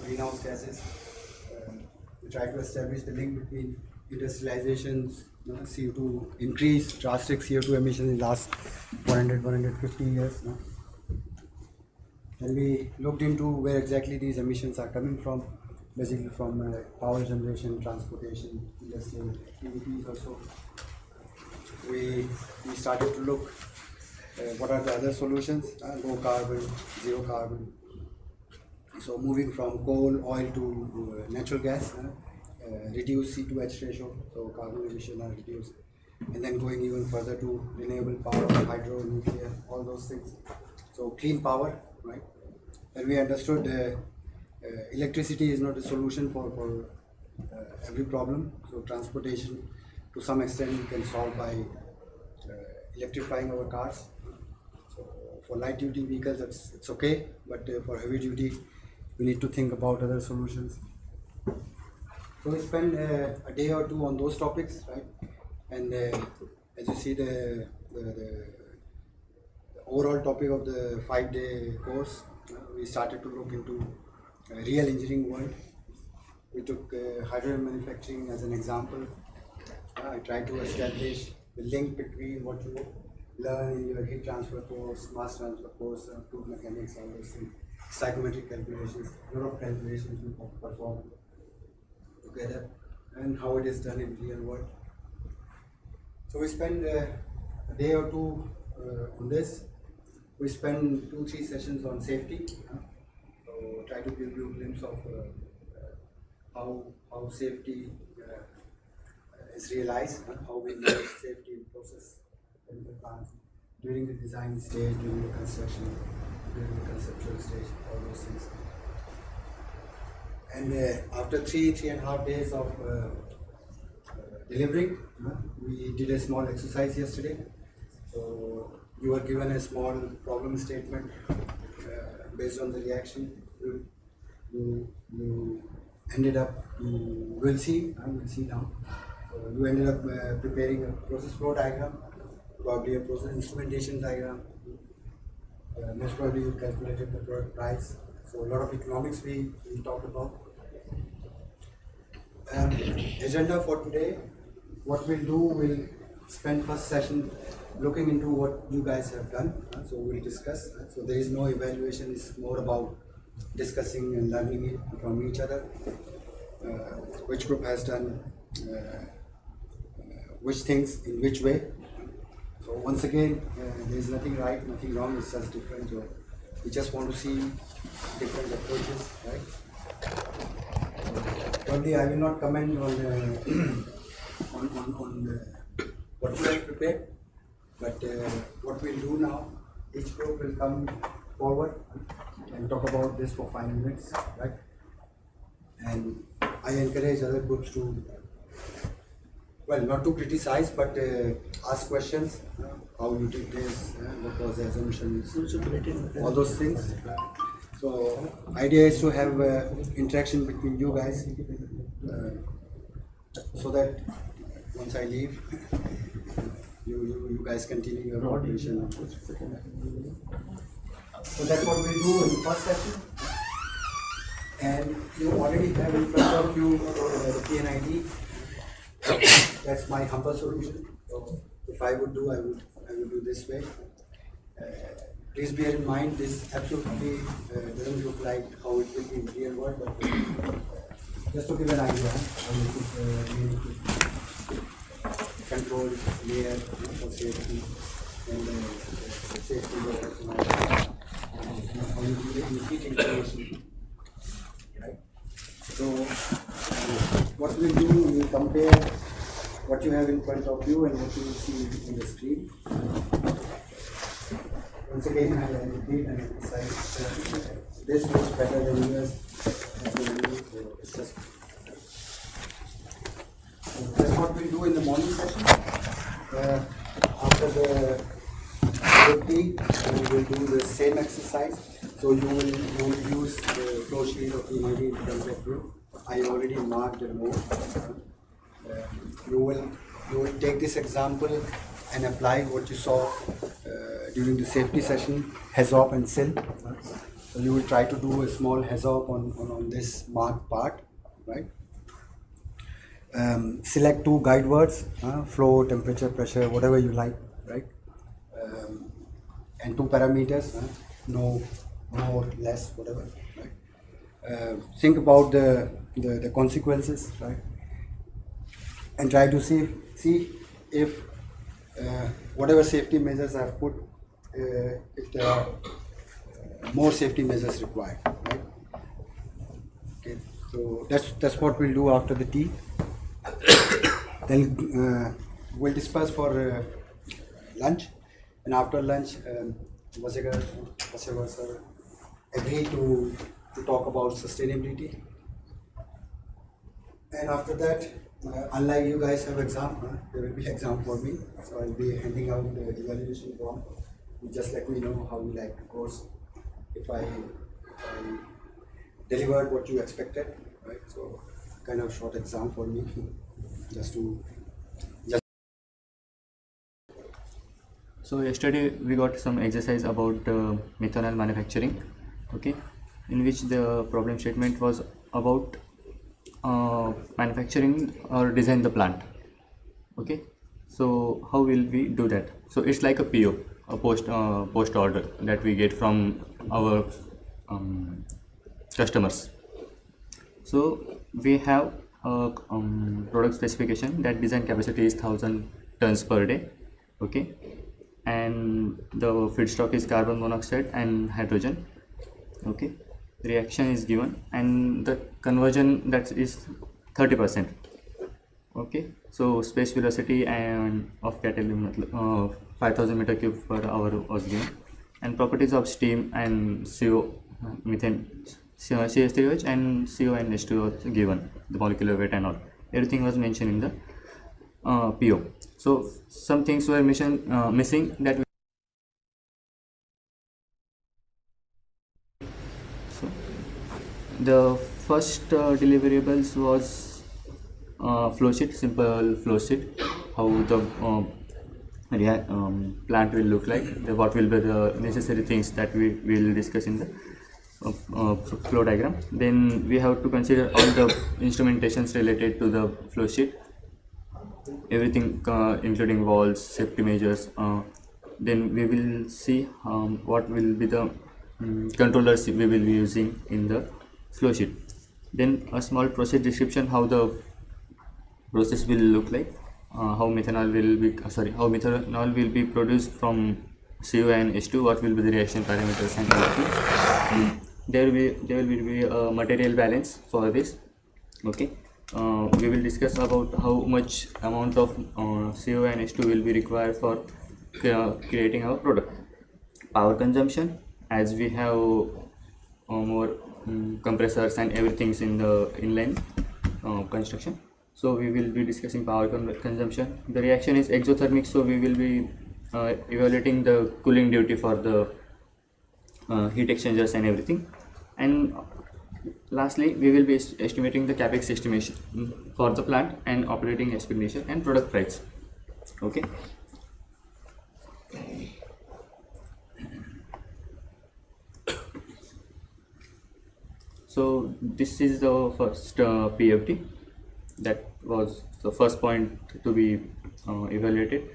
greenhouse gases. We try to establish the link between industrializations, CO2 increase, drastic CO2 emissions in the last 150 years. And we looked into where exactly these emissions are coming from, basically from power generation, transportation, industrial activities also. We started to look what are the other solutions, low carbon, zero carbon. So moving from coal, oil to natural gas, reduce C2H ratio, so carbon emission are reduced. And then going even further to renewable power, hydro, nuclear, all those things. So clean power, right? And we understood electricity is not a solution for every problem. So transportation, to some extent, we can solve by electrifying our cars. So for light duty vehicles, it's okay, but for heavy duty, we need to think about other solutions. So we spend a day or two on those topics, right? And as you see, the overall topic of the 5-day course, we started to look into real engineering world. We took hydrogen manufacturing as an example. I tried to establish the link between what you learn in your heat transfer course, mass transfer course, fluid mechanics, all those things, psychometric calculations, a lot of calculations we perform together, and how it is done in real world. So we spend a day or two on this. We spend 2-3 sessions on safety. So try to give you a glimpse of how safety is realized, how we manage safety in process chemical plants during the design stage, during the construction, during the conceptual stage, all those things. And after 3.5 days of delivering, we did a small exercise yesterday. So you were given a small problem statement based on the reaction. You ended up, we'll see now. So you ended up preparing a process flow diagram, probably a process instrumentation diagram. Most probably you calculated the product price. So a lot of economics we talked about. Agenda for today, what we'll do, we'll spend first session looking into what you guys have done. So we'll discuss. So there is no evaluation, it's more about discussing and learning it from each other. Which group has done which things in which way. So once again, there is nothing right, nothing wrong, it's just different. So we just want to see different approaches, right? Probably I will not comment on what you have prepared, but what we'll do now, each group will come forward and talk about this for 5 minutes, right? And I encourage other groups to, well, not to criticize, but ask questions, how you did this, what was the assumptions, all those things. So idea is to have interaction between you guys, so that once I leave, you guys continue your cooperation. So that's what we do in the first session. And you already have in front of you the PNID. That's my humble solution. So if I would do, I would do this way. Please bear in mind, this absolutely doesn't look like how it will be in real world, but just to give an idea how you could control layer for safety and safety workers and all that. How you do the heat integration, right? So what we do, we compare what you have in front of you and what you will see in the screen. Once again, I repeat and emphasize this looks better than yours. That's what we do in the morning session. After the 50, we will do the same exercise. So you will use the flow sheet of the PNID in front of you. I already marked the node. You will take this example and apply what you saw during the safety session, HAZOP and SIL. So you will try to do a small HAZOP on this marked part, right? Select 2 guide words, flow, temperature, pressure, whatever you like, right? And 2 parameters, no, more, less, whatever, right? Think about the consequences, right? And try to see if whatever safety measures I've put, if there are more safety measures required, right? Okay, so that's what we'll do after the tea. Then we'll disperse for lunch, and after lunch, Wasewar sir agreed to talk about sustainability. And after that, unlike you guys have exam, there will be exam for me. So I'll be handing out the evaluation form. You just let me know how you like the course. If I delivered what you expected, right? So kind of short exam for me, just. So yesterday we got some exercise about methanol manufacturing, okay, in which the problem statement was about manufacturing or design the plant, okay. So how will we do that? So it's like a PO, a post order that we get from our customers. So we have a product specification that design capacity is 1000 tons per day, okay, and the feedstock is carbon monoxide and hydrogen, okay. Reaction is given and the conversion that is 30%, okay. So space velocity and of catalyst 5000 meter cube per hour was given, and properties of steam and CO, methane, CH3OH and CO and H2O was given, the molecular weight and all, everything was mentioned in the PO. So some things were missing that so the first deliverables was flow sheet, simple flow sheet, how the plant will look like, what will be the necessary things that we will discuss in the flow diagram. Then we have to consider all the instrumentations related to the flow sheet, everything including valves, safety measures. Then we will see what will be the controllers we will be using in the flow sheet. Then a small process description, how the process will look like, how methanol will be produced from CO and H2, what will be the reaction parameters and everything. There will be a material balance for this, okay. We will discuss about how much amount of CO and H2 will be required for creating our product. Power consumption, as we have more compressors and everything in the inline construction, so we will be discussing power consumption. The reaction is exothermic, so we will be evaluating the cooling duty for the heat exchangers and everything. And lastly, we will be estimating the capex estimation for the plant and operating expenditure and product price, okay. So this is the first PFD, that was the first point to be evaluated.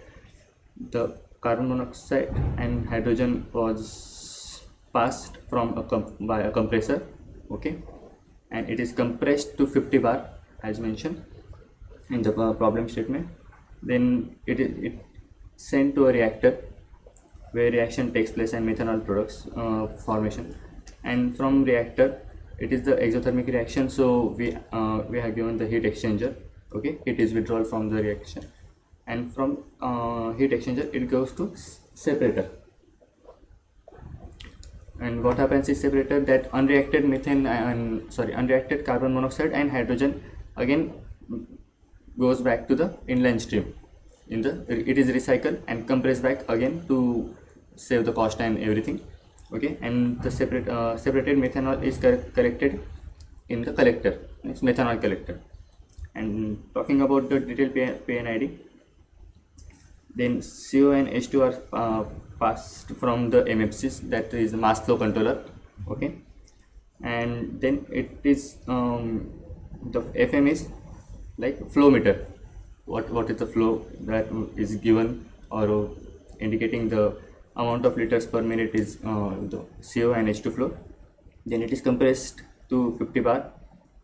The carbon monoxide and hydrogen was passed from by a compressor, okay, and it is compressed to 50 bar as mentioned in the problem statement. Then it sent to a reactor where reaction takes place and methanol products formation, and from reactor it is the exothermic reaction, so we have given the heat exchanger, okay. It is withdrawal from the reaction, and from heat exchanger it goes to separator. And what happens is separator, that unreacted unreacted carbon monoxide and hydrogen again goes back to the inline stream. It is recycled and compressed back again to save the cost and everything, okay. And the separated methanol is collected in the collector, it's methanol collector. And talking about the detailed PNID, then CO and H2 are passed from the MFCs, that is the mass flow controller, Okay, and then it is the FM is like flow meter. What is the flow that is given, or indicating the amount of liters per minute is the CO and H2 flow. Then it is compressed to 50 bar,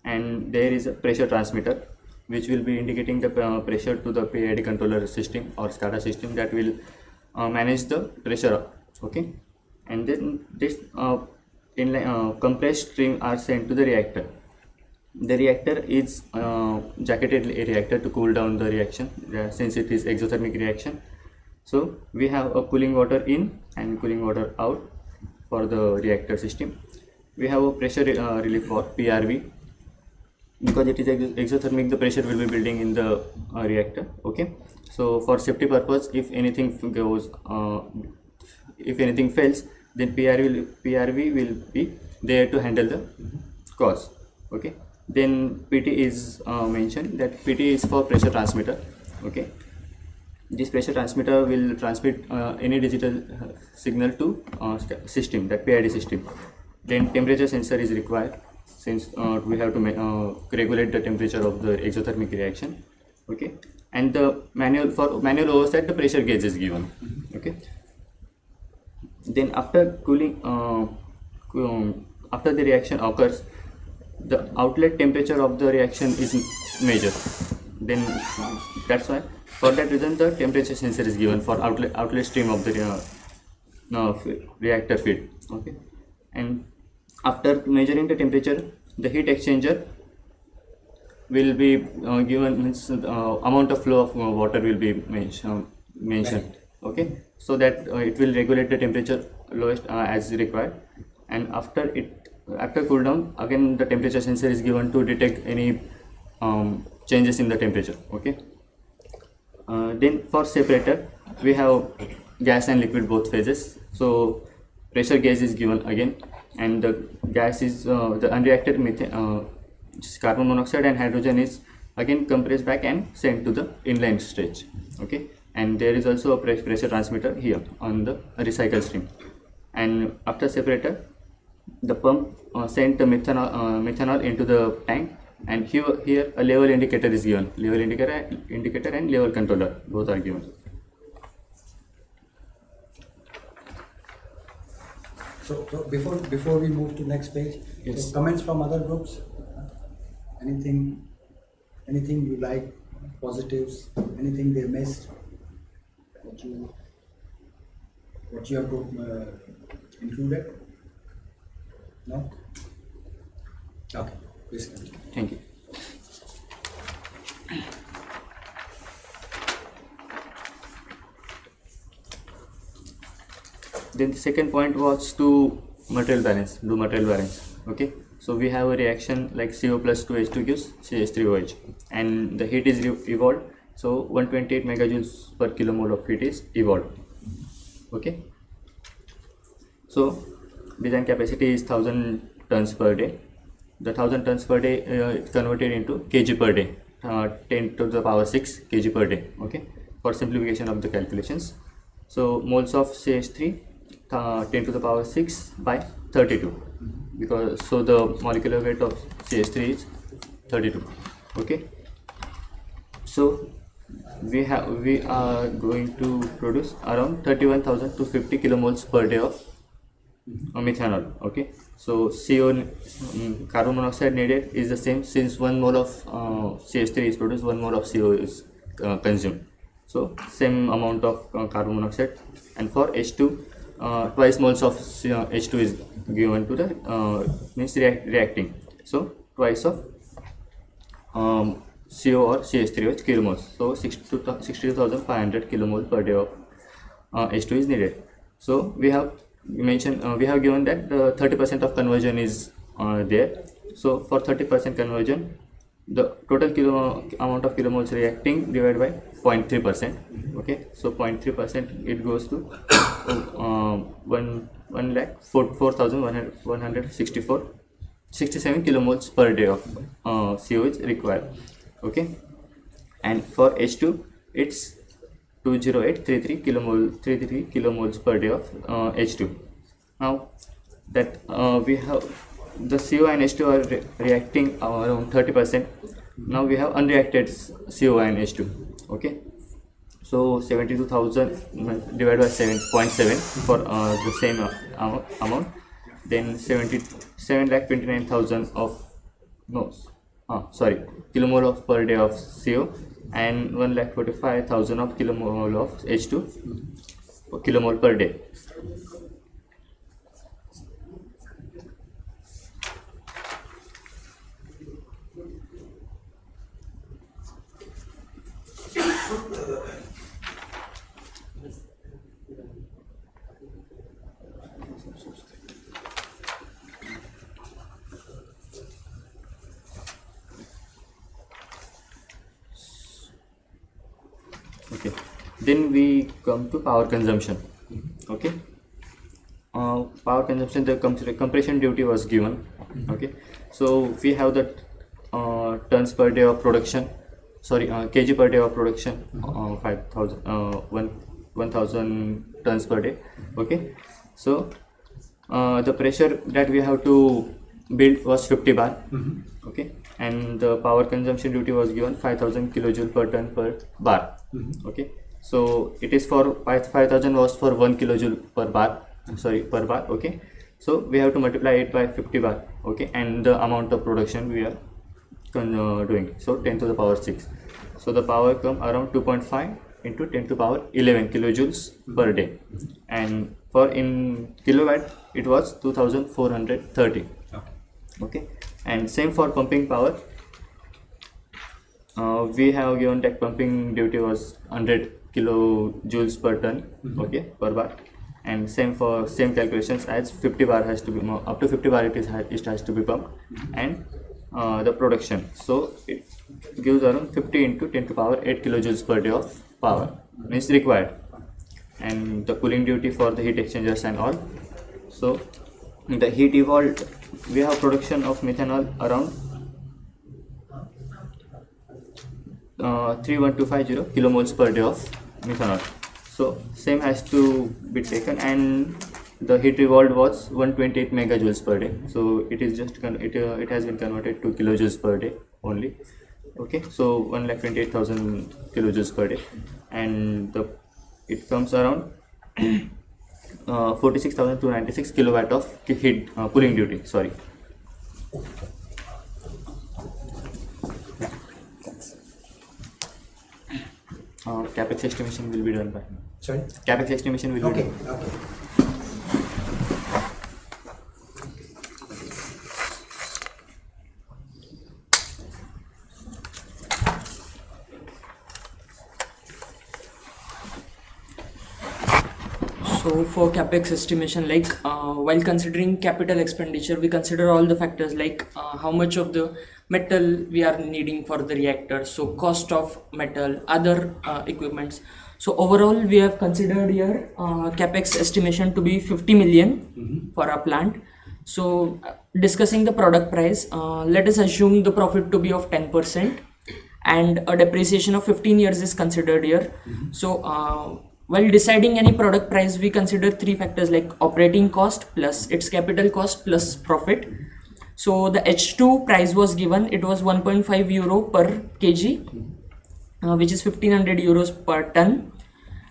and there is a pressure transmitter which will be indicating the pressure to the PID controller system or SCADA system that will manage the pressure. Okay, and then this compressed stream are sent to the reactor. The reactor is jacketed reactor to cool down the reaction, since it is exothermic reaction. So we have a cooling water in and cooling water out for the reactor system. We have a pressure relief for PRV, because it is exothermic, the pressure will be building in the reactor. Okay, so for safety purpose, if anything goes, if anything fails, then PRV will be there to handle the cause. Okay, then PT is mentioned, that PT is for pressure transmitter. Okay, this pressure transmitter will transmit any digital signal to system, that PID system. Then temperature sensor is required, since we have to regulate the temperature of the exothermic reaction. Okay, and the manual oversight, the pressure gauge is given. Okay, then after cooling, after the reaction occurs, the outlet temperature of the reaction is measured. Then that's why, for that reason, the temperature sensor is given for outlet stream of the reactor feed. Okay, and after measuring the temperature, the heat exchanger will be given, means amount of flow of water will be mentioned. Okay, so that it will regulate the temperature lowest as required. And after cool down, again the temperature sensor is given to detect any changes in the temperature. Okay, then for separator, we have gas and liquid both phases. So pressure gauge is given again, and the gas is the unreacted methane, carbon monoxide and hydrogen is again compressed back and sent to the inline stage. Okay, and there is also a pressure transmitter here on the recycle stream. And after separator, the pump sent the methanol into the tank, and here a level indicator is given. Level indicator and level controller both are given. So before we move to next page, Yes. so comments from other groups. Anything you like, positives, anything they missed, what your group included? No? Okay, please continue. Thank you. Then the second point was to material balance, do material balance. Okay, so we have a reaction like CO plus 2H2 gives CH3OH, and the heat is evolved. So 128 megajoules per kilomole of heat is evolved. Okay, so design capacity is 1000 tons per day. The 1000 tons per day is converted into kg per day, 10 to the power 6 kg per day. Okay, for simplification of the calculations. So moles of CH3, 10 to the power 6 by 32, because so the molecular weight of CH3 is 32. Okay, so we are going to produce around 31,000 to 50 kilomoles per day of methanol. Okay, so CO, carbon monoxide needed is the same, since 1 mole of CH3 is produced, 1 mole of CO is consumed. So same amount of carbon monoxide, and for H2, twice moles of H2 is given to the means reacting. So twice of CO or CH3OH kilomoles. So 62,500 kilomoles per day of H2 is needed. So we have given that the 30% of conversion is there. So for 30% conversion, the total amount of kilomoles reacting divided by 0.3%. Okay, so 0.3%, it goes to 1,04,167 kilomoles per day of CO is required. Okay, and for H2, it's 20833 kilomoles per day of H2. Now that we have the CO and H2 are reacting around 30%. Now we have unreacted CO and H2. Okay, so 72,000 divided by 7.7 for the same amount. Then 7,29,000 of kilomole of per day of CO, and 1,45,000 of kilomole of H2 kilomole per day. Okay, then we come to power consumption. Okay, power consumption, the compression duty was given. Okay, so we have the tons per day of production, kg per day of production, 1,000 tons per day. Okay, so the pressure that we have to build was 50 bar. Okay, and the power consumption duty was given 5,000 kilojoule per ton per bar. Okay, so it is for 5,000 was for 1 kilojoule per bar, per bar. Okay, so we have to multiply it by 50 bar. Okay, and the amount of production we are doing, so 10 to the power 6. So the power come around 2.5 into 10 to power 11 kilojoules per day, and for in kilowatt it was 2,430. Okay, and same for pumping power. We have given that pumping duty was 100 kilojoules per ton. Okay, per bar, and same for same calculations as 50 bar has to be up to 50 bar it has to be pumped, and the production, so it gives around 50 into 10 to power 8 kilojoules per day of power means required, and the cooling duty for the heat exchangers and all. So the heat evolved, we have production of methanol around 31250 kilomoles per day of methanol. So same has to be taken, and the heat revolved was 128 megajoules per day. So it is just it has been converted to kilojoules per day only. Okay, so 128,000 kilojoules per day, and it comes around 46,296 kilowatt of heat cooling duty. Sorry. Capex estimation will be done by. Sorry? Capex estimation will be done. Okay. So for capex estimation, like while considering capital expenditure, we consider all the factors like how much of the metal we are needing for the reactor, so cost of metal, other equipments. So overall we have considered here capex estimation to be 50 million for our plant. So discussing the product price, let us assume the profit to be of 10%, and a depreciation of 15 years is considered here. So while deciding any product price, we consider three factors like operating cost plus its capital cost plus profit. So the H2 price was given, it was 1.5 euro per kg, which is 1500 euros per ton.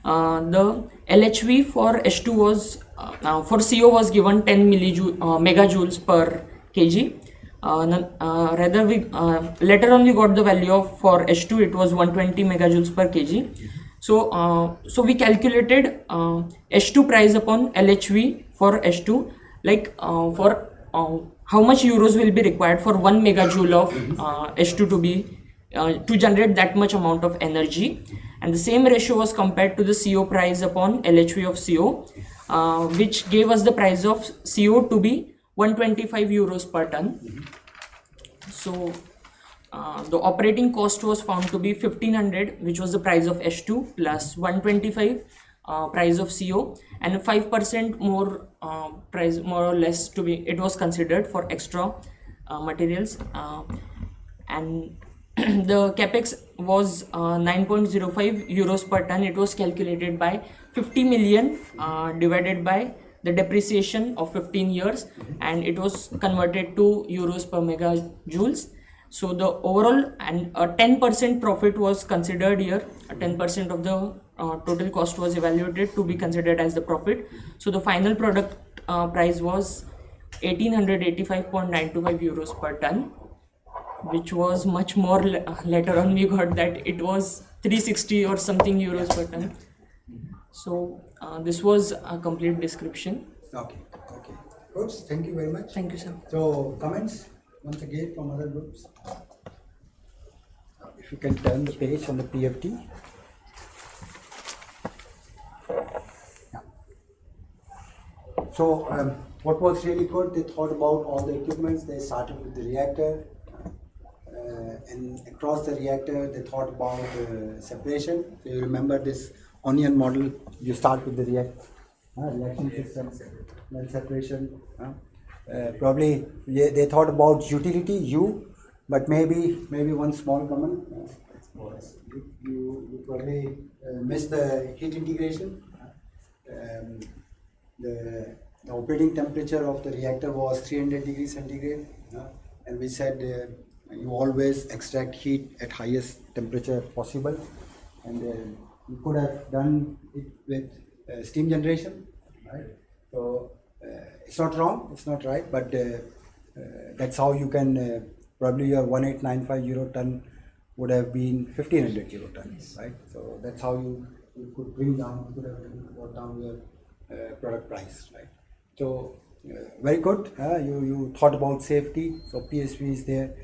The LHV for H2 was, for CO was given 10 megajoules per kg. Later on we got the value for H2, it was 120 megajoules per kg. So we calculated H2 price upon LHV for H2, like for how much euros will be required for 1 megajoule of H2 to be to generate that much amount of energy, and the same ratio was compared to the CO price upon LHV of CO, which gave us the price of CO to be 125 euros per ton. So the operating cost was found to be 1500, which was the price of H2, plus 125 price of CO, and 5% more price, more or less, to be it was considered for extra materials, and the capex was 9.05 euros per ton. It was calculated by 50 million divided by the depreciation of 15 years, and it was converted to euros per megajoules. So the overall and a 10% profit was considered here. 10% of the total cost was evaluated to be considered as the profit. So the final product price was 1885.925 euros per ton, which was much more. Later on we got that it was 360 or something euros per ton. So this was a complete description. Okay. Good. Thank you very much. Thank you, sir. So comments once again from other groups. If you can turn the page on the PFT. Yeah. So what was really good, they thought about all the equipments. They started with the reactor, and across the reactor they thought about separation. So you remember this onion model, you start with the reaction system, then separation. Probably they thought about utility, but maybe one small comment. You probably missed the heat integration. The operating temperature of the reactor was 300 degrees centigrade, and we said you always extract heat at highest temperature possible, and you could have done it with steam generation, right? So it's not wrong, it's not right, but that's how you can probably your 1895 euro ton would have been 1500 euro ton, right? So that's how you could bring down, you could have brought down your product price, right? So very good. You thought about safety, so PSV is there.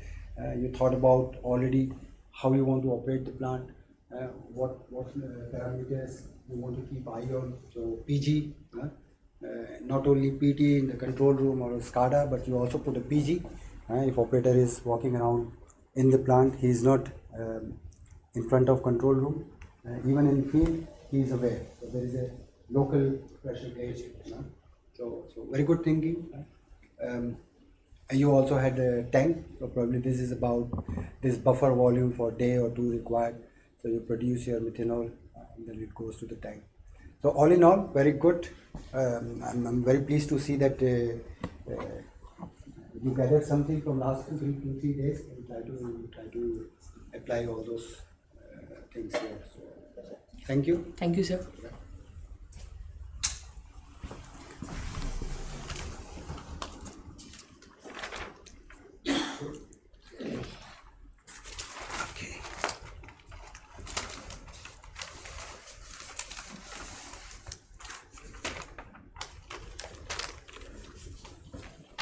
You thought about already how you want to operate the plant, what parameters you want to keep eye on. So PG, not only PT in the control room or SCADA, but you also put a PG. If operator is walking around in the plant, he is not in front of control room. Even in field, he is aware. So there is a local pressure gauge. So very good thinking. You also had a tank, so probably this is about this buffer volume for day or two required. So you produce your methanol and then it goes to the tank. So all in all, very good. I'm very pleased to see that you gathered something from last 2-3 days and try to apply all those things here. So thank you. Thank you, sir.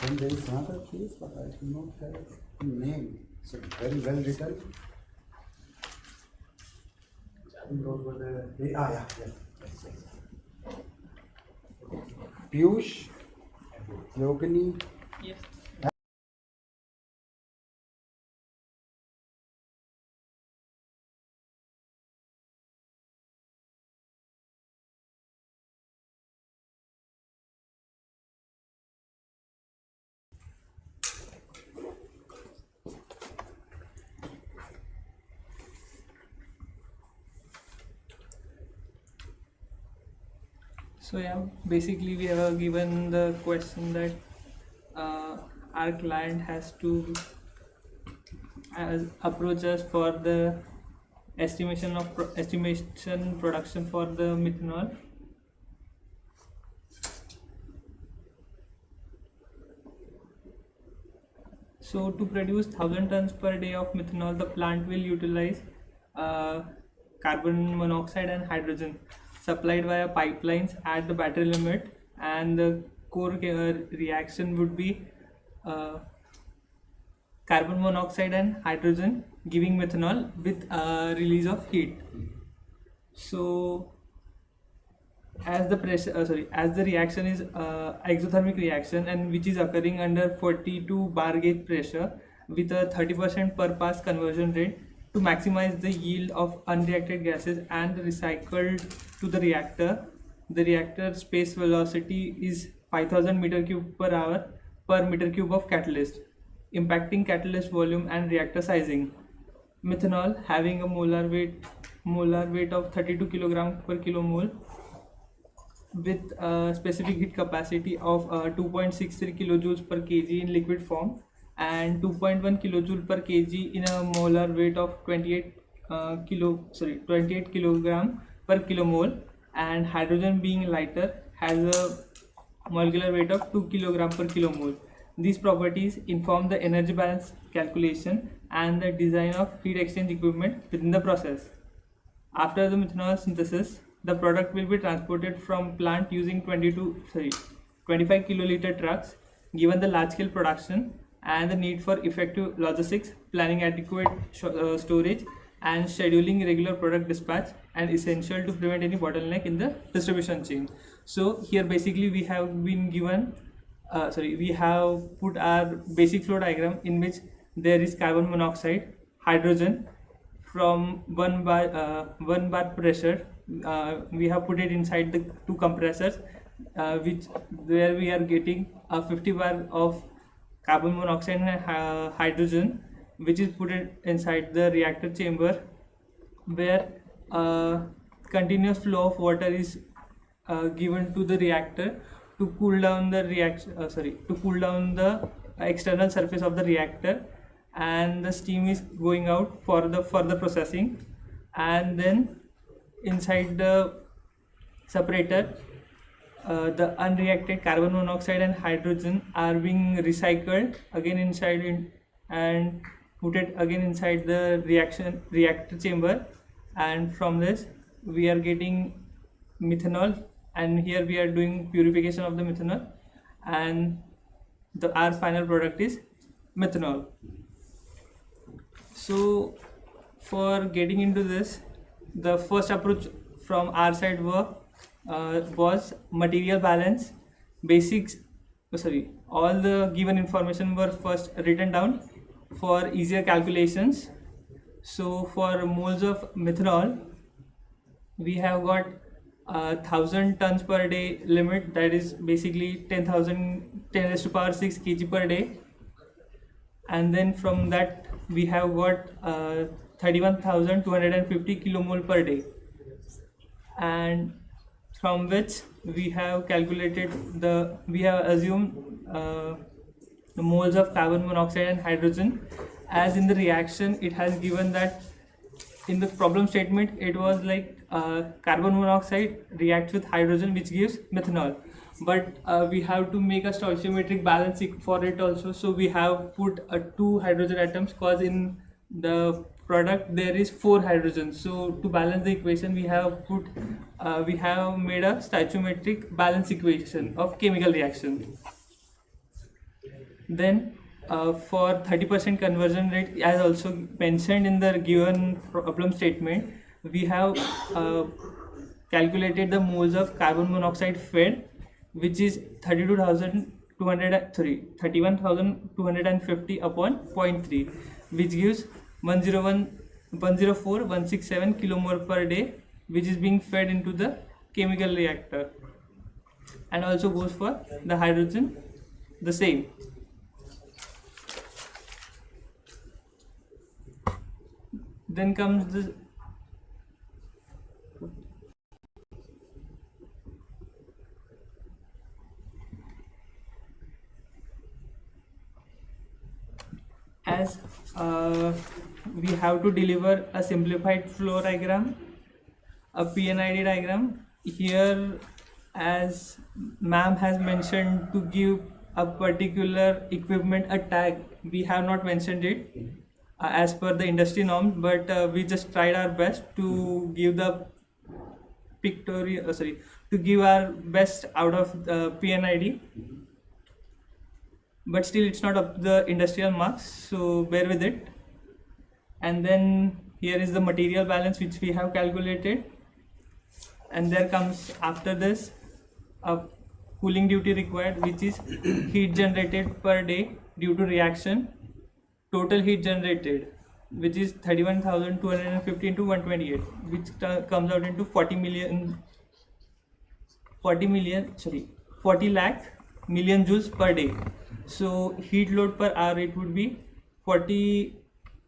And there is another piece, but I do not have the name. So very well written. I think those were the yes. Piyush, Yogini. Yes. So yeah, basically we have given the question that our client has to approach us for the estimation production for the methanol. So to produce 1000 tons per day of methanol, the plant will utilize carbon monoxide and hydrogen supplied via pipelines at the battery limit, and the core reaction would be carbon monoxide and hydrogen giving methanol with release of heat. So as the reaction is exothermic reaction, and which is occurring under 42 bar gauge pressure with a 30% per pass conversion rate to maximize the yield of unreacted gases and recycled to the reactor. The reactor space velocity is 5000 meter cube per hour per meter cube of catalyst, impacting catalyst volume and reactor sizing. Methanol having a molar weight of 32 kg per kilomole with a specific heat capacity of 2.63 kilojoules per kg in liquid form and 2.1 kilojoule per kg in a molar weight of 28 kilogram per kilomole, and hydrogen being lighter has a molecular weight of 2 kilogram per kilomole. These properties inform the energy balance calculation and the design of heat exchange equipment within the process. After the methanol synthesis, the product will be transported from plant using 25 kiloliter trucks. Given the large scale production and the need for effective logistics, planning adequate storage and scheduling regular product dispatch and essential to prevent any bottleneck in the distribution chain. So here basically we have been given we have put our basic flow diagram in which there is carbon monoxide, hydrogen from 1 bar pressure. We have put it inside the two compressors, where we are getting a 50 bar of carbon monoxide and hydrogen, which is put inside the reactor chamber, where continuous flow of water is given to the reactor to cool down the external surface of the reactor, and the steam is going out for the further processing. And then inside the separator, the unreacted carbon monoxide and hydrogen are being recycled again inside and put it again inside the reactor chamber, and from this we are getting methanol, and here we are doing purification of the methanol, and our final product is methanol. So for getting into this, the first approach from our side was material balance. All the given information were first written down for easier calculations. So for moles of methanol, we have got 1000 tons per day limit, that is basically 10 raised to power 6 kg per day, and then from that we have got 31,250 kilomole per day, and from which we have assumed the moles of carbon monoxide and hydrogen. As in the reaction, it has given that in the problem statement it was like carbon monoxide reacts with hydrogen, which gives methanol, but we have to make a stoichiometric balance for it also. So we have put 2 hydrogen atoms, cause in the product there is 4 hydrogens. So to balance the equation, we have made a stoichiometric balance equation of chemical reaction. Then for 30% conversion rate, as also mentioned in the given problem statement, we have calculated the moles of carbon monoxide fed, which is 31,250 upon 0.3, which gives 104,167 kilomole per day, which is being fed into the chemical reactor, and also goes for the hydrogen the same. Then comes the as we have to deliver a simplified flow diagram, a PNID diagram. Here, as ma'am has mentioned, to give a particular equipment a tag, we have not mentioned it as per the industry norms, but we just tried our best to give the to give our best out of the PNID, but still it's not up to the industrial marks, so bear with it. And then here is the material balance which we have calculated, and there comes after this a cooling duty required, which is heat generated per day due to reaction, total heat generated, which is 31,250 into 128, which comes out into 40 lakh million joules per day. So heat load per hour, it would be 40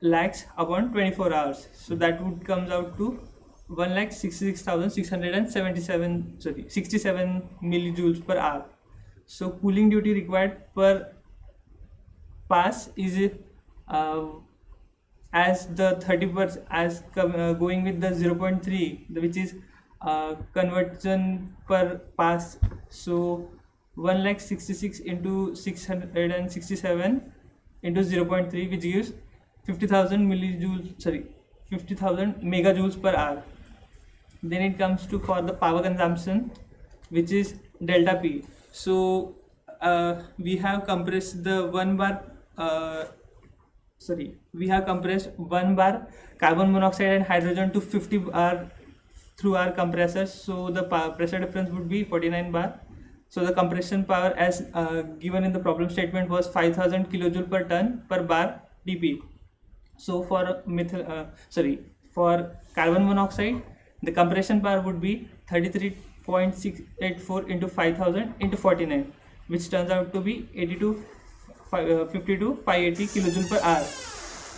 lakhs upon 24 hours. So that would comes out to 67 millijoules per hour. So cooling duty required per pass is as the 30% going with the 0.3, which is conversion per pass. So 1,66,000 into 667 into 0.3, which gives 50,000 megajoules per hour. Then it comes to for the power consumption, which is delta P. So we have compressed the 1 bar carbon monoxide and hydrogen to 50 bar through our compressors. So the pressure difference would be 49 bar. So the compression power as given in the problem statement was 5,000 kilojoule per ton per bar dp. So for for carbon monoxide, the compression power would be 33.684 into 5,000 into 49, which turns out to be 580 kilojoule per hour.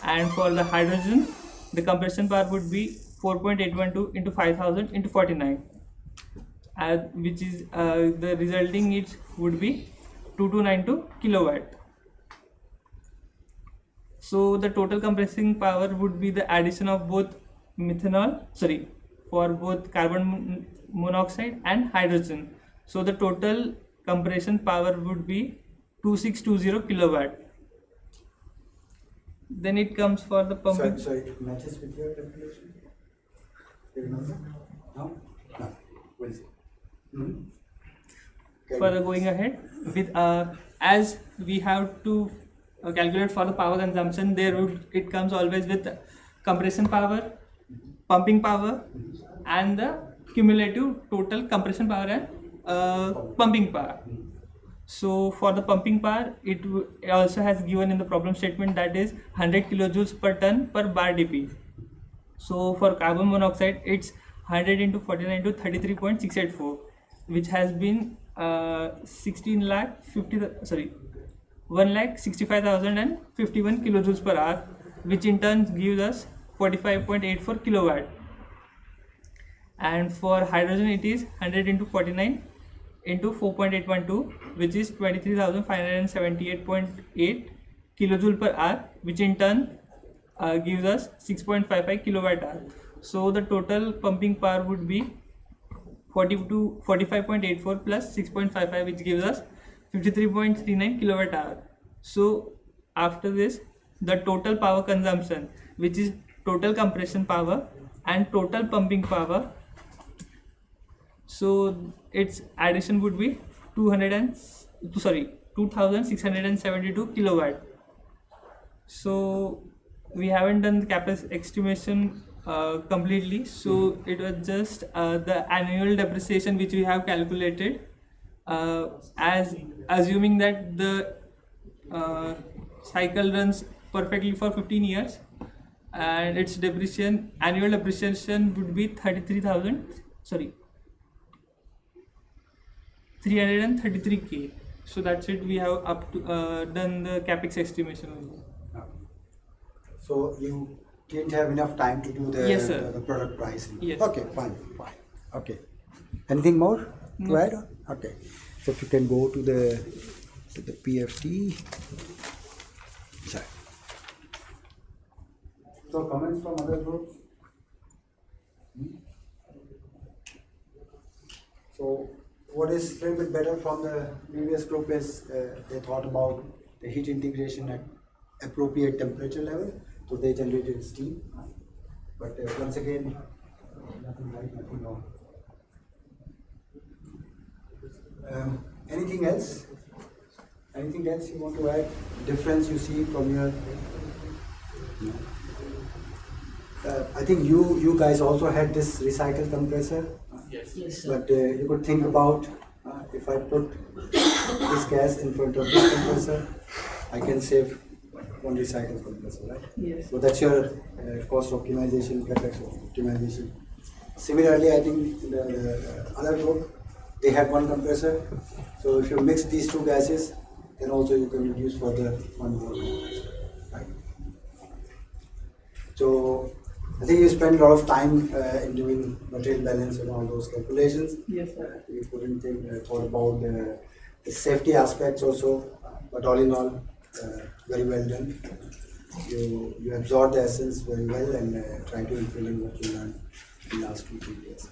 And for the hydrogen, the compression power would be 4.812 into 5,000 into 49, which is the resulting it would be 2292 kilowatt. So the total compressing power would be the addition of both for both carbon monoxide and hydrogen. So the total compression power would be 2620 kilowatt. Then it comes for the pumping. Sorry, it matches with your calculation? Do you remember? No? No. We'll see. Further going ahead with as we have to calculate for the power consumption, it comes always with compression power, pumping power, and the cumulative total compression power and pumping power. So for the pumping power, it also has given in the problem statement, that is 100 kilojoules per ton per bar dp. So for carbon monoxide, it's 100 into 49 to 33.684, which has been 1,65,051 kilojoules per hour, which in turn gives us 45.84 kilowatt. And for hydrogen, it is 100 into 49 into 4.812, which is 23,578.8 kilojoule per hour, which in turn gives us 6.55 kilowatt hour. So the total pumping power would be 45.84 plus 6.55, which gives us 53.39 kilowatt hour. So after this, the total power consumption, which is total compression power and total pumping power, so its addition would be 2,672 kilowatt. So we haven't done the CapEx estimation completely, so it was just the annual depreciation which we have calculated, as assuming that the cycle runs perfectly for 15 years, and its annual depreciation would be 333k. So that's it. We have up to done the capex estimation only. So you didn't have enough time to do the, Yes, sir. the product pricing. Yes. Okay, fine. Okay. Anything more to No. add on? Okay. So if you can go to the PFT. Sorry. So comments from other groups? So what is a little bit better from the previous group is they thought about the heat integration at appropriate temperature level, so they generated steam. But once again, nothing right, nothing wrong. Anything else? Anything else you want to add? Difference you see from your? No. I think you guys also had this recycled compressor. Yes, sir. But you could think about if I put this gas in front of this compressor, I can save one recycled compressor, right? Yes. So that's your cost optimization, capex optimization. Similarly, I think the other group, they had one compressor. So if you mix these two gases, then also you can reduce further one more compressor, right? So I think you spend a lot of time in doing material balance and all those calculations. Yes, sir. You couldn't think, thought about the safety aspects also, but all in all, very well done. You absorb the essence very well and try to implement what you learned in the last 2-3 years.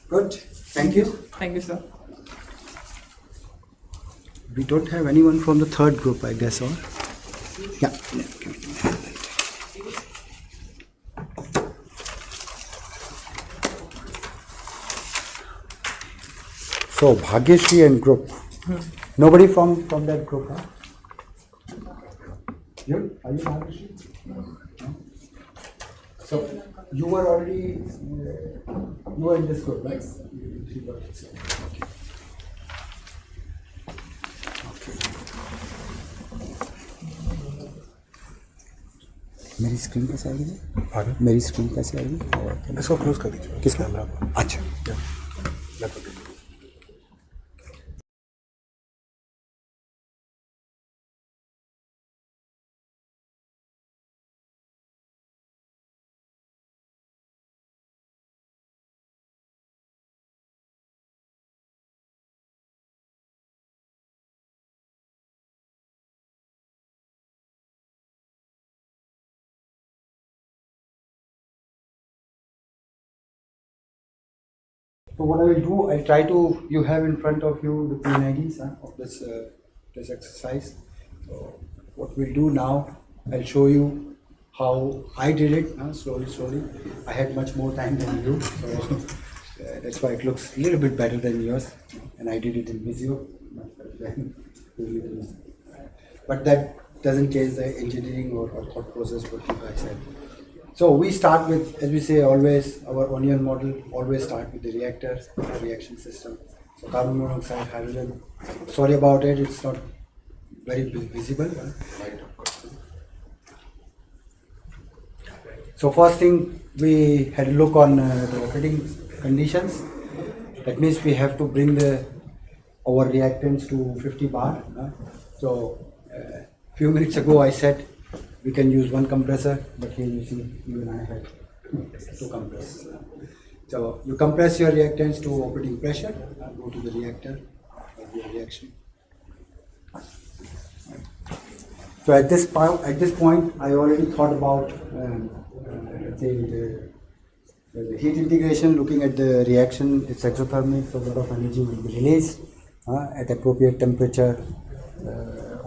Good, thank you. Thank you, sir. We don't have anyone from the third group, I guess, or? Yeah. So, Bhagyashri and group. Nobody from that group, huh? You? Are you Bhagyashri? No? So, you were already, you were in this group, right? Yes. मेरी screen कैसे आएगी? मेरी screen कैसे आएगी? इसको close कर दीजिए। किस कैमरा को? अच्छा। So what I will do, I'll try to, you have in front of you the PNIDs of this exercise. So what we'll do now, I'll show you how I did it, slowly. I had much more time than you, so that's why it looks a little bit better than yours. And I did it in Visio, but that doesn't change the engineering or thought process what you guys said. So we start with, as we say always, our onion model, always start with the reactor, reaction system. So carbon monoxide, hydrogen. Sorry about it, it's not very visible. So first thing, we had a look on the operating conditions. That means we have to bring our reactants to 50 bar. So few minutes ago I said we can use one compressor, but here you see even I have two compressors. So you compress your reactants to operating pressure, go to the reactor of your reaction. So at this point, I already thought about let's say the heat integration. Looking at the reaction, it's exothermic, so a lot of energy will be released at appropriate temperature.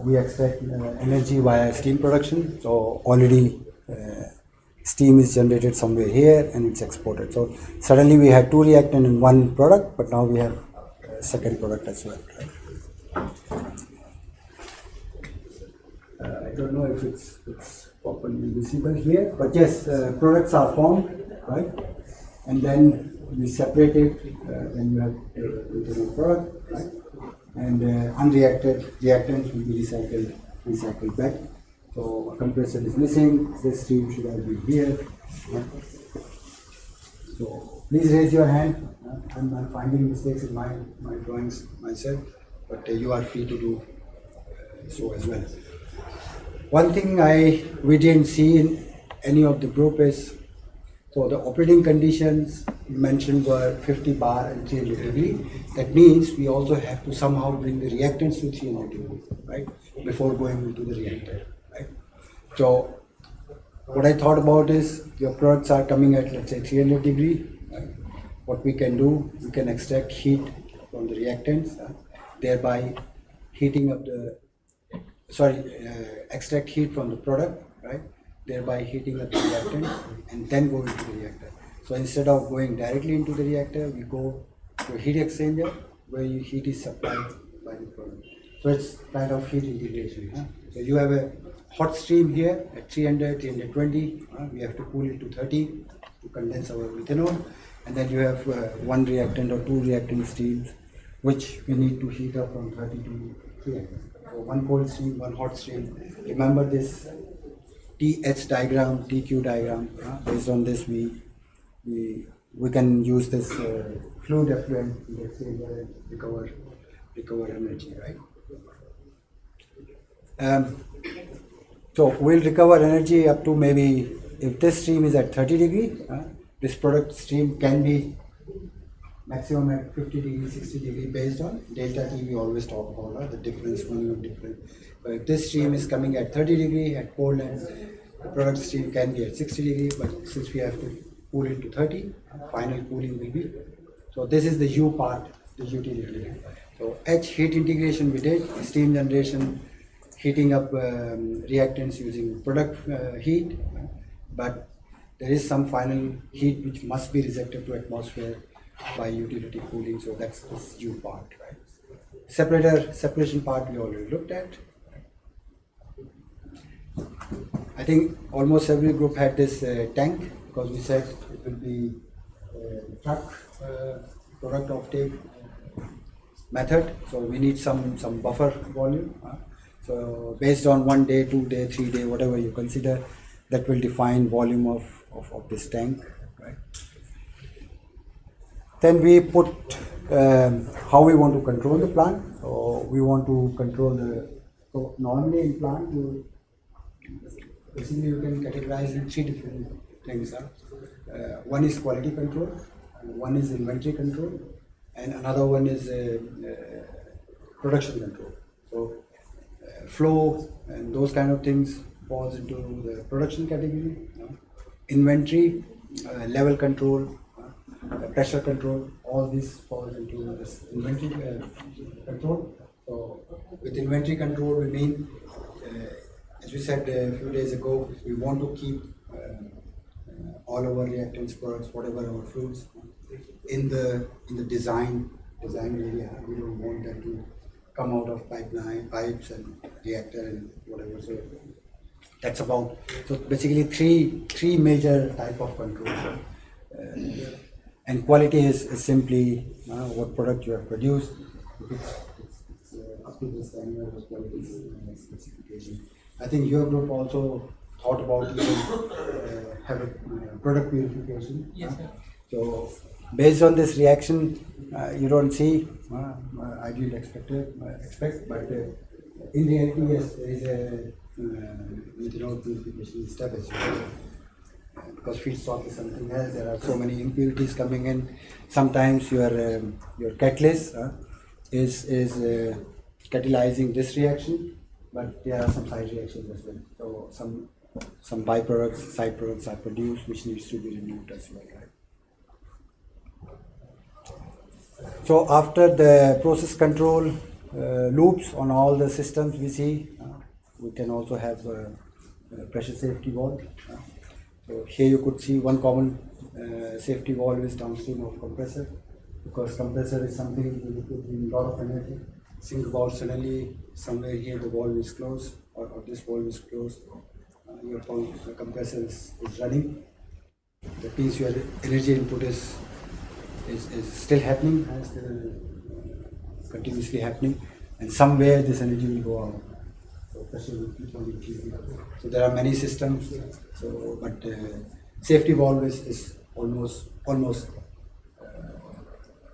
We extract energy via steam production. So already steam is generated somewhere here and it's exported. So suddenly we had two reactants in one product, but now we have a second product as well. Right? I don't know if it's properly visible here, but yes, products are formed, right? And then we separate it when you have a product, right? And unreacted reactants will be recycled back. So a compressor is missing, this stream should have been here. Right? So please raise your hand. I'm finding mistakes in my drawings myself, but you are free to do so as well. One thing we didn't see in any of the group is, so the operating conditions mentioned were 50 bar and 300 degree. That means we also have to somehow bring the reactants to 300 degrees, right? Before going into the reactor, right? So what I thought about is your products are coming at, let's say, 300 degree. Right? What we can do, we can extract heat from the reactants, thereby heating up extract heat from the product, right? Thereby heating up the reactant and then go into the reactor. So instead of going directly into the reactor, we go to a heat exchanger where heat is supplied by the product. So it's kind of heat integration. So you have a hot stream here at 300, 320. We have to cool it to 30 to condense our methanol. And then you have one reactant or two reactant streams, which we need to heat up from 30 to 300. So one cold stream, one hot stream. Remember this TH diagram, TQ diagram. Based on this, we can use this fluid effluent and recover energy, right? So we'll recover energy up to maybe if this stream is at 30 degree, this product stream can be maximum at 50 degree, 60 degree based on delta T. We always talk about the difference, minimum difference. But if this stream is coming at 30 degree at cold end, the product stream can be at 60 degree, but since we have to cool it to 30, final cooling will be. So this is the U part, the utility. So H, heat integration we did, steam generation, heating up reactants using product heat, but there is some final heat which must be rejected to atmosphere by utility cooling, so that's this U part, right? Separation part we already looked at. I think almost every group had this tank, because we said it will be truck product offtake method, so we need some buffer volume. So based on 1 day, 2 day, 3 day, whatever you consider, that will define volume of this tank, right? Then we put how we want to control the plant. So we want to control so normally in plant, basically you can categorize in 3 different things. One is quality control, one is inventory control, and another one is production control. So flow and those kind of things falls into the production category. Inventory, level control, pressure control, all this falls into this inventory control. So with inventory control we mean, as we said a few days ago, we want to keep all our reactants, products, whatever our fluids in the design area. We don't want them to come out of pipes and reactor and whatever. So that's about, so basically three major type of control. And quality is simply what product you have produced. It's up to the standard of quality specification. I think your group also thought about have a product purification. Yes, sir. So based on this reaction, you don't see ideal expect, but in reality, yes, there is a methanol purification step as well. Because feedstock is something else, there are so many impurities coming in. Sometimes your catalyst is catalyzing this reaction, but there are some side reactions as well. So some byproducts, side products are produced, which needs to be removed as well, right? So after the process control loops on all the systems we see, we can also have pressure safety valve. So here you could see one common safety valve is downstream of compressor, because compressor is something you put in a lot of energy. Think about suddenly somewhere here the valve is closed, or this valve is closed, your compressor is running. That means your energy input is still happening, and still continuously happening, and somewhere this energy will go out. So pressure will keep on increasing. So there are many systems. So, but safety valve is almost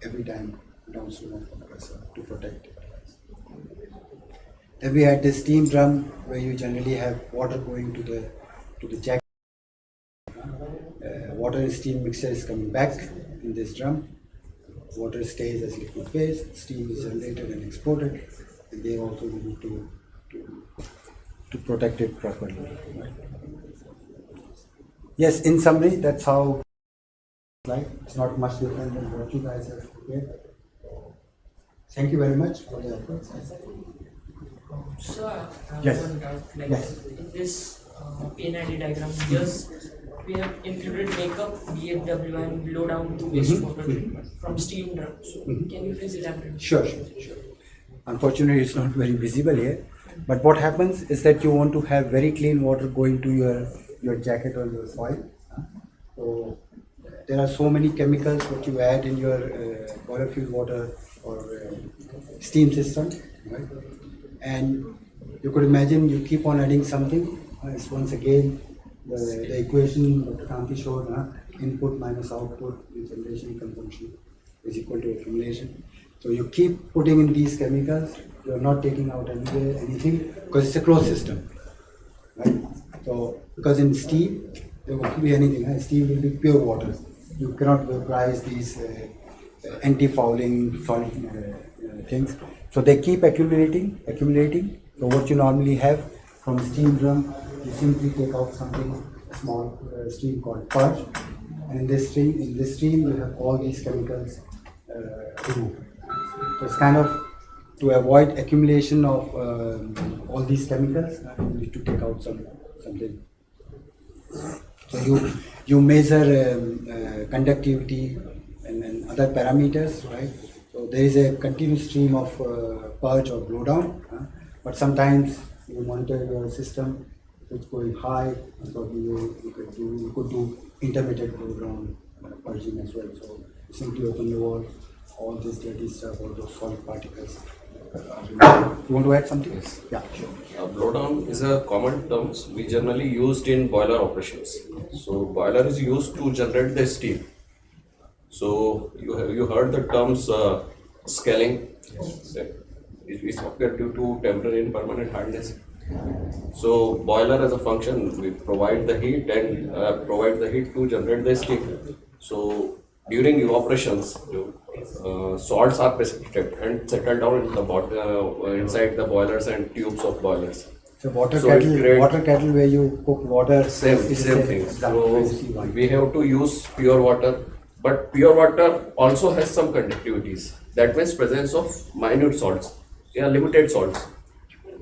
every time downstream of compressor to protect it. Then we had this steam drum where you generally have water going to the jacket. Water and steam mixture is coming back in this drum. Water stays as liquid phase, steam is generated and exported, and they also need to protect it properly. Right? Yes, in summary, that's how it's not much different than what you guys have prepared. Thank you very much for the efforts. So, Yes. one doubt, like Yes. in this PNID diagram, just we have included makeup, BFW, and blow down to wastewater treatment from steam drum. So, can you please elaborate? Sure. Unfortunately, it's not very visible here. But what happens is that you want to have very clean water going to your jacket or your soil. So there are so many chemicals what you add in your boiler field water or steam system, right? And you could imagine you keep on adding something. It's once again the equation Dr. Kanti showed, input minus output, generation consumption is equal to accumulation. So you keep putting in these chemicals, you are not taking out anything because it's a closed system, right? So because in steam, There won't be anything. Steam will be pure water. You cannot vaporize these anti-fouling solid things. So they keep accumulating. So what you normally have from steam drum, you simply take out something, a small stream called purge, and in this stream you have all these chemicals removed. So it's kind of to avoid accumulation of all these chemicals, you need to take out something. So you measure conductivity and other parameters, right? So there is a continuous stream of purge or blowdown, but sometimes you monitor your system. If it's going high, probably you could do intermittent blowdown purging as well. So you simply open the valve, all this dirty stuff, all those solid particles. You want to add something? Yes. Yeah, sure. Blowdown is a common term we generally used in boiler operations. So boiler is used to generate the steam. So you heard the terms scaling. It's occurred due to temporary and permanent hardness. So boiler as a function, we provide the heat and provide the heat to generate the steam. So during evaporations, salts are precipitated and settle down in the inside the boilers and tubes of boilers. So water kettle where you cook water. Same thing. So we have to use pure water, but pure water also has some conductivities. That means presence of minute salts, limited salts.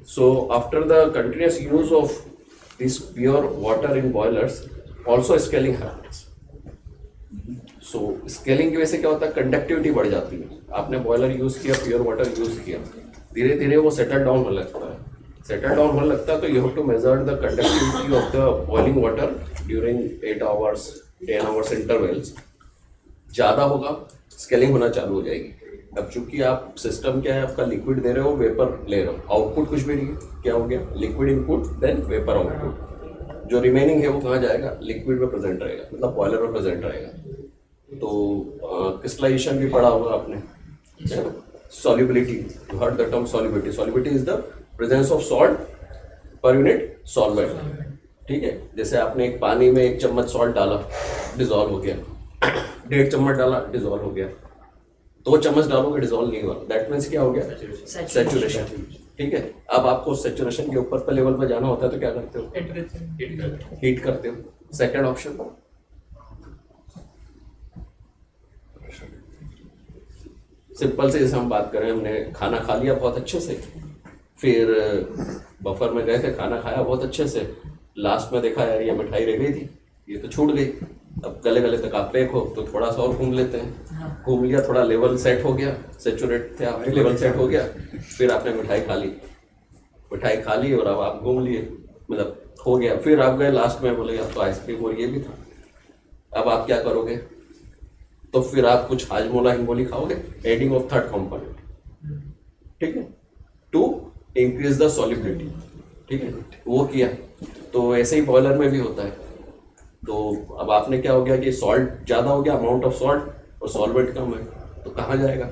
So after the continuous use of this pure water in boilers, also scaling happens. So scaling की वजह से क्या होता है, conductivity बढ़ जाती है. आपने बॉयलर यूज़ किया, प्योर वाटर यूज़ किया, धीरे धीरे वो सेटल डाउन होने लगता है. सेटल डाउन होने लगता है तो you have to measure the conductivity of the boiling water during 8 hours 10 hours intervals. ज़्यादा होगा, स्केलिंग होना चालू हो जाएगी. अब चूंकि आप सिस्टम क्या है, आपका लिक्विड दे रहे हो, वेपर ले रहे हो, आउटपुट कुछ भी नहीं है. क्या हो गया, liquid input then vapour output. जो रिमेनिंग है वो कहाँ जाएगा, लिक्विड में प्रेजेंट रहेगा, मतलब बॉयलर में प्रेजेंट रहेगा. तो क्रिस्टलाइजेशन भी पढ़ा होगा आपने. Solubility, you heard the term solubility. Solubility is the presence of salt per unit solvent. ठीक है, जैसे आपने एक पानी में 1 चम्मच सॉल्ट डाला, डिजॉल्व हो गया. 1.5 चम्मच डाला, डिजॉल्व हो गया. 2 चम्मच डालोगे, डिजॉल्व नहीं हुआ. दैट मीन्स क्या हो गया, सैचुरेशन. ठीक है, अब आपको सैचुरेशन के ऊपर पे लेवल पर जाना होता है तो क्या करते हो, हीट करते हो. सेकेंड ऑप्शन, सिंपल से जैसे हम बात करें, हमने खाना खा लिया बहुत अच्छे से, फिर बफर में गए थे, खाना खाया बहुत अच्छे से, लास्ट में देखा यार ये मिठाई रह गई थी, ये तो छूट गई. अब गले गले तक आप पैक हो तो थोड़ा सा और घूम लेते हैं. घूम लिया, थोड़ा लेवल सेट हो गया, सेचुरेट थे आप, लेवल सेट हो गया, फिर आपने मिठाई खा ली और अब आप घूम लिए, मतलब हो गया. फिर आप गए लास्ट में, बोले अब तो आइसक्रीम और ये भी था. अब आप क्या करोगे, तो फिर आप कुछ हाजमोला हिंगोली खाओगे, एडिंग ऑफ थर्ड कंपोनेंट. ठीक है, टू इंक्रीज द सॉल्युबिलिटी. ठीक है, वो किया. तो ऐसे ही बॉयलर में भी होता है. तो अब आपने क्या हो गया कि सॉल्ट ज़्यादा हो गया, अमाउंट ऑफ सॉल्ट, और सॉल्वेंट कम है, तो कहाँ जाएगा,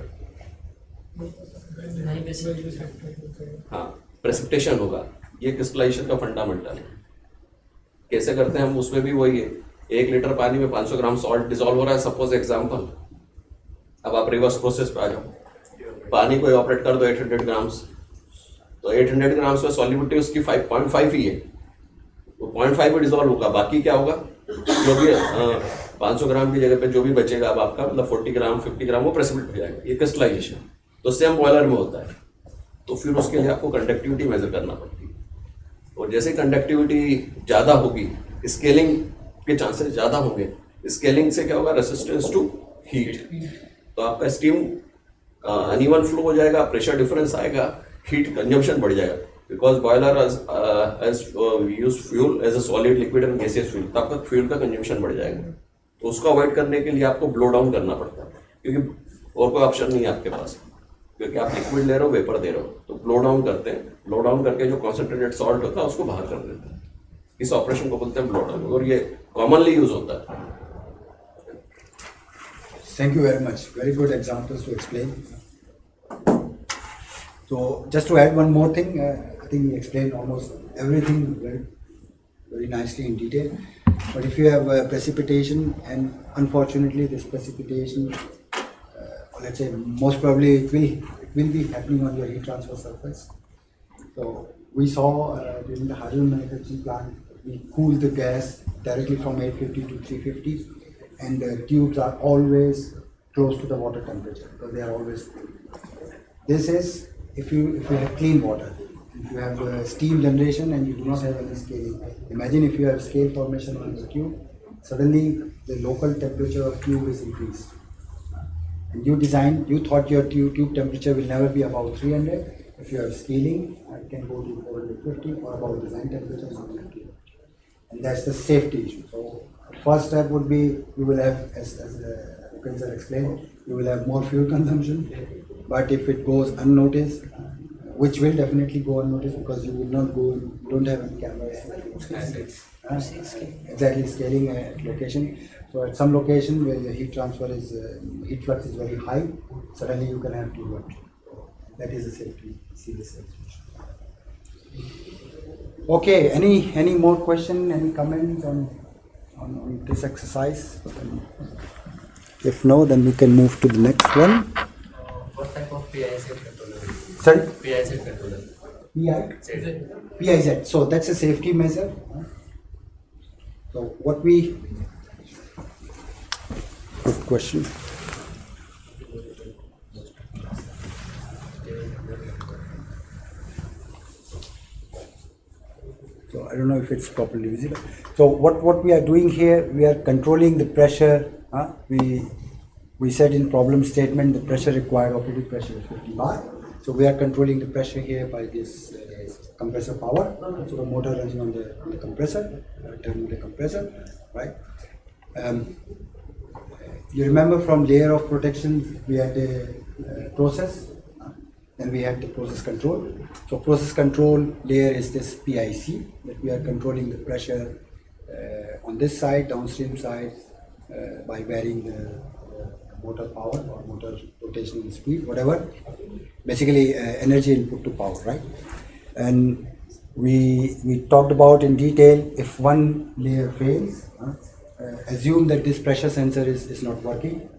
हाँ, प्रेसिपिटेशन होगा. ये क्रिस्टलाइजेशन का फंडामेंटल है. कैसे करते हैं हम, उसमें भी वही है. 1 लीटर पानी में 500 ग्राम सॉल्ट डिजॉल्व हो रहा है, सपोज एग्जाम्पल. अब आप रिवर्स प्रोसेस पे आ जाओ, पानी को ऑपरेट कर दो 800 ग्राम्स, तो 800 ग्राम्स में सॉल्युबिलिटी उसकी 5.5 ही है, वो 0.5 में डिजॉल्व होगा. बाकी क्या होगा, जो भी 500 ग्राम की जगह पे जो भी बचेगा, अब आपका मतलब 40 ग्राम 50 ग्राम वो प्रेसिपिटेट हो जाएगा. ये क्रिस्टलाइजेशन. तो सेम बॉयलर में होता है. तो फिर उसके लिए आपको कंडक्टिविटी मेजर करना पड़ती है, और जैसे कंडक्टिविटी ज़्यादा होगी, स्केलिंग के चांसेस ज़्यादा होंगे. स्केलिंग से क्या होगा, रेसिस्टेंस टू हीट. तो आपका स्टीम अनइवन फ्लो हो जाएगा, प्रेशर डिफरेंस आएगा, हीट कंजम्पशन बढ़ जाएगा. Because boiler as use fuel as a solid, liquid and gaseous fuel, तो आपका फ्यूल का कंजम्पशन बढ़ जाएगा. तो उसको अवॉइड करने के लिए आपको ब्लो डाउन करना पड़ता है, क्योंकि और कोई ऑप्शन नहीं है आपके पास, क्योंकि आप लिक्विड ले रहे हो, वेपर दे रहे हो. तो ब्लो डाउन करते हैं. ब्लो डाउन करके जो कॉन्सेंट्रेटेड सॉल्ट होता है उसको बाहर कर देते हैं. इस ऑपरेशन को बोलते हैं ब्लो डाउन, और ये कॉमनली यूज होता है. Thank you very much. Very good examples to explain. So just to add one more thing, I think we explained almost everything very nicely in detail. But if you have precipitation, and unfortunately this precipitation, let's say most probably it will be happening on your heat transfer surface. So we saw during the hydrogen manufacturing plant, we cool the gas directly from 850 to 350, and the tubes are always close to the water temperature because they are always cool. This is if you have clean water. If you have steam generation and you do not have any scaling. Imagine if you have scale formation on the tube, suddenly the local temperature of tube is increased. And you thought your tube temperature will never be above 300. If you have scaling, it can go to 450 or above design temperature. And that's the safety issue. So first step would be you will have, as Kumar explained, you will have more fuel consumption. But if it goes unnoticed, which will definitely go unnoticed because you will not go, you don't have any cameras. Exactly, scaling at location. So at some location where the heat transfer is, heat flux is very high, suddenly you can have too much. That is a serious safety issue. Okay, any more question, any comments on this exercise? If no, then we can move to the next one. What type of PIZ controller? Sorry? PIZ controller. PIZ. So that's a safety measure. So what we... Good question. So I don't know if it's properly visible. So what we are doing here, we are controlling the pressure. We said in problem statement the pressure required, operating pressure is 50 bar. So we are controlling the pressure here by this compressor power. So the motor running on the compressor, turning the compressor, right? You remember from layer of protection we had a process, then we had the process control. So process control layer is this PIC that we are controlling the pressure on this side, downstream side, by varying the motor power or motor rotational speed, whatever. Basically energy input to power, right? And we talked about in detail if one layer fails, assume that this pressure sensor is not working,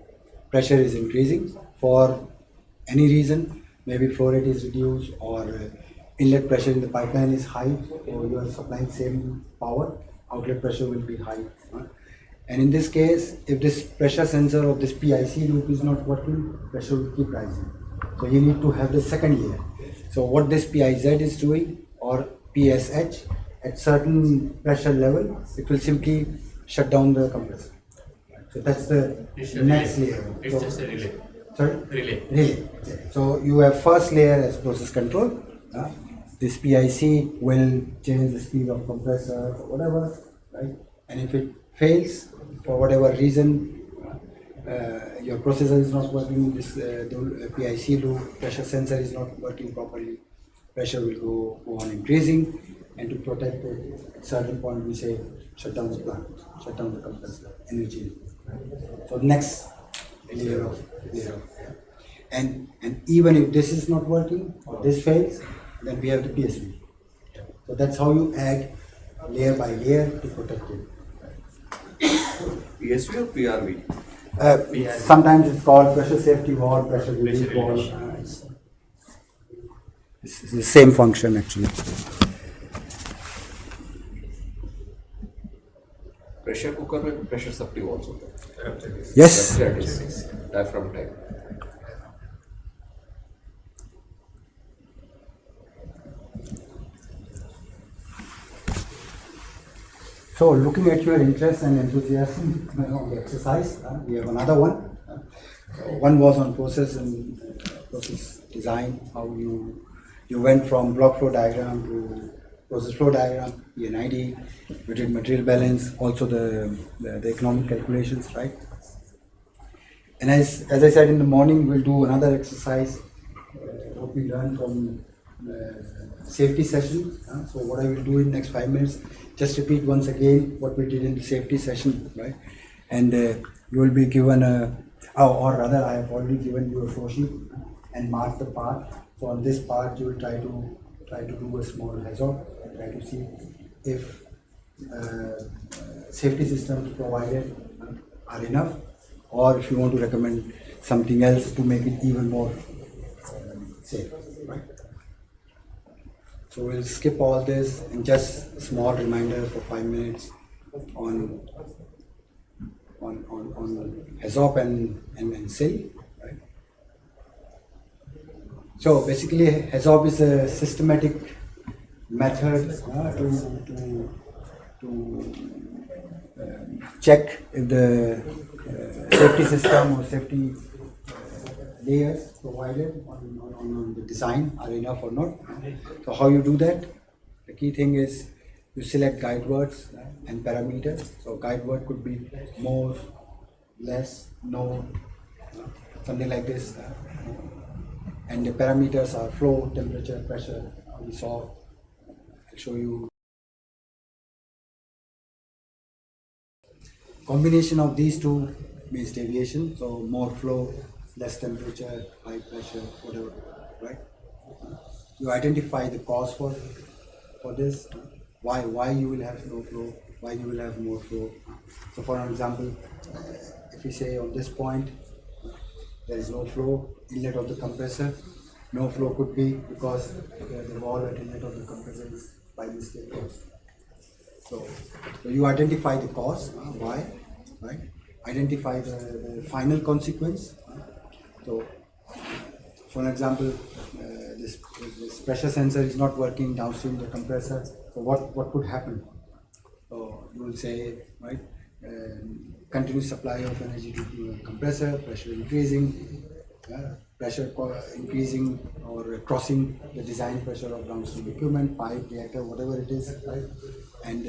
pressure is increasing for any reason, maybe flow rate is reduced or inlet pressure in the pipeline is high, or you are supplying same power, outlet pressure will be high. And in this case, if this pressure sensor of this PIC loop is not working, pressure will keep rising. So you need to have the second layer. So what this PIZ is doing, or PSH, at certain pressure level, it will simply shut down the compressor. So that's the next layer. It's just a relay. Sorry? Relay. So you have first layer as process control. This PIC will change the speed of compressor or whatever, right? And if it fails for whatever reason, your processor is not working, this PIC loop, pressure sensor is not working properly, pressure will go on increasing, and to protect it, at certain point we say shut down the plant, shut down the compressor, energy. Right? So next layer of and even if this is not working or this fails, then we have the PSV. So that's how you add layer by layer to protect it. PSV or PRV? Sometimes it's called pressure safety valve, pressure relief valve. It's the same function actually. Pressure cooker with pressure supply also. Yes. Diaphragm type. So looking at your interest and enthusiasm on the exercise, we have another one. One was on process and process design, how you went from block flow diagram to process flow diagram, ENID, we did material balance, also the economic calculations, right? And as I said in the morning, we'll do another exercise, what we learned from safety session. So what I will do in next 5 minutes, just repeat once again what we did in the safety session, right? And you will be given or rather I have already given you a flow sheet and mark the part. So on this part you will try to do a small HAZOP, try to see if safety systems provided are enough, or if you want to recommend something else to make it even more safe, right? So we'll skip all this and just a small reminder for 5 minutes on HAZOP and SIL, right? So basically HAZOP is a systematic method to check if the safety system or safety layers provided on the design are enough or not. So how you do that? The key thing is you select guide words and parameters. So guide word could be more, less, no, something like this. And the parameters are flow, temperature, pressure. We saw. I'll show you. Combination of these two means deviation. So more flow, less temperature, high pressure, whatever, right? You identify the cause for this. Why you will have no flow, why you will have more flow. So for an example, if we say on this point there is no flow, inlet of the compressor, no flow could be because the valve at inlet of the compressor is by mistake closed. So you identify the cause, why, right? Identify the final consequence. So for an example, this pressure sensor is not working downstream the compressor. So what could happen? So you will say, right, continuous supply of energy to the compressor, pressure increasing, increasing or crossing the design pressure of downstream equipment, pipe, reactor, whatever it is, right? And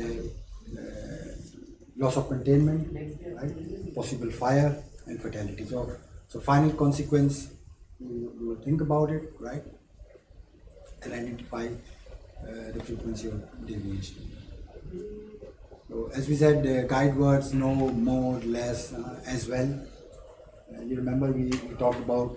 loss of containment, right? Possible fire and fatality. So final consequence, you will think about it, right? And identify the frequency of deviation. So as we said, guide words, no, more, less, as well. You remember we talked about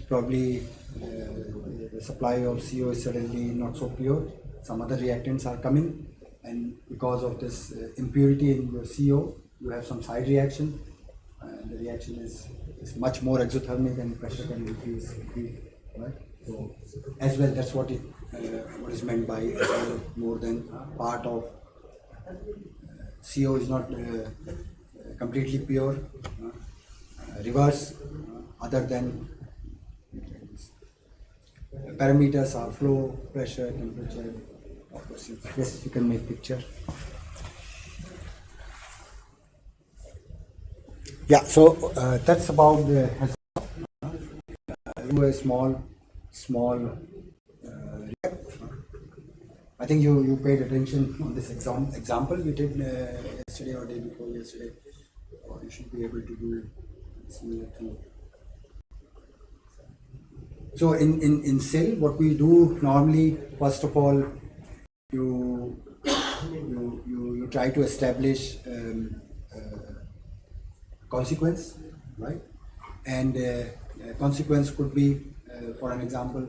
probably the supply of CO is suddenly not so pure. Some other reactants are coming, and because of this impurity in your CO, you have some side reaction. The reaction is much more exothermic and pressure can increase, right? So as well, that's what is meant by as well, more than part of CO is not completely pure, reverse, other than parameters are flow, pressure, temperature. Yes, you can make picture. Yeah, so that's about the small I think you paid attention on this example you did yesterday or day before yesterday, or you should be able to do similar thing. So in SIL, what we do normally, first of all, you try to establish consequence, right? And consequence could be, for an example,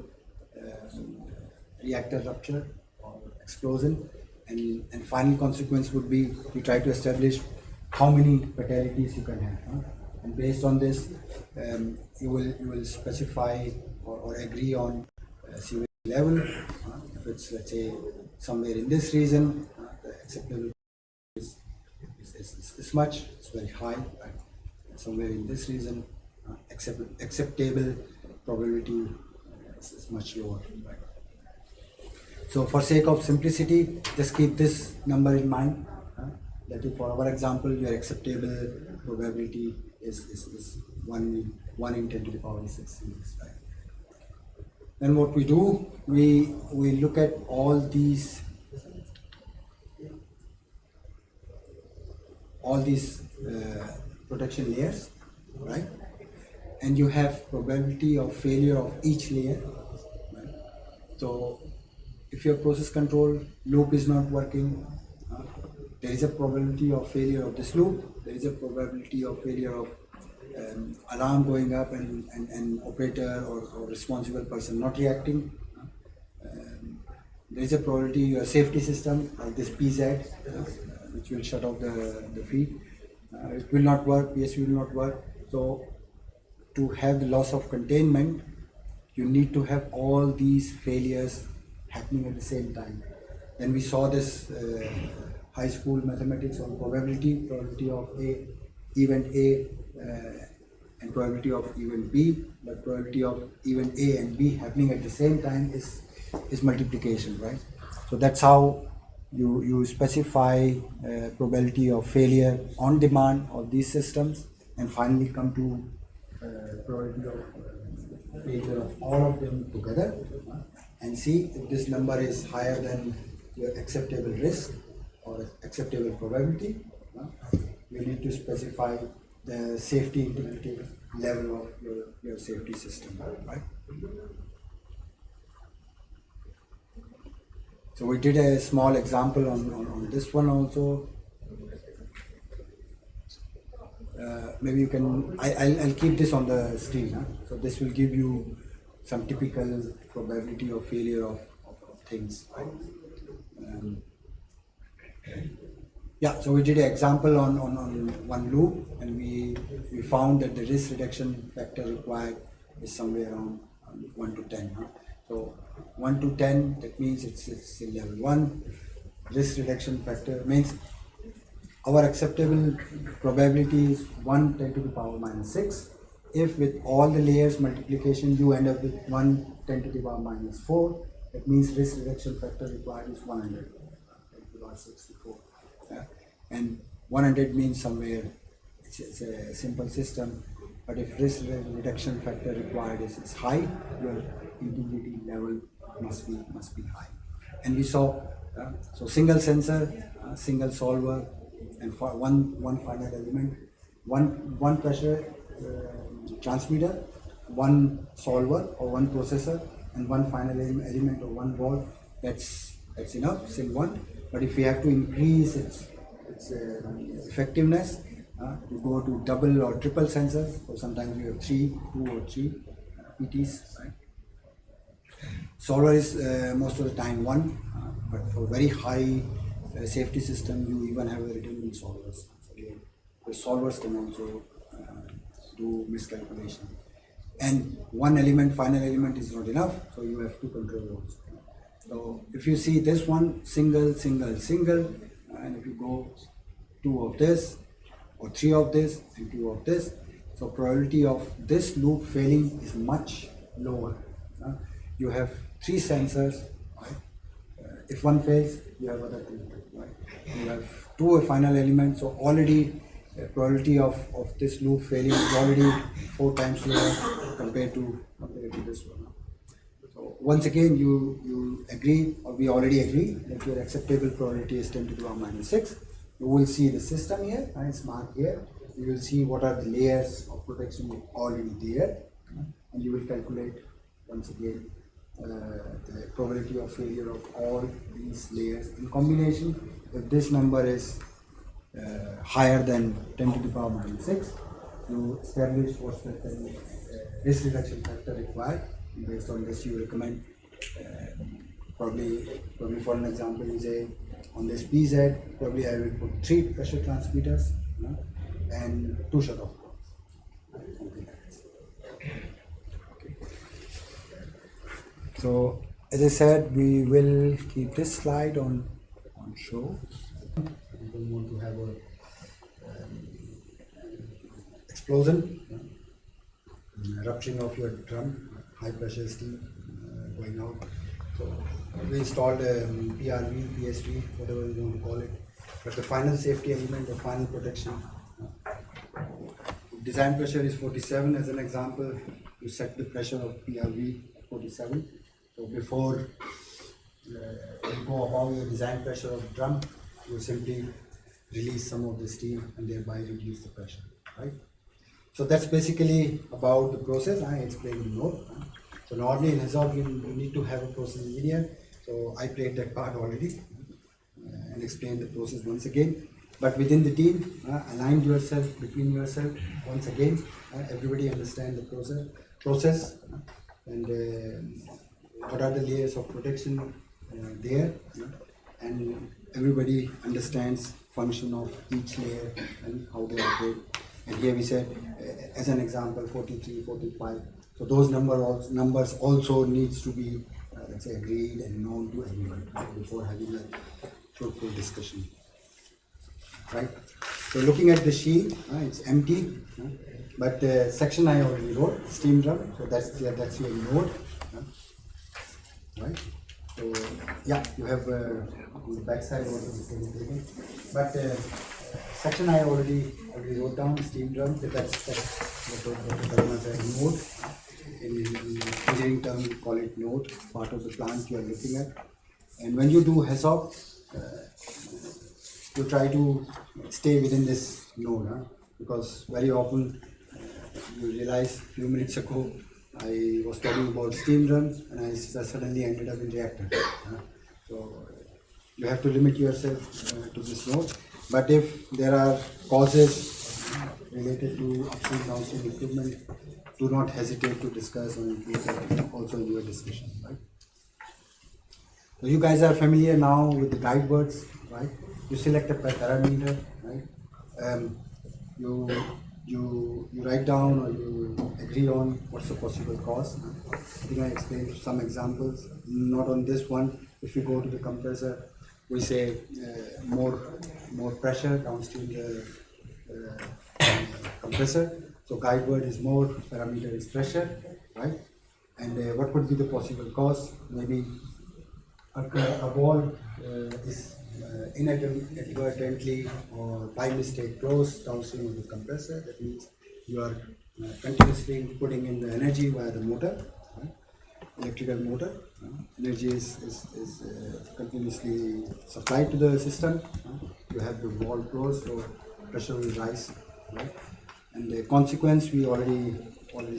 reactor rupture or explosion, and final consequence would be you try to establish how many fatalities you can have, and based on this, you will specify or agree on severity level. If it's, let's say, somewhere in this region, the acceptable is this much, it's very high, right? Somewhere in this region, acceptable probability is much lower, right? So for sake of simplicity, just keep this number in mind, that if for our example your acceptable probability is 1 in 10 to the power 6, right? Then what we do, we look at all these protection layers, right? And you have probability of failure of each layer, right? So if your process control loop is not working, there is a probability of failure of this loop, there is a probability of failure of alarm going up and operator or responsible person not reacting. There is a probability your safety system like this PZ which will shut off the feed. It will not work, PSU will not work. So to have the loss of containment, you need to have all these failures happening at the same time. Then we saw this high school mathematics on probability of event A and probability of event B, but probability of event A and B happening at the same time is multiplication, right? So that's how you specify probability of failure on demand of these systems, and finally come to probability of failure of all of them together, and see if this number is higher than your acceptable risk or acceptable probability. You need to specify the safety integrity level of your safety system, right? So we did a small example on this one also. Maybe you can, I'll keep this on the screen. Huh? So this will give you some typical probability of failure of things, right? Yeah, so we did an example on one loop, and we found that the risk reduction factor required is somewhere around 1 to 10. Huh? So 1 to 10, that means it's in level 1. Risk reduction factor means our acceptable probability is 1 10 to the power minus 6. If with all the layers multiplication you end up with 1 10 to the power minus 4, that means risk reduction factor required is 100, 10 to the power 64. And 100 means somewhere it's a simple system, but if risk reduction factor required is high, your integrity level must be high. And we saw so single sensor, single solver, and for one final element, one pressure transmitter, one solver or one processor, and one final element or one valve. That's enough, SIL 1. But if we have to increase its effectiveness, you go to double or triple sensors. So sometimes you have 2 or 3 PTs, right? Solver is most of the time 1, but for very high safety system, you even have a redundant solvers. So the solvers can also do miscalculation. And one element, final element, is not enough, so you have 2 control rods. So if you see this one, single, single, single, and if you go 2 of this, or 3 of this, and 2 of this, so probability of this loop failing is much lower. You have 3 sensors, right? If one fails, you have other 2, right? You have 2 final elements, so already the probability of this loop failing is already 4 times lower compared to this one. So once again, you agree, or we already agree, that your acceptable probability is 10 to the power minus 6. You will see the system here, and it's marked here. You will see what are the layers of protection already there, and you will calculate once again the probability of failure of all these layers in combination. If this number is higher than 10 to the power minus 6, you establish what's the risk reduction factor required. Based on this, you recommend probably for an example, you say on this PZ, probably I will put 3 pressure transmitters and 2 shutoff points. Something like this. Okay. So as I said, we will keep this slide on show. We don't want to have a explosion, eruption of your drum, high pressure steam going out. So we installed PRV, PSV, whatever you want to call it. But the final safety element, the final protection, design pressure is 47 as an example. You set the pressure of PRV at 47. So before you go above your design pressure of drum, you simply release some of the steam and thereby reduce the pressure, right? So that's basically about the process. I explained the note. So normally in HAZOP you need to have a process engineer. So I played that part already and explained the process once again. But within the team, align yourself between yourself once again. Everybody understand the process and what are the layers of protection there, and everybody understands function of each layer and how they operate. And here we said, as an example, 43, 45. So those numbers also needs to be, let's say, agreed and known to everyone, right, before having a fruitful discussion. Right. So looking at the sheet, it's empty, but section I already wrote, steam drum. So that's your node. Right. So yeah, you have on the back side also the same thing. But section I already wrote down, steam drum. So that's what a node. In engineering term, we call it node, part of the plant you are looking at. And when you do HAZOP, you try to stay within this node, because very often you realize a few minutes ago I was talking about steam drums and I suddenly ended up in reactor. So you have to limit yourself to this node. But if there are causes related to upstream downstream equipment, do not hesitate to discuss and include that also in your discussion. Right? So you guys are familiar now with the guide words, right? You select a parameter, right? You write down or you agree on what's the possible cause. I think I explained some examples. Not on this one. If you go to the compressor, we say more pressure downstream the compressor. So guide word is more, parameter is pressure, right? And what could be the possible cause? Maybe a wall is inadvertently or by mistake closed downstream of the compressor. That means you are continuously putting in the energy via the motor, right? Electrical motor. Energy is continuously supplied to the system. You have the wall closed, so pressure will rise, right? And the consequence we already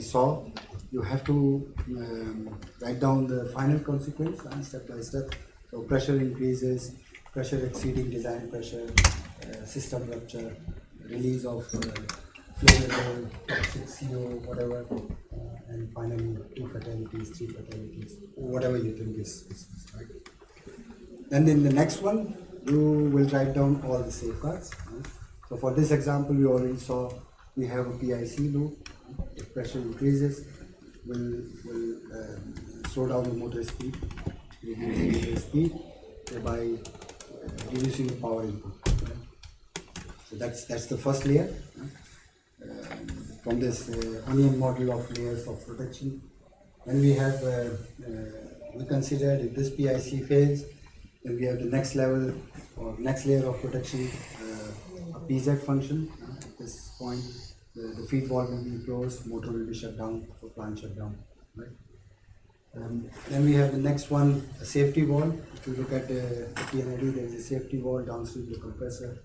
saw. You have to write down the final consequence step by step. So pressure increases, pressure exceeding design pressure, system rupture, release of flammable, toxic CO, whatever, and finally 2 fatalities, 3 fatalities, whatever you think is right. Then in the next one, you will write down all the safeguards. Right? So for this example, we already saw we have a PIC loop. If pressure increases, will slow down the motor speed, reduce the motor speed, thereby reducing the power input. Right? So that's the first layer. From this onion model of layers of protection. Then we have we considered if this PIC fails, then we have the next level or next layer of protection, a PZ function. At this point, the feed valve will be closed, motor will be shut down, so plant shut down. Right? Then we have the next one, a safety valve. If you look at the PNID, there is a safety valve downstream the compressor.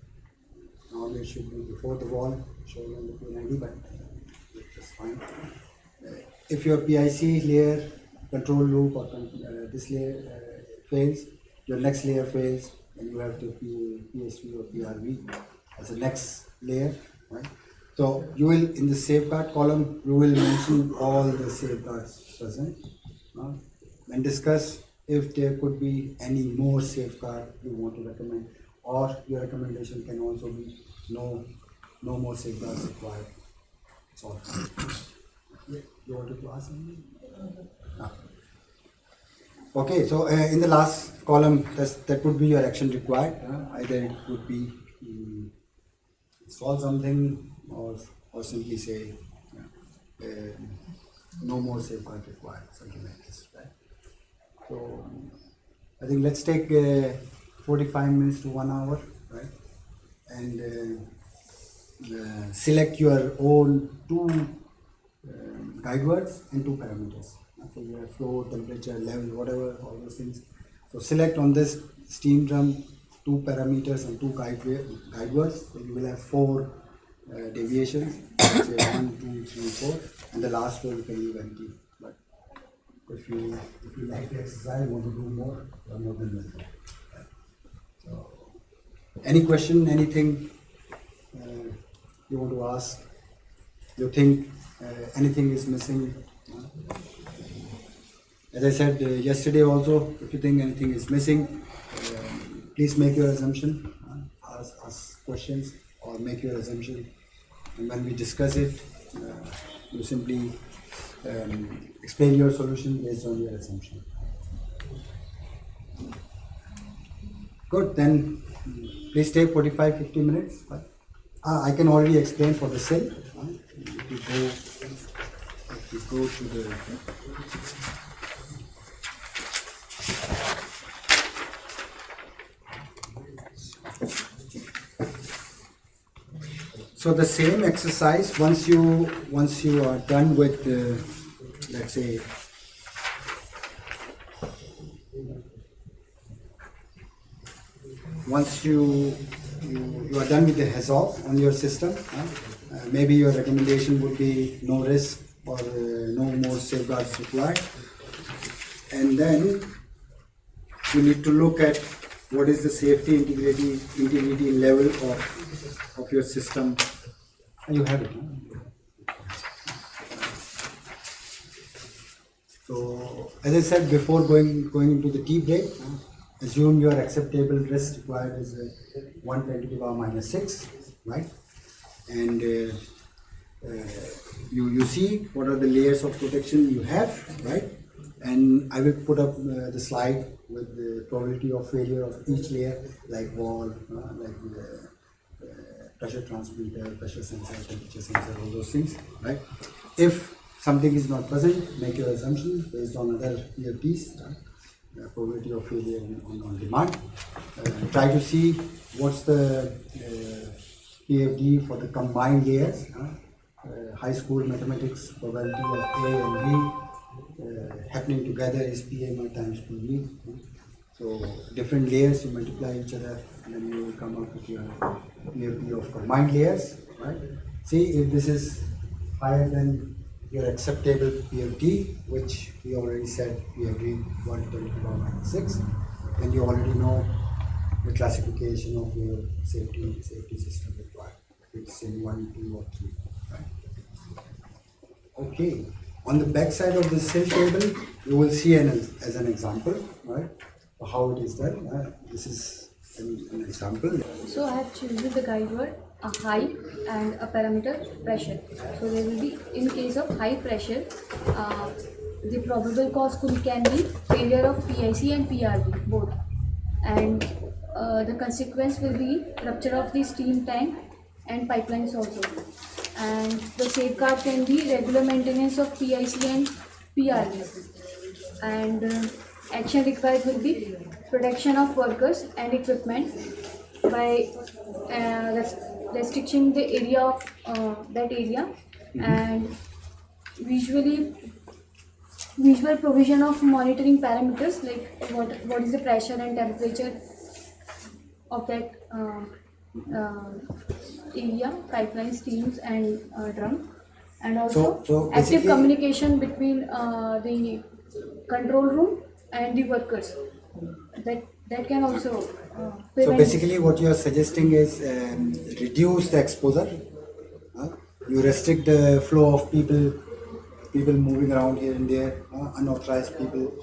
Normally it should be before the valve, shown on the PNID, but that's fine. If your PIC layer, control loop, or this layer fails, your next layer fails, then you have the PSV or PRV as the next layer, right? So you will, in the safeguard column, you will mention all the safeguards present, and discuss if there could be any more safeguard you want to recommend, or your recommendation can also be no more safeguards required. That's all. You wanted to ask something? No. Okay, so in the last column, that would be your action required. Either it would be solve something, or simply say no more safeguard required, something like this, right? So I think let's take 45 minutes to 1 hour, right? And select your own 2 guide words and 2 parameters. So you have flow, temperature, level, whatever, all those things. So select on this steam drum 2 parameters and 2 guide words. So you will have 4 deviations, say 1, 2, 3, 4, and the last one you can leave empty. But if you like the exercise, want to do more, you are more than welcome. So, any question, anything you want to ask? You think anything is missing? As I said yesterday also, if you think anything is missing, please make your assumption. ask questions or make your assumption. And when we discuss it, you simply explain your solution based on your assumption. Good, then please take 45-50 minutes. I can already explain for the cell. If you go to the so the same exercise, once you are done with let's say once you are done with the HAZOP on your system, maybe your recommendation would be no risk or no more safeguards required, and then you need to look at what is the safety integrity level of your system. You have it. So as I said before, going into the tea break, assume your acceptable risk required is 110 to the power minus 6, right? And you see what are the layers of protection you have, right? And I will put up the slide with the probability of failure of each layer, like wall, like pressure transmitter, pressure sensor, temperature sensor, all those things, right? If something is not present, make your assumption based on other PFDs, probability of failure on demand. Try to see what's the PFD for the combined layers. High school mathematics probability of A and B happening together is PA times PV. So different layers, you multiply each other and then you will come up with your PFD of combined layers, right? See if this is higher than your acceptable PFD, which we already said we agreed 110 to the power minus 6, and you already know the classification of your safety system required. It's in 1, 2 or 3, right? Okay, on the back side of the cell table, you will see as an example, right, how it is done. This is an example. So I have chosen the guide word a high and a parameter pressure. So there will be, in case of high pressure, the probable cause can be failure of PIC and PRV both, and the consequence will be rupture of the steam tank and pipelines also. And the safeguard can be regular maintenance of PIC and PRV, and action required will be protection of workers and equipment by restricting the area of that area, and visual provision of monitoring parameters like what is the pressure and temperature of that area, pipeline, steams and drum, and also So active communication between the control room and the workers. That can also prevent. So basically what you are suggesting is reduce the exposure. You restrict the flow of people moving around here and there, unauthorized people,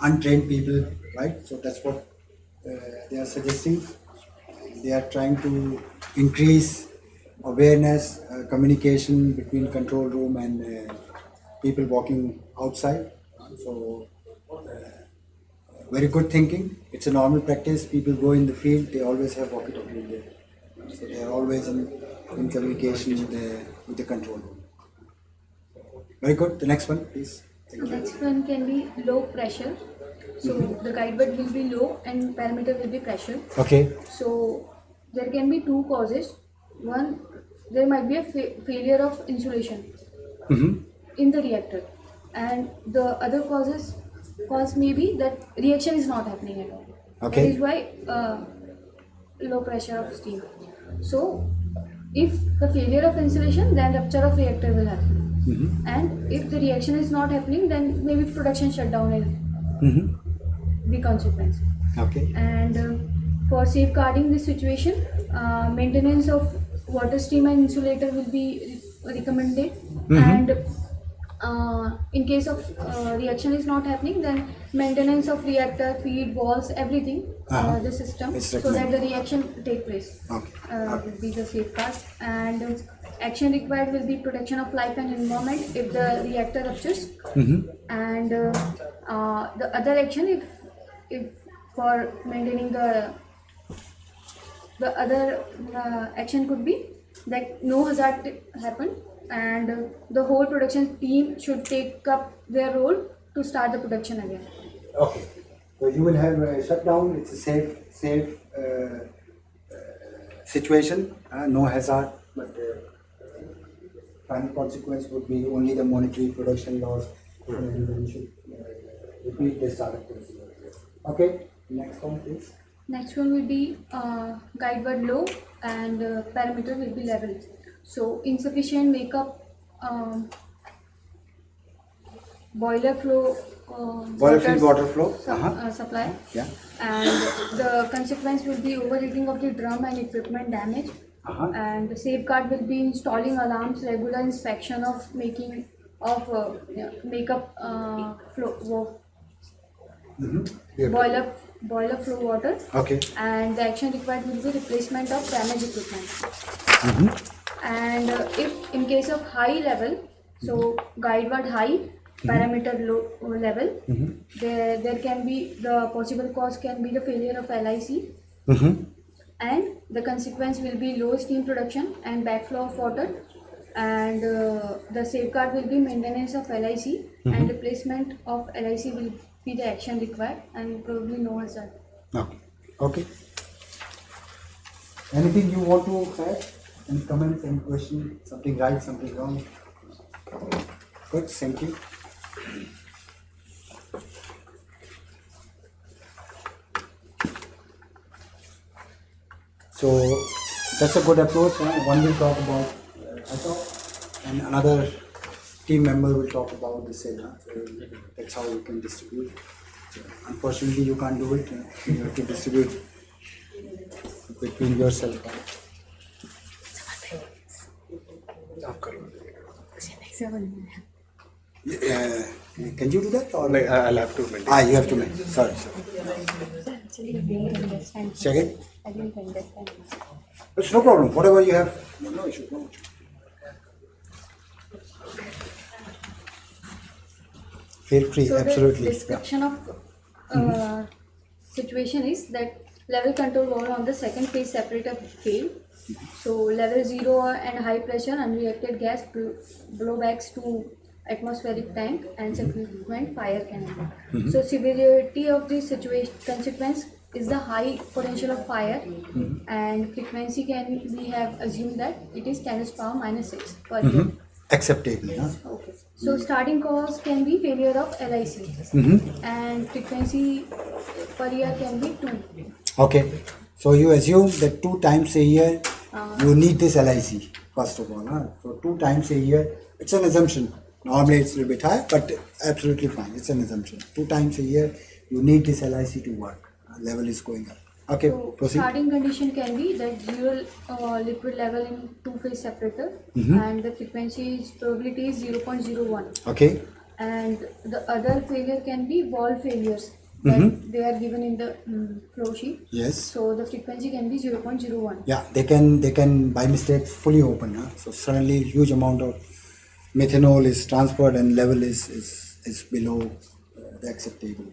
untrained people, right? So that's what they are suggesting. They are trying to increase awareness, communication between control room and people walking outside. So very good thinking. It's a normal practice. People go in the field, they always have walkie-talkie in there. So they are always in communication with the control room. Very good. The next one, please. The next one can be low pressure. So the guide word will be low and parameter will be pressure. Okay. So there can be two causes. One, there might be a failure of insulation in the reactor, and the other cause may be that reaction is not happening at all. Okay. That is why low pressure of steam. So if the failure of insulation, then rupture of reactor will happen. And if the reaction is not happening, then maybe production shutdown is the consequence. Okay. And for safeguarding this situation, maintenance of water stream and insulator will be recommended, and in case of reaction is not happening, then maintenance of reactor, feed, walls, everything, the system, It's so that the recommended. reaction take place. Okay. Will be the safeguard, and action required will be protection of life and environment if the reactor ruptures, and the other action if for maintaining the other action could be that no hazard happen, and the whole production team should take up their role to start the production again. Okay. So you will have a shutdown. It's a safe situation. No hazard, but final consequence would be only the monetary production loss. And then you should repeat the startup procedure. Okay. Next one, please. Next one will be guide word low, and parameter will be level. So insufficient makeup, boiler flow, Boiler feed water flow. supply, Yeah. and the consequence will be overheating of the drum and equipment damage. And the safeguard will be installing alarms, regular inspection of making of makeup flow, boiler flow water. Okay. And the action required will be replacement of damaged equipment. And if in case of high level, so guide word high, parameter low level, there can be the possible cause can be the failure of LIC, and the consequence will be low steam production and backflow of water, and the safeguard will be maintenance of LIC, and replacement of LIC will be the action required, and probably no hazard. Okay. Okay. Anything you want to add? Any comments, any question? Something right, something wrong? Good, thank you. So that's a good approach. One will talk about HAZOP, and another team member will talk about the sale. So that's how you can distribute. Unfortunately, you can't do it. You have to distribute between yourself. Can you do that? Or Like, I'll have to maintain. you have to make. Sorry. Actually, I didn't understand. Second? I didn't understand. It's no problem. Whatever you have. No issue. No issue. Feel free. So Absolutely. the description of situation is that level control valve on the second phase separator failed. So level 0 and high pressure unreacted gas blowbacks to atmospheric tank and subsequent fire canal. So severity of this situation consequence is the high potential of fire, and frequency we have assumed that it is 10⁻⁻⁶ per year. Acceptable. Huh? Okay. So starting cause can be failure of LIC, and frequency per year can be 2. Okay. So you assume that 2 times a year you need this LIC, first of all. Huh? So 2 times a year, it's an assumption. Normally it's a little bit high, but absolutely fine. It's an assumption. 2 times a year you need this LIC to work. Level is going up. Okay, So proceed. starting condition can be that zero liquid level in 2-phase separator, and the frequency probability is 0.01. Okay. And the other failure can be valve failures that they are given in the flow sheet. Yes. So the frequency can be 0.01. Yeah, they can by mistake fully open. Huh? So suddenly huge amount of methanol is transferred and level is below the acceptable.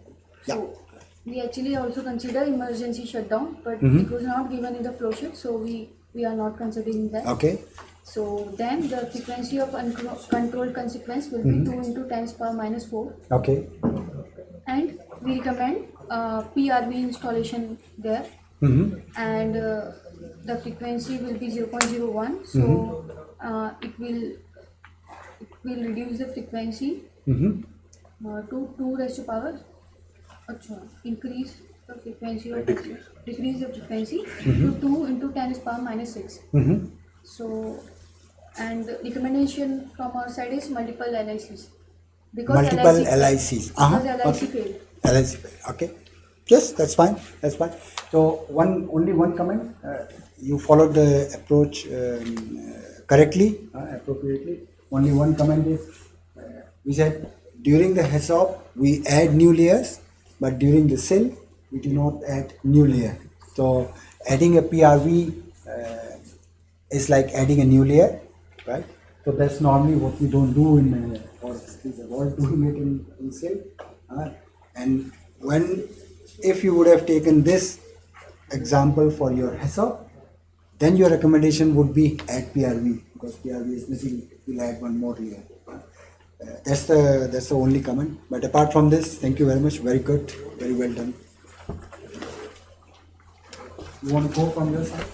Yeah. So we actually also consider emergency shutdown, but it was not given in the flow sheet, so we are not considering that. Okay. So then the frequency of uncontrolled consequence will be 2 into 10⁻⁴. Okay. And we recommend PRV installation there, and the frequency will be 0.01. So it will reduce the frequency to 2 raised to power. Increase the frequency of decrease the frequency to 2 into 10⁻⁶. So, and the recommendation from our side is multiple LICs, because Multiple LICs. LICs. Because LIC failed. LIC. Okay. Yes, that's fine. That's fine. So only one comment. You followed the approach correctly, appropriately. Only one comment is We said during the HAZOP we add new layers, but during the SIL we do not add new layer. So adding a PRV is like adding a new layer, right? So that's normally what we don't do in or please avoid doing it in SIL. And if you would have taken this example for your HAZOP, then your recommendation would be add PRV, because PRV is missing. We'll add one more layer. That's the only comment. But apart from this, thank you very much. Very good. Very well done. You want to go from your side?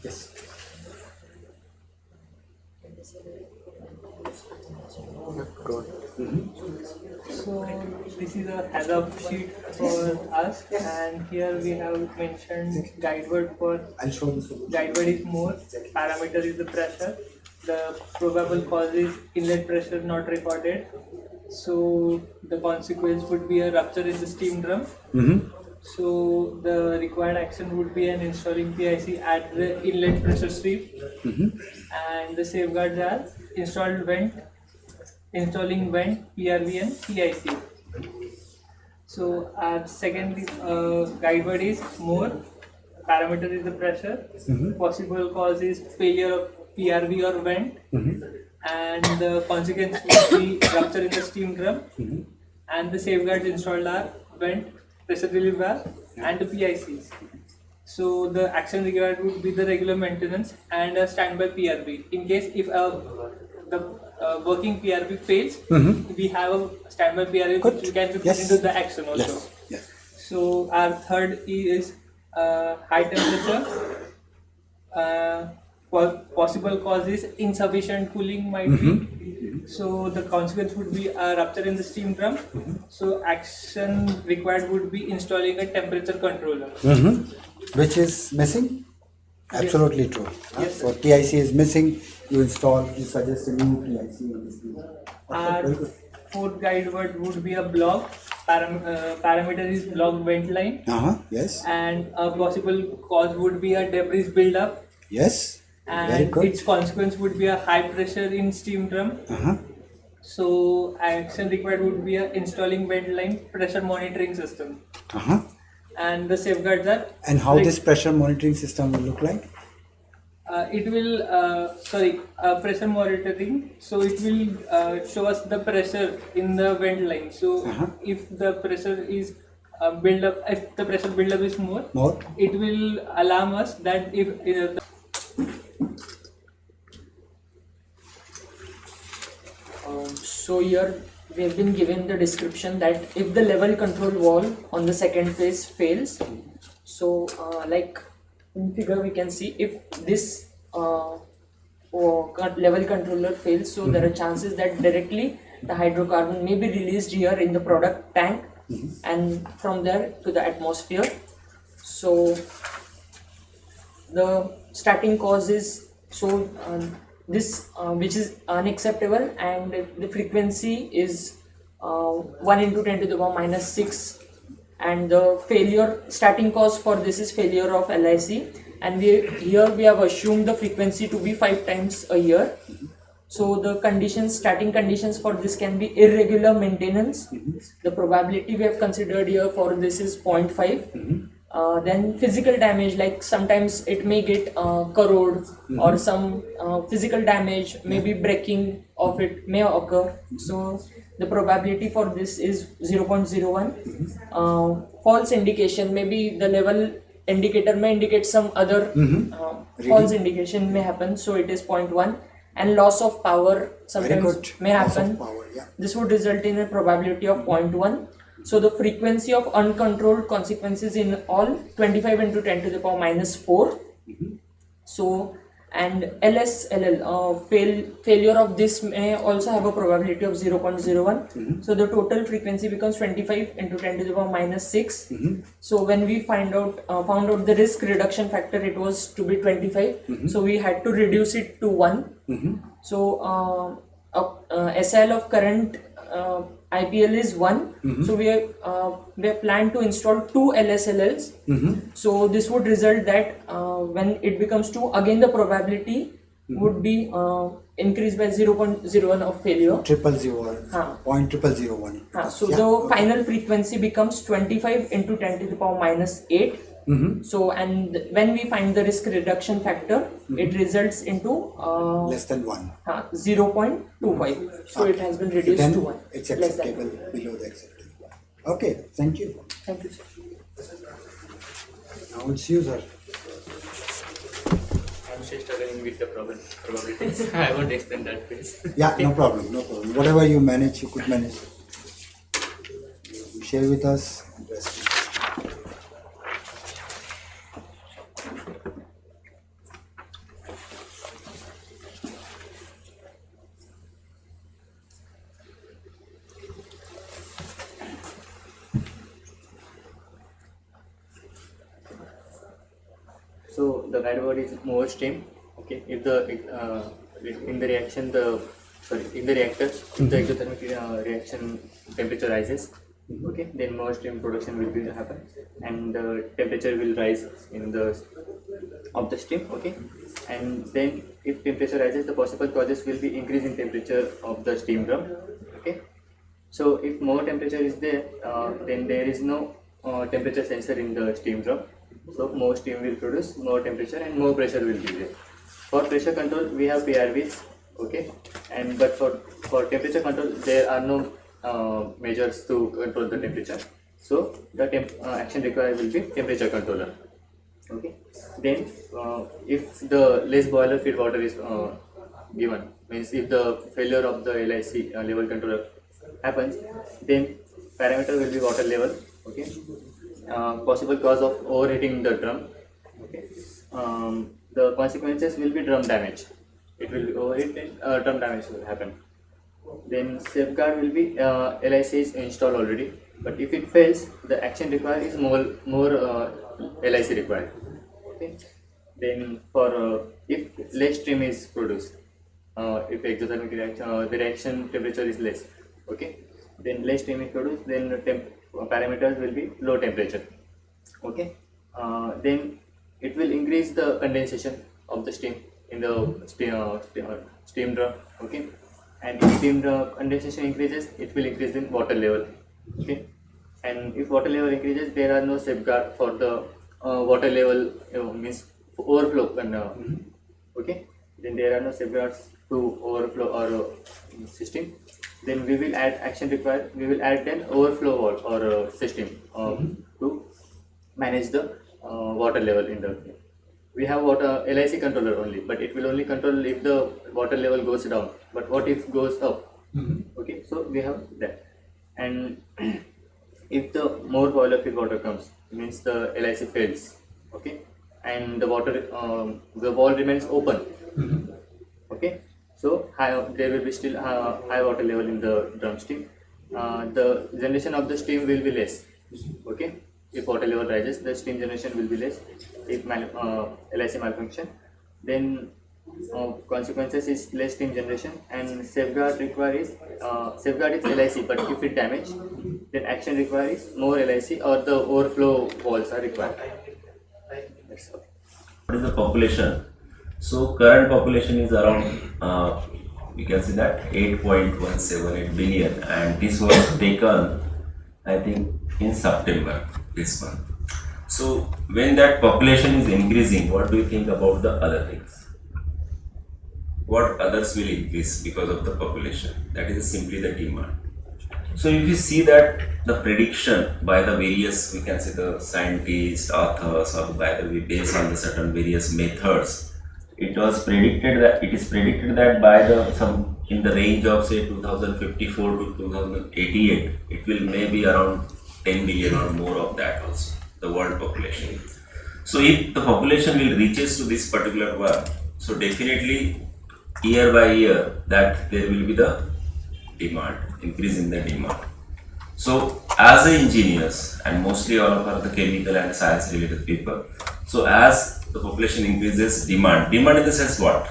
Yes. Good. So this is a HAZOP sheet for us, and here we have mentioned guide word for I'll show this. guide word is more, parameter is the pressure, the probable cause is inlet pressure not recorded. So the consequence would be a rupture in the steam drum. So the required action would be an installing PIC at the inlet pressure sweep, and the safeguards are installing vent, PRV and PIC. So our second guide word is more, parameter is the pressure, possible cause is failure of PRV or vent, and the consequence would be rupture in the steam drum, and the safeguards installed are vent, pressure relief valve and the PICs. So the action required would be the regular maintenance and a standby PRV. In case if the working PRV fails, we have a standby PRV which we can put into the action also. Yes. So our third is high temperature. Possible cause is insufficient cooling might be. So the consequence would be a rupture in the steam drum. So action required would be installing a temperature controller. Which is missing? Absolutely true. Yes, So TIC is missing. You suggest a new TIC on this. Our fourth guide word would be a block. Parameter is block vent line. Yes. And a possible cause would be a debris build-up. Yes. Very And good. its consequence would be a high pressure in steam drum. So action required would be a installing vent line pressure monitoring system. And the safeguards are. And how this pressure monitoring system will look like? It will pressure monitoring. So it will show us the pressure in the vent line. So if the pressure is build up, if the pressure build up is more, it will alarm us that if So here we have been given the description that if the level control valve on the second phase fails, so like in figure we can see if this level controller fails, so there are chances that directly the hydrocarbon may be released here in the product tank and from there to the atmosphere. So the starting cause is this which is unacceptable, and the frequency is 1 into 10 to the power minus 6, and the failure starting cause for this is failure of LIC, and we have assumed the frequency to be 5 times a year. So the starting conditions for this can be irregular maintenance. The probability we have considered here for this is 0.5. Then physical damage, like sometimes it may get corrode, or some physical damage, maybe breaking of it may occur. So the probability for this is 0.01. False indication, maybe the level indicator may indicate some other false indication may happen, so it is 0.1. And loss of power sometimes may happen. This would result in a probability of 0.1. So the frequency of uncontrolled consequences in all 25 into 10 to the power minus 4. So and LSLL, failure of this may also have a probability of 0.01. So the total frequency becomes 25 into 10 to the power minus 6. So when we found out the risk reduction factor, it was to be 25. So we had to reduce it to 1. So SL of current IPL is 1. So we have planned to install 2 LSLLs. So this would result that when it becomes 2, again the probability would be increased by 0.01 of failure. 0.0001. So the final frequency becomes 25 into 10 to the power minus 8. So, and when we find the risk reduction factor, it results into less than 1. 0.25. So it has been reduced Then to 1. it's Less than acceptable, 1. below the acceptable. Okay, thank you. Thank you, sir. Now it's you, sir. I'm still struggling with the probabilities. I won't explain that, please. Yeah, no problem, no problem. Whatever you manage, you could manage. You share with us. Interesting. So the guide word is more stream. Okay, if the in the reaction in the reactor, if the exothermic reaction temperature rises, okay, then more stream production will happen, and the temperature will rise in the of the stream. Okay, and then if temperature rises, the possible causes will be increase in temperature of the steam drum. Okay, so if more temperature is there, then there is no temperature sensor in the steam drum. So more steam will produce more temperature and more pressure will be there. For pressure control we have PRVs, okay, and but for temperature control there are no measures to control the temperature. So the action required will be temperature controller. Okay, then if the less boiler feed water is given, means if the failure of the LIC level controller happens, then parameter will be water level. Okay. Possible cause of overheating the drum. Okay. The consequences will be drum damage. It will be overheat and drum damage will happen. Then safeguard will be LIC is installed already, but if it fails, the action required is more LIC required. Okay. Then for if less stream is produced, if exothermic reaction the reaction temperature is less, okay, then less stream is produced, then parameters will be low temperature. Okay, then it will increase the condensation of the steam in the steam drum. Okay, and if steam drum condensation increases, it will increase in water level. Okay, and if water level increases, there are no safeguard for the water level means overflow. Okay, then there are no safeguards to overflow or system. Then we will add action required. We will add an overflow wall or system to manage the water level in the. We have water LIC controller only, but it will only control if the water level goes down. But what if goes up? Okay, so we have that. And if the more boiler feed water comes, means the LIC fails. Okay, and the water the wall remains open. Okay. So there will be still high water level in the drum steam. The generation of the steam will be less. Okay, if water level rises, the steam generation will be less. If LIC malfunction, then consequences is less steam generation, and safeguard required is LIC. But if it damaged, then action required is more LIC or the overflow walls are required. That's all. What is the population? So current population is around, you can see that 8.178 billion, and this was taken, I think, in September this month. So when that population is increasing, what do you think about the other things? What others will increase because of the population? That is simply the demand. So if you see that the prediction by the various, we can say the scientists, authors, or by the based on the certain various methods, it is predicted that by the in the range of say 2054 to 2088, it will maybe around 10 billion or more of that also, the world population. So if the population will reaches to this particular one, So definitely year by year that there will be the demand, increase in the demand. So as the engineers, and mostly all of us are the chemical and science related people, so as the population increases, demand in the sense what?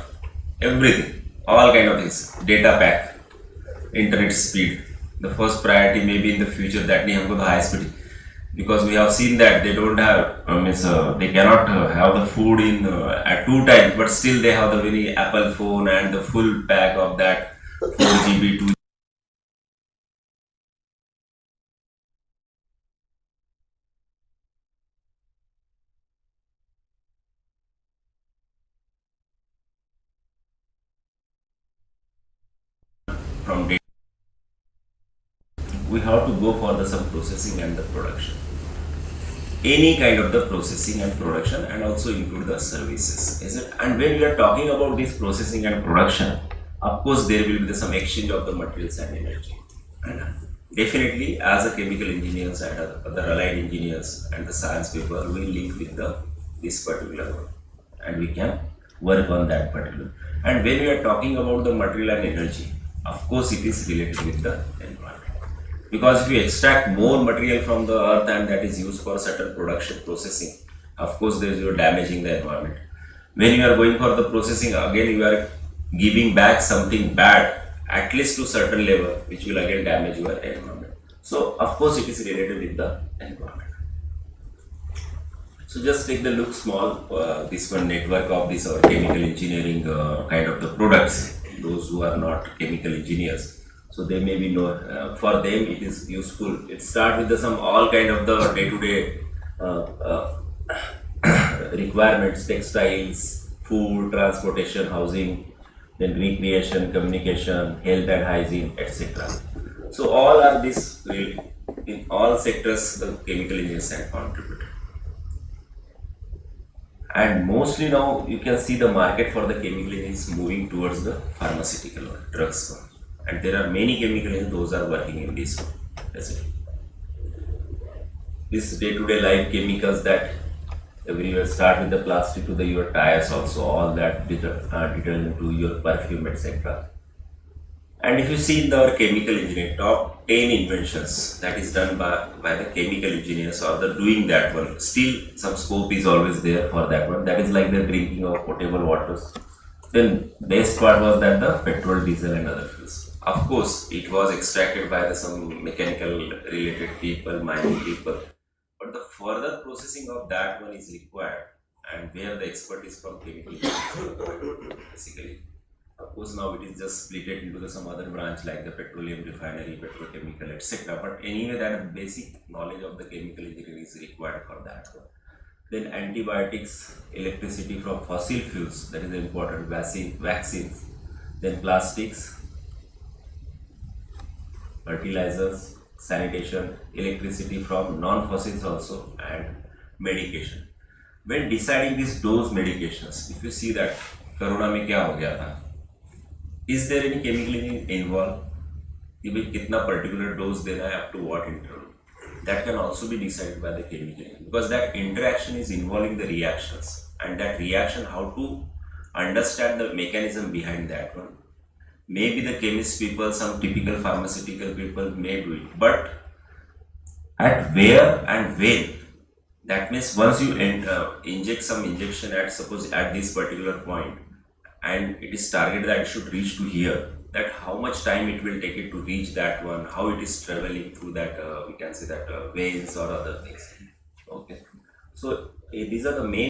Everything, all kind of things, data pack, internet speed. The first priority maybe in the future that may have the high speed, because we have seen that they don't have, they cannot have the food in at 2 times, but still they have the very Apple phone and the full pack of that 4 GB, 2 from data. We have to go for the some processing and the production. Any kind of the processing and production, and also include the services, is it? And when we are talking about this processing and production, of course there will be some exchange of the materials and energy. And definitely as a chemical engineers and other allied engineers and the science people will link with this particular one, and we can work on that particular. And when we are talking about the material and energy, of course it is related with the environment. Because if you extract more material from the earth and that is used for certain production processing, of course there is you are damaging the environment. When you are going for the processing, again you are giving back something bad, at least to certain level, which will again damage your environment. So of course it is related with the environment. So just take the look small, this one network of this or chemical engineering kind of the products, those who are not chemical engineers. So they may be know, for them it is useful. It starts with the some all kind of the day-to-day requirements, textiles, food, transportation, housing, then recreation, communication, health and hygiene, etc. So all are this really, in all sectors the chemical engineers have contributed. And mostly now you can see the market for the chemical engineers moving towards the pharmaceutical or drugs one. And there are many chemical engineers, those are working in this one. That's it. This day-to-day life chemicals that everywhere start with the plastic to the your tires also, all that detergent to your perfume, etc. And if you see in our chemical engineering, top 10 inventions that is done by the chemical engineers or the doing that one, still some scope is always there for that one. That is like the drinking of potable waters. Then best part was that the petrol, diesel and other fuels. Of course, it was extracted by some mechanical related people, mining people. But the further processing of that one is required, and where the expert is from chemical basically. Of course, now it is just split into some other branch like the petroleum refinery, petrochemical, etc. But anyway, that basic knowledge of the chemical engineering is required for that one. Then antibiotics, electricity from fossil fuels, that is important, vaccines, then plastics, fertilizers, sanitation, electricity from non-fossils also, and medication. When deciding these dose medications, if you see that Corona में क्या हो गया था, is there any chemical involved? कि भाई कितना particular dose देना है up to what interval? That can also be decided by the chemical, because that interaction is involving the reactions, and that reaction how to understand the mechanism behind that one. Maybe the chemist people, some typical pharmaceutical people may do it, but at where and when, that means once you inject some injection at suppose at this particular point, and it is targeted that it should reach to here, that how much time it will take it to reach that one, how it is traveling through that, we can say that veins or other things. Okay, so these are the main.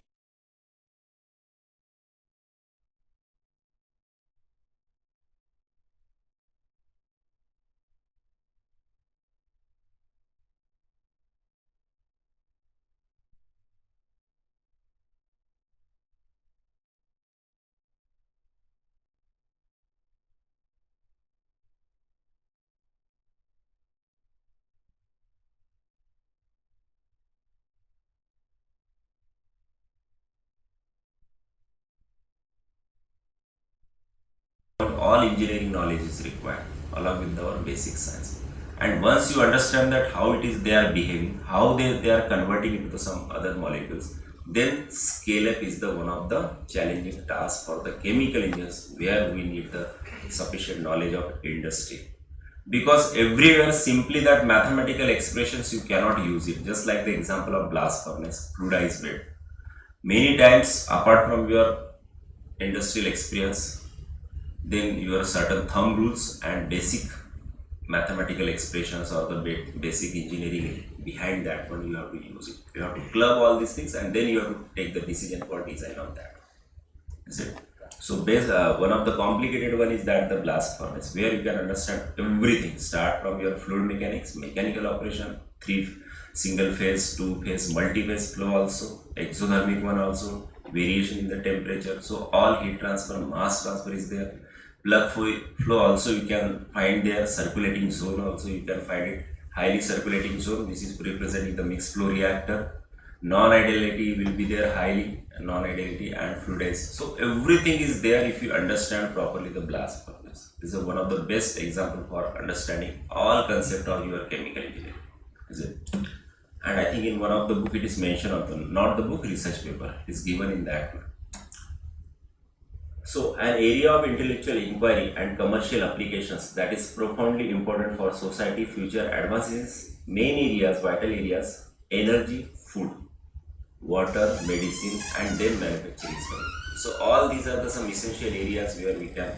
All engineering knowledge is required along with our basic science, and once you understand that how it is they are behaving, how they are converting into some other molecules, then scale up is the one of the challenging tasks for the chemical engineers, where we need the sufficient knowledge of industry. Because everywhere simply that mathematical expressions you cannot use it, just like the example of blast furnace, fluidized bed. Many times apart from your industrial experience, then your certain thumb rules and basic mathematical expressions or the basic engineering behind that one, you have to use it. You have to club all these things and then you have to take the decision for design on that. Is it? So one of the complicated one is that the blast furnace, where you can understand everything, start from your fluid mechanics, mechanical operation, 3 single phase, 2 phase, multi-phase flow also, exothermic one also, variation in the temperature. So all heat transfer, mass transfer is there. Plug flow also you can find there, circulating zone also you can find it, highly circulating zone, this is representing the mixed flow reactor. Non-ideality will be there, highly non-ideality and fluidized. So everything is there if you understand properly the blast furnace. This is one of the best example for understanding all concept of your chemical engineering, is it? And I think in one of the book it is mentioned of the, not the book, research paper is given in that one. So an area of intellectual inquiry and commercial applications that is profoundly important for society future advances, main areas, vital areas, energy, food, water, medicine and then manufacturing. So all these are the some essential areas where we can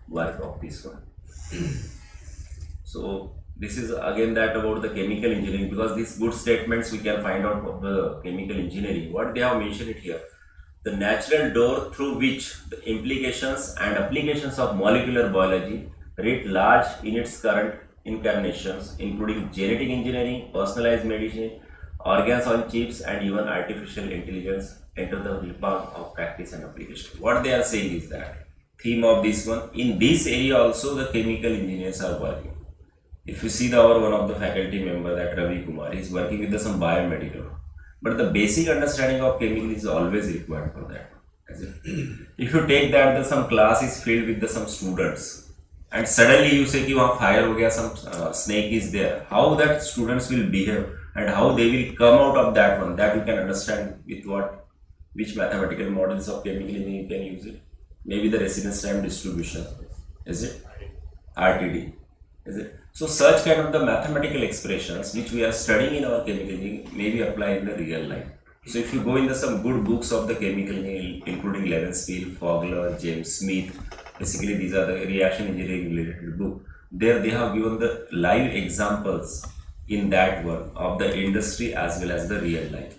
work on this one. So this is again that about the chemical engineering, because these good statements we can find out of the chemical engineering. What they have mentioned it here, the natural door through which the implications and applications of molecular biology writ large in its current incarnations, including genetic engineering, personalized medicine, organs on chips and even artificial intelligence, enter the realm of practice and application. What they are saying is that theme of this one, in this area also the chemical engineers are working. If you see one of the faculty member, that Ravi Kumar, is working with some biomedical. But the basic understanding of chemical is always required for that. If you take that some class is filled with some students and suddenly you say that fire ho gaya, some snake is there, how that students will behave and how they will come out of that one, that you can understand with which mathematical models of chemical engineering you can use it. Maybe the residence time distribution, is it? RTD, is it? So such kind of the mathematical expressions which we are studying in our chemical engineering may be applied in the real life. So if you go in some good books of the chemical engineering, including Levenspiel, Fogler, James Smith, basically these are the reaction engineering related book. There they have given the live examples in that one of the industry as well as the real life,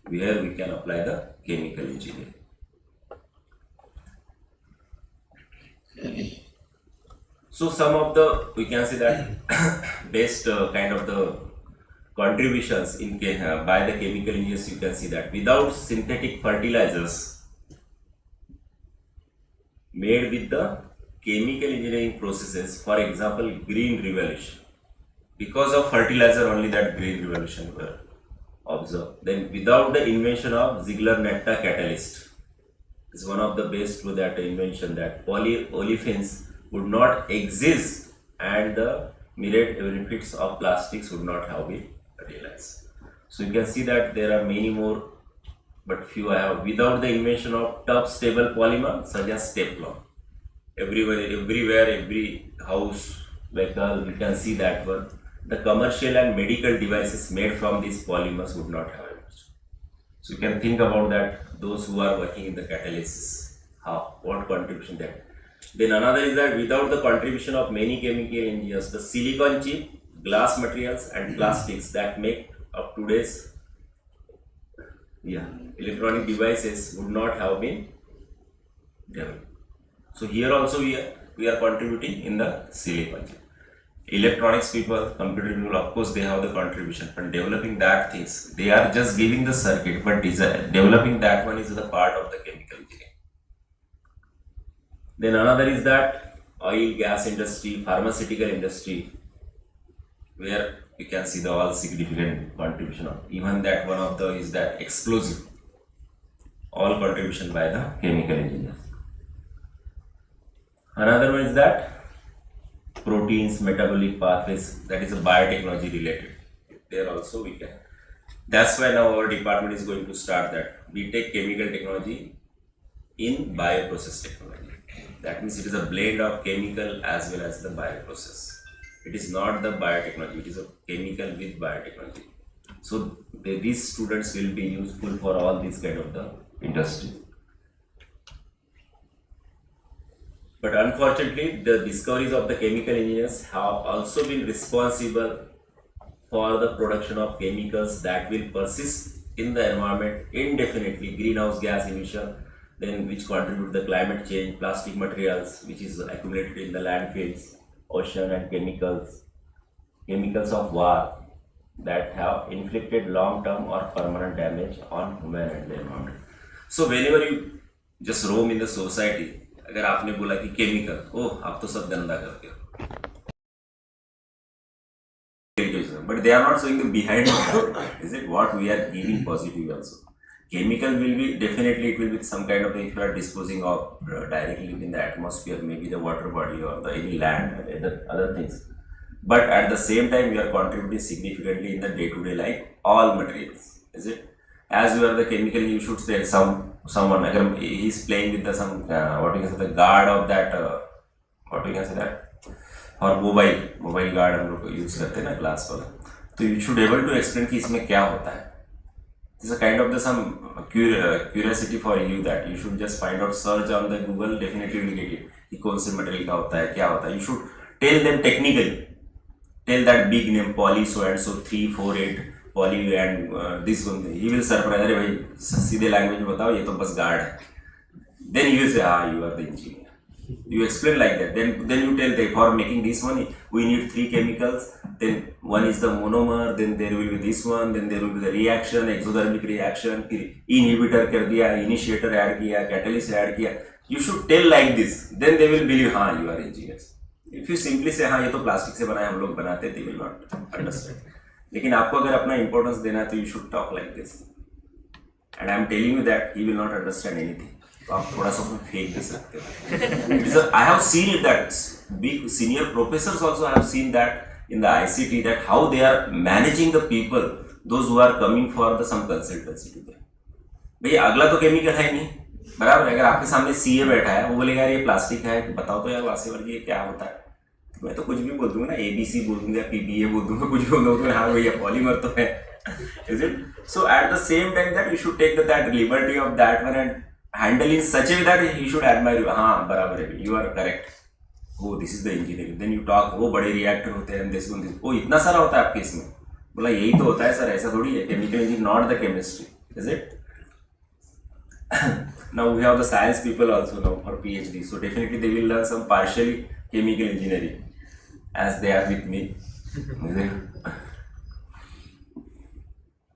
where we can apply the chemical engineering. So some of the, we can say that best kind of the contributions in by the chemical engineers, you can see that without synthetic fertilizers made with the chemical engineering processes, for example, green revolution, because of fertilizer only that green revolution were observed. Then without the invention of Ziegler-Natta catalyst, is one of the best to that invention, that polyolefins would not exist and the myriad benefits of plastics would not have been realized. So you can see that there are many more, but few I have. Without the invention of tough stable polymer such as Teflon, everywhere, every house, vehicle, we can see that one. The commercial and medical devices made from these polymers would not have emerged. So you can think about that, those who are working in the catalysis, what contribution that. Then another is that without the contribution of many chemical engineers, the silicon chip, glass materials and plastics that make up today's electronic devices would not have been developed. So here also we are contributing in the silicon chip. Electronics people, computer people, of course they have the contribution, but developing that things, they are just giving the circuit, but developing that one is the part of the chemical engineering. Then another is that oil, gas industry, pharmaceutical industry, where you can see the all significant contribution of, even that one of the is that explosive, all contribution by the chemical engineers. Another one is that proteins, metabolic pathways, that is a biotechnology related. There also we can. That's why now our department is going to start that. We take chemical technology in bioprocess technology. That means it is a blend of chemical as well as the bioprocess. It is not the biotechnology, it is a chemical with biotechnology. So these students will be useful for all these kind of the industry. But unfortunately, the discoveries of the chemical engineers have also been responsible for the production of chemicals that will persist in the environment indefinitely, greenhouse gas emission, then which contribute to the climate change, plastic materials which is accumulated in the landfills, ocean, and chemicals of war that have inflicted long-term or permanent damage on human and the environment. So whenever you just roam in the society, अगर आपने बोला कि chemical, ओह आप तो सब गंदा करते हो, but they are not showing the behind that. Is it what we are giving positive also? Chemical will be definitely, it will be some kind of, if you are disposing of directly in the atmosphere, maybe the water body or the any land and other things. But at the same time, we are contributing significantly in the day-to-day life, all materials. Is it? As you are the chemical, you should say someone he is playing with the some what you can say the guard of that what you can say that, और mobile guard हम लोग use करते हैं ना glass वाला, तो you should able to explain कि इसमें क्या होता है. It's a kind of the some curiosity for you that you should just find out, search on the Google, definitely will get it कि कौन से मटेरियल का होता है, क्या होता है. You should tell them technically, tell that big name poly so and so 348 poly and this one, he will surprise. अरे भाई सीधे लैंग्वेज में बताओ, ये तो बस गार्ड है. देन यू विल से हाँ you are the engineer. You explain like that. Then you tell that for making this one we need 3 chemicals. Then one is the monomer. Then there will be this one. Then there will be the reaction, exothermic reaction. फिर inhibitor कर दिया, initiator add किया, catalyst add किया. You should tell like this. Then they will believe हाँ you are engineers. If you simply say हाँ ये तो plastic से बना है हम लोग बनाते, they will not understand. लेकिन आपको अगर अपना importance देना है तो you should talk like this. And I am telling you that he will not understand anything. तो आप थोड़ा सा फेक दे सकते हो. I have seen it that big senior professors also have seen that in the ICT that how they are managing the people, those who are coming for the some consultancy to them. भैया अगला तो chemical है नहीं, बराबर. अगर आपके सामने CA बैठा है, वो बोलेगा यार ये प्लास्टिक है, बताओ तो यार वासेवर ये क्या होता है. तो मैं तो कुछ भी बोल दूंगा ना, ABC बोल दूंगा, PBA बोल दूंगा, कुछ भी बोल दूंगा, हाँ भैया पॉलीमर तो है. Is it? So at the same time that you should take that liberty of that one and handle in such a way that he should admire you. हाँ बराबर है, you are correct. Oh this is the engineering. Then you talk, वो बड़े reactor होते हैं, this one this. Oh इतना सारा होता है आपके इसमें. बोला यही तो होता है सर, ऐसा थोड़ी है. Chemical engineering, not the chemistry, is it? Now we have the science people also now for PhD. So definitely they will learn some partially chemical engineering, as they are with me. Is it?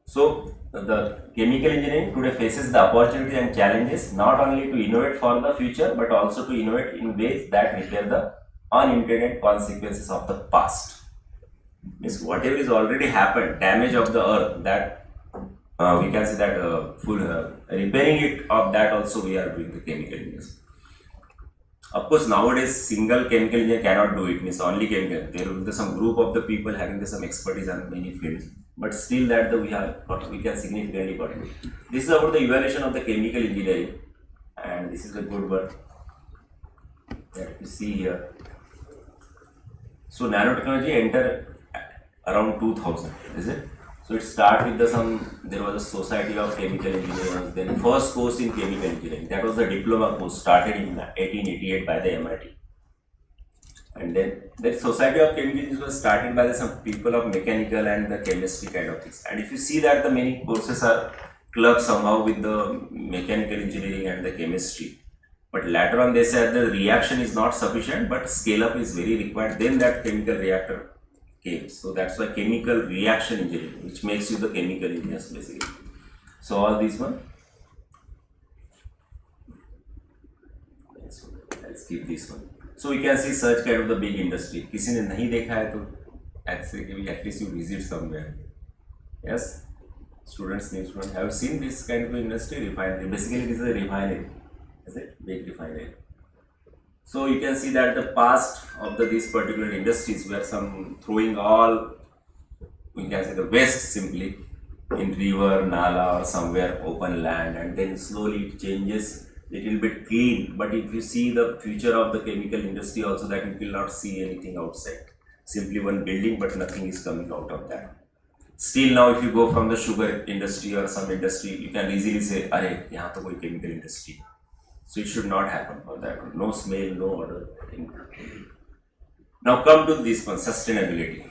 So the chemical engineering today faces the opportunity and challenges not only to innovate for the future but also to innovate in ways that repair the unintended consequences of the past. Means whatever is already happened, damage of the earth, that we can say that full repairing it of that also we are doing the chemical engineers. Of course nowadays single chemical engineer cannot do it, means only chemical. There will be some group of the people having some expertise on many fields. But still that we can significantly contribute. This is about the evaluation of the chemical engineering, and this is a good one that you see here. So nanotechnology entered around 2000, is it? So it started with there was a society of chemical engineers, then first course in chemical engineering, that was the diploma course started in 1888 by the MIT. And then the Society of Chemical Engineers was started by some people of mechanical and the chemistry kind of things. And if you see that the many courses are clubbed somehow with the mechanical engineering and the chemistry. But later on they said the reaction is not sufficient, but scale up is very required. Then that chemical reactor came. So that's why chemical reaction engineering, which makes you the chemical engineers basically. So all these one. Let's keep this one. So we can see such kind of the big industry. किसी ने नहीं देखा है तो at least you visit somewhere. Yes, students, new students have seen this kind of industry. Refinery. Basically, this is a refinery. Is it big refinery? So you can see that the past of these particular industries were some throwing all, we can say the waste simply, in river, nala or somewhere open land, and then slowly it changes little bit clean. But if you see the future of the chemical industry also, that you will not see anything outside, simply one building but nothing is coming out of that. Still now if you go from the sugar industry or some industry, you can easily say, "Arey, yahan to koi chemical industry." So it should not happen for that one. No smell, no odor. Now come to this one, sustainability.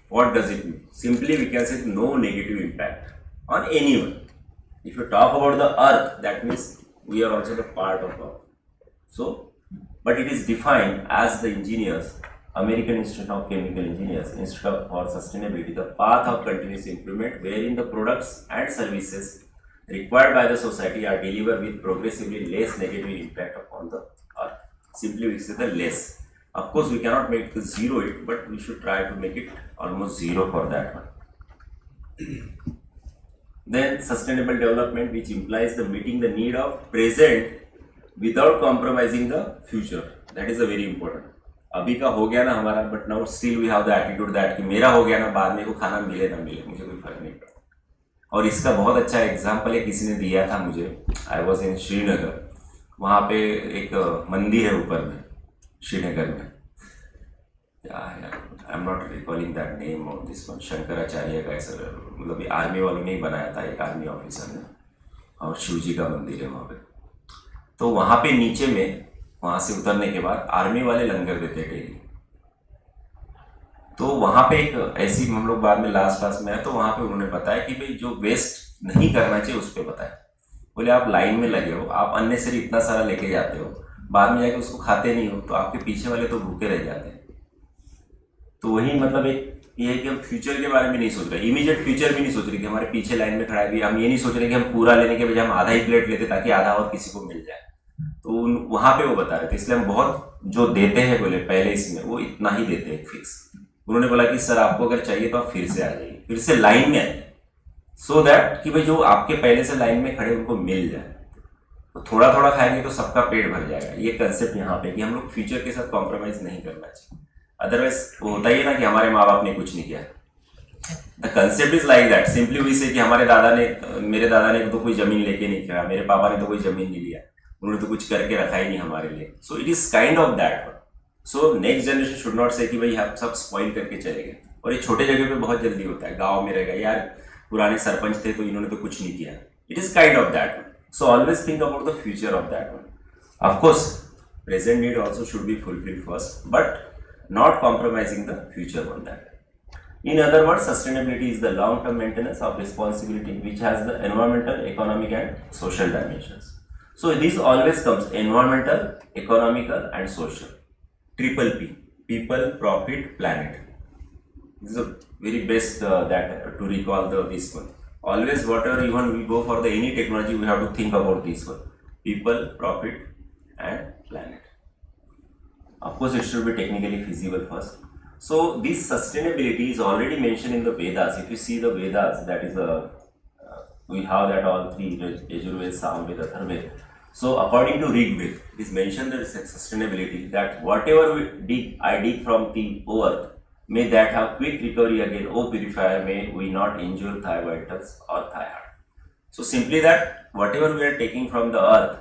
What does it mean? Simply we can say no negative impact on anyone. If you talk about the earth, that means we are also the part of earth. So, but it is defined as the engineers, American Institute of Chemical Engineers, Institute for Sustainability, the path of continuous improvement wherein the products and services required by the society are delivered with progressively less negative impact upon the earth. Simply we say the less. Of course, we cannot make the zero it, but we should try to make it almost zero for that one. Then sustainable development, which implies the meeting the need of present without compromising the future. That is a very important. अभी का हो गया ना हमारा, but now still we have the attitude that कि मेरा हो गया ना, बाद में को खाना मिले ना मिले मुझे कोई फर्क नहीं पड़ता. और इसका बहुत अच्छा एग्जाम्पल है किसी ने दिया था मुझे. I was in Srinagar. वहाँ पे एक मंदिर है ऊपर में श्रीनगर में. I am not recalling that name of this one. Shankaracharya का ऐसा, मतलब आर्मी वालों ने ही बनाया था, एक आर्मी ऑफिसर ने. और शिव जी का मंदिर है वहाँ पे. तो वहाँ पे नीचे में वहाँ से उतरने के बाद आर्मी वाले लंगर देते डेली. तो वहाँ पे एक ऐसी, हम लोग बाद में लास्ट में आए तो वहाँ पे उन्होंने बताया कि भाई जो वेस्ट नहीं करना चाहिए उस पर बताया. बोले आप लाइन में लगे हो, आप अननेसेसरी इतना सारा लेके जाते हो, बाद में जाके उसको खाते नहीं हो, तो आपके पीछे वाले तो भूखे रह जाते हैं. तो वही मतलब एक ये है कि हम फ्यूचर के बारे में नहीं सोच रहे, इमीडिएट फ्यूचर भी नहीं सोच रहे कि हमारे पीछे लाइन में खड़ा है. भी हम ये नहीं सोच रहे कि हम पूरा लेने के बजाय हम आधा ही प्लेट लेते ताकि आधा और किसी को मिल जाए. तो वहां पे वो बता रहे थे. इसलिए हम बहुत जो देते हैं बोले पहले इसमें वो इतना ही देते हैं फिक्स. उन्होंने बोला कि सर आपको अगर चाहिए तो आप फिर से आ जाइए, फिर से लाइन में आइए, सो दैट कि भाई जो आपके पहले से लाइन में खड़े उनको मिल जाए. तो थोड़ा थोड़ा खाएंगे तो सबका पेट भर जाएगा. ये कंसेप्ट यहाँ पे कि हम लोग फ्यूचर के साथ कॉम्प्रोमाइज नहीं करना चाहिए. अदरवाइज होता ही है ना कि हमारे माँ बाप ने कुछ नहीं किया. The concept is like that. Simply we say कि हमारे दादा ने, मेरे दादा ने तो कोई जमीन लेके नहीं किया, मेरे पापा ने तो कोई जमीन नहीं लिया, उन्होंने तो कुछ करके रखा ही नहीं हमारे लिए. So it is kind of that. So next generation should not से कि भाई हम सब स्पॉइल करके चले गए. और ये छोटे जगह पे बहुत जल्दी होता है. गांव में रहेगा यार, पुराने सरपंच थे तो इन्होंने तो कुछ नहीं किया. It is kind of that. So always think about the future of that one. Of course present need also should be fulfilled first, but not compromising the future on that. In other words, sustainability is the long-term maintenance of responsibility which has the environmental, economic and social dimensions. So this always comes environmental, economical and social. Triple P. People, profit, planet. This is the very best that to recall this one. Always whatever even we go for the any technology, we have to think about this one. People, profit and planet. Of course, it should be technically feasible first. So this sustainability is already mentioned in the Vedas. If you see the Vedas, that is we have that all three: Yajurveda, Samveda, Atharvaveda. So according to Rig Veda, it is mentioned that sustainability, that whatever I dig from the earth, may that have quick recovery again. O purifier, may we not injure thy vitals or thy heart. So simply that whatever we are taking from the earth,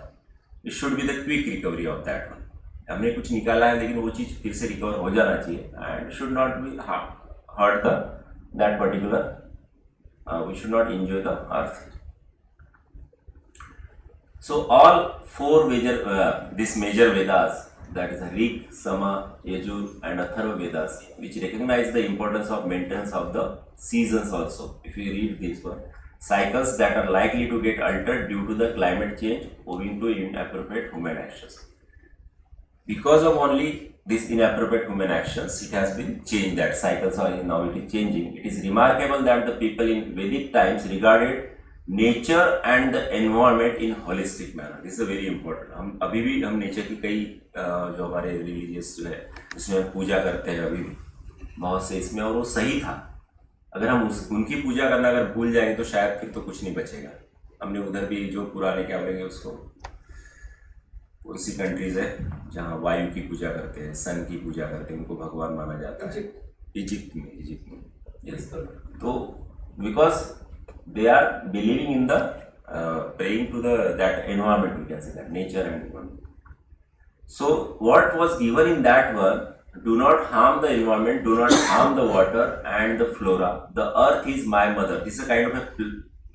it should be the quick recovery of that one. हमने कुछ निकाला है लेकिन वो चीज फिर से recover हो जाना चाहिए. And should not be hurt the that particular, we should not enjoy the earth. So all four major this major Vedas, that is Rig, Sama, Yajur and Atharva Vedas, which recognize the importance of maintenance of the seasons also. If you read this one, cycles that are likely to get altered due to the climate change owing to inappropriate human actions. Because of only this inappropriate human actions, it has been changed. That cycles are now it is changing. It is remarkable that the people in Vedic times regarded nature and the environment in holistic manner. This is a very important. हम अभी भी हम nature की कई जो हमारे religious जो है उसमें पूजा करते हैं अभी बहुत से इसमें, और वो सही था. अगर हम उनकी पूजा करना अगर भूल जाएंगे तो शायद फिर तो कुछ नहीं बचेगा. हमने उधर भी जो पुराने क्या बोलेंगे उसको, कौन सी कंट्रीज है जहाँ वायु की पूजा करते हैं, सन की पूजा करते हैं, उनको भगवान माना जाता है. इजिप्ट में यस. तो because they are believing in the praying to the that environment, we can say that nature and environment. So what was given in that one, do not harm the environment, do not harm the water and the flora. The earth is my mother. This is a kind of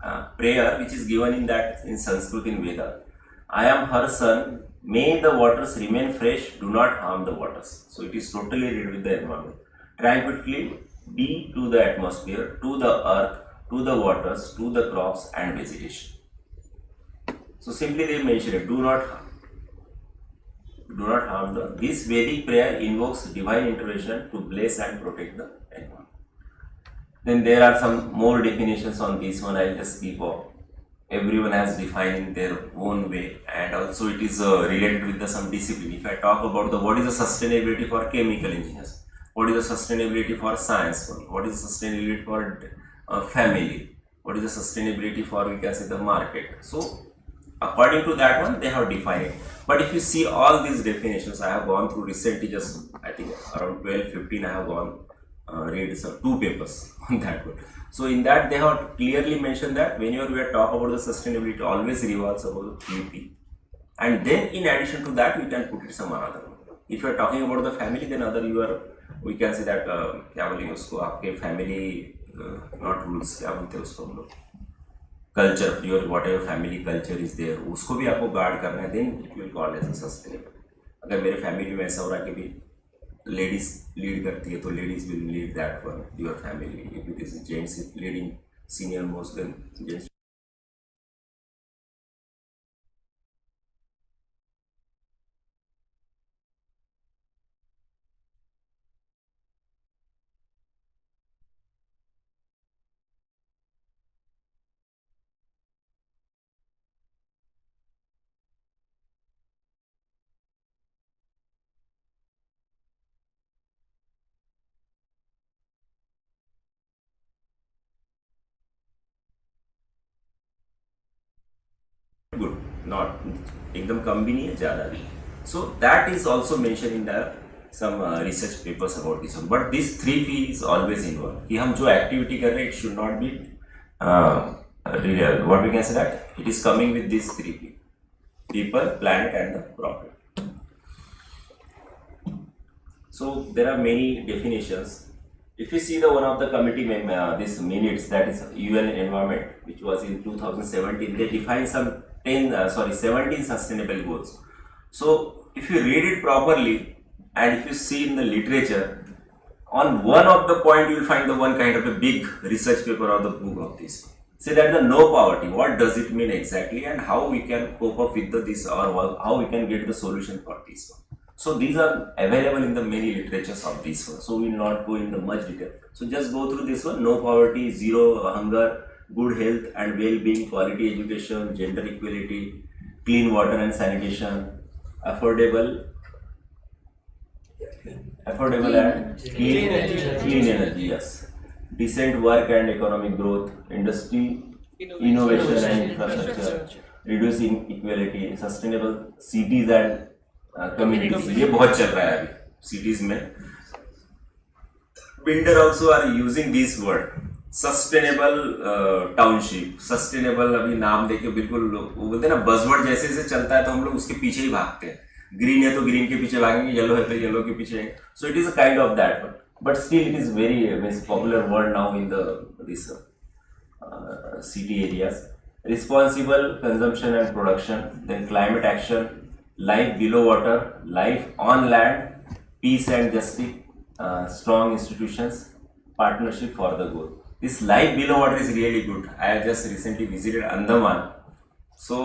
a prayer which is given in that in Sanskrit in Veda. I am her son. May the waters remain fresh. Do not harm the waters. So it is totally related with the environment. Tranquilly be to the atmosphere, to the earth, to the waters, to the crops and vegetation. So simply they mention it. Do not harm. Do not harm the. This Vedic prayer invokes divine intervention to bless and protect the environment. Then there are some more definitions on this one. I'll just keep off. Everyone has defined in their own way, and also it is related with the some discipline. If I talk about the what is the sustainability for chemical engineers, what is the sustainability for science one, what is the sustainability for family, what is the sustainability for, we can say, the market. So according to that one they have defined it. But if you see all these definitions, I have gone through recently, just I think around 12-15 I have gone read some 2 papers on that one. So in that they have clearly mentioned that whenever we are talk about the sustainability, always revolves about the 3P. And then in addition to that we can put it some another one. If you are talking about the family, then other you are, we can say that क्या बोलेंगे उसको, आपके family not rules, क्या बोलते हैं उसको हम लोग, culture, your whatever family culture is there, उसको भी आपको guard करना है, then it will call as a sustainable. अगर मेरे family में ऐसा हो रहा है कि भी ladies lead करती है तो ladies will lead that one, your family. If it is gents leading senior most, then gents. Good, not एकदम कम भी नहीं है, ज़्यादा भी. So that is also mentioned in the some research papers about this one. But this 3P is always involved. कि हम जो activity कर रहे हैं, it should not be what we can say that it is coming with this 3P: people, planet, and the profit. So there are many definitions. If you see the one of the committee this minutes, that is UN Environment, which was in 2017, they defined some 17 sustainable goals. So if you read it properly and if you see in the literature, on one of the point you will find the one kind of a big research paper or the book of this. Say that the no poverty, what does it mean exactly, and how we can cope up with this, or how we can get the solution for this one. So these are available in the many literatures of this one. So we will not go into much detail. So just go through this one: no poverty, zero hunger, good health and well-being, quality education, gender equality, clean water and sanitation, affordable and clean energy, yes, decent work and economic growth, industry, innovation and infrastructure, reducing inequality, sustainable cities and communities. ये बहुत चल रहा है अभी cities में. Builder also are using this word. Sustainable township, sustainable, अभी नाम देके बिल्कुल वो बोलते हैं ना, बजवर्ड जैसे जैसे चलता है तो हम लोग उसके पीछे ही भागते हैं. ग्रीन है तो ग्रीन के पीछे भागेंगे, येलो है तो येलो के पीछे. So it is a kind of that, but still it is very popular word now in this city areas. Responsible consumption and production, then climate action, life below water, life on land, peace and justice, strong institutions, partnership for the goal. This life below water is really good. I have just recently visited Andaman. So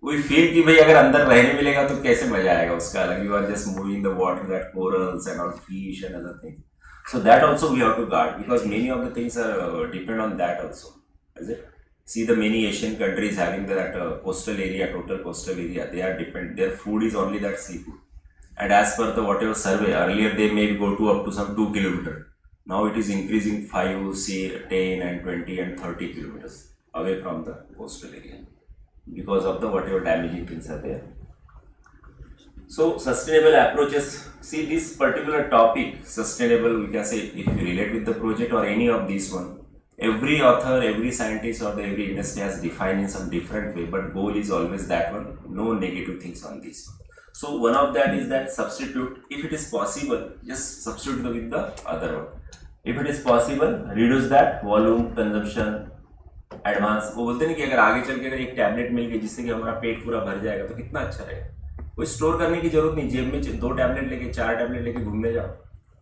we feel कि भाई अगर अंदर रहने मिलेगा तो कैसे मजा आएगा उसका अलग. You are just moving the water, that corals and all fish and other things. So that also we have to guard, because many of the things are depend on that also. Is it? See the many Asian countries having that coastal area, total coastal area, they are depend. Their food is only that seafood. And as per the whatever survey, earlier they may go to up to some 2 kilometers. Now it is increasing 5, 10 and 20 and 30 kilometers away from the coastal area because of the whatever damaging things are there. So sustainable approaches. See this particular topic, sustainable, we can say, if you relate with the project or any of these one, every author, every scientist or every industry has defined in some different way, but goal is always that one, no negative things on this. So one of that is that substitute, if it is possible, just substitute with the other one. If it is possible, reduce that volume consumption, advance. वो बोलते नहीं कि अगर आगे चल के अगर एक टैबलेट मिल गई जिससे कि हमारा पेट पूरा भर जाएगा तो कितना अच्छा रहेगा. कोई स्टोर करने की जरूरत नहीं, जेब में 2 टैबलेट लेके 4 टैबलेट लेके घूमने जाओ,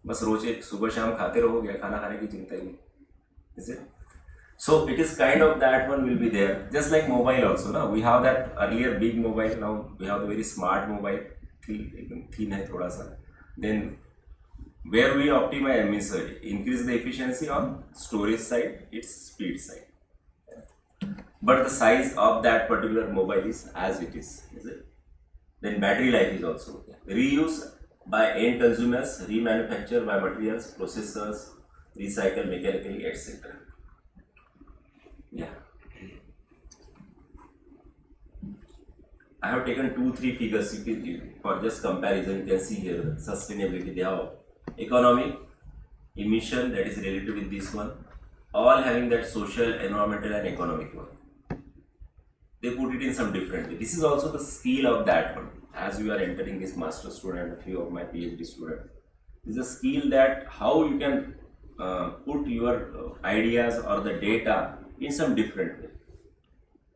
बस रोज एक सुबह शाम खाते रहोगे, खाना खाने की चिंता ही नहीं. Is it? So it is kind of that one will be there. Just like mobile also, ना, we have that earlier big mobile, now we have the very smart mobile, thin है थोड़ा सा. Then where we optimize, means increase the efficiency on storage side, its speed side. But the size of that particular mobile is as it is it? Then battery life is also reuse by end consumers, remanufacture by materials, processors, recycle mechanically, etc. Yeah. I have taken 2-3 figures for just comparison. You can see here sustainability. They have economic, emission, that is related with this one, all having that social, environmental and economic one. They put it in some different way. This is also the skill of that one. As you are entering this master student, a few of my PhD students, this is a skill that how you can put your ideas or the data in some different way.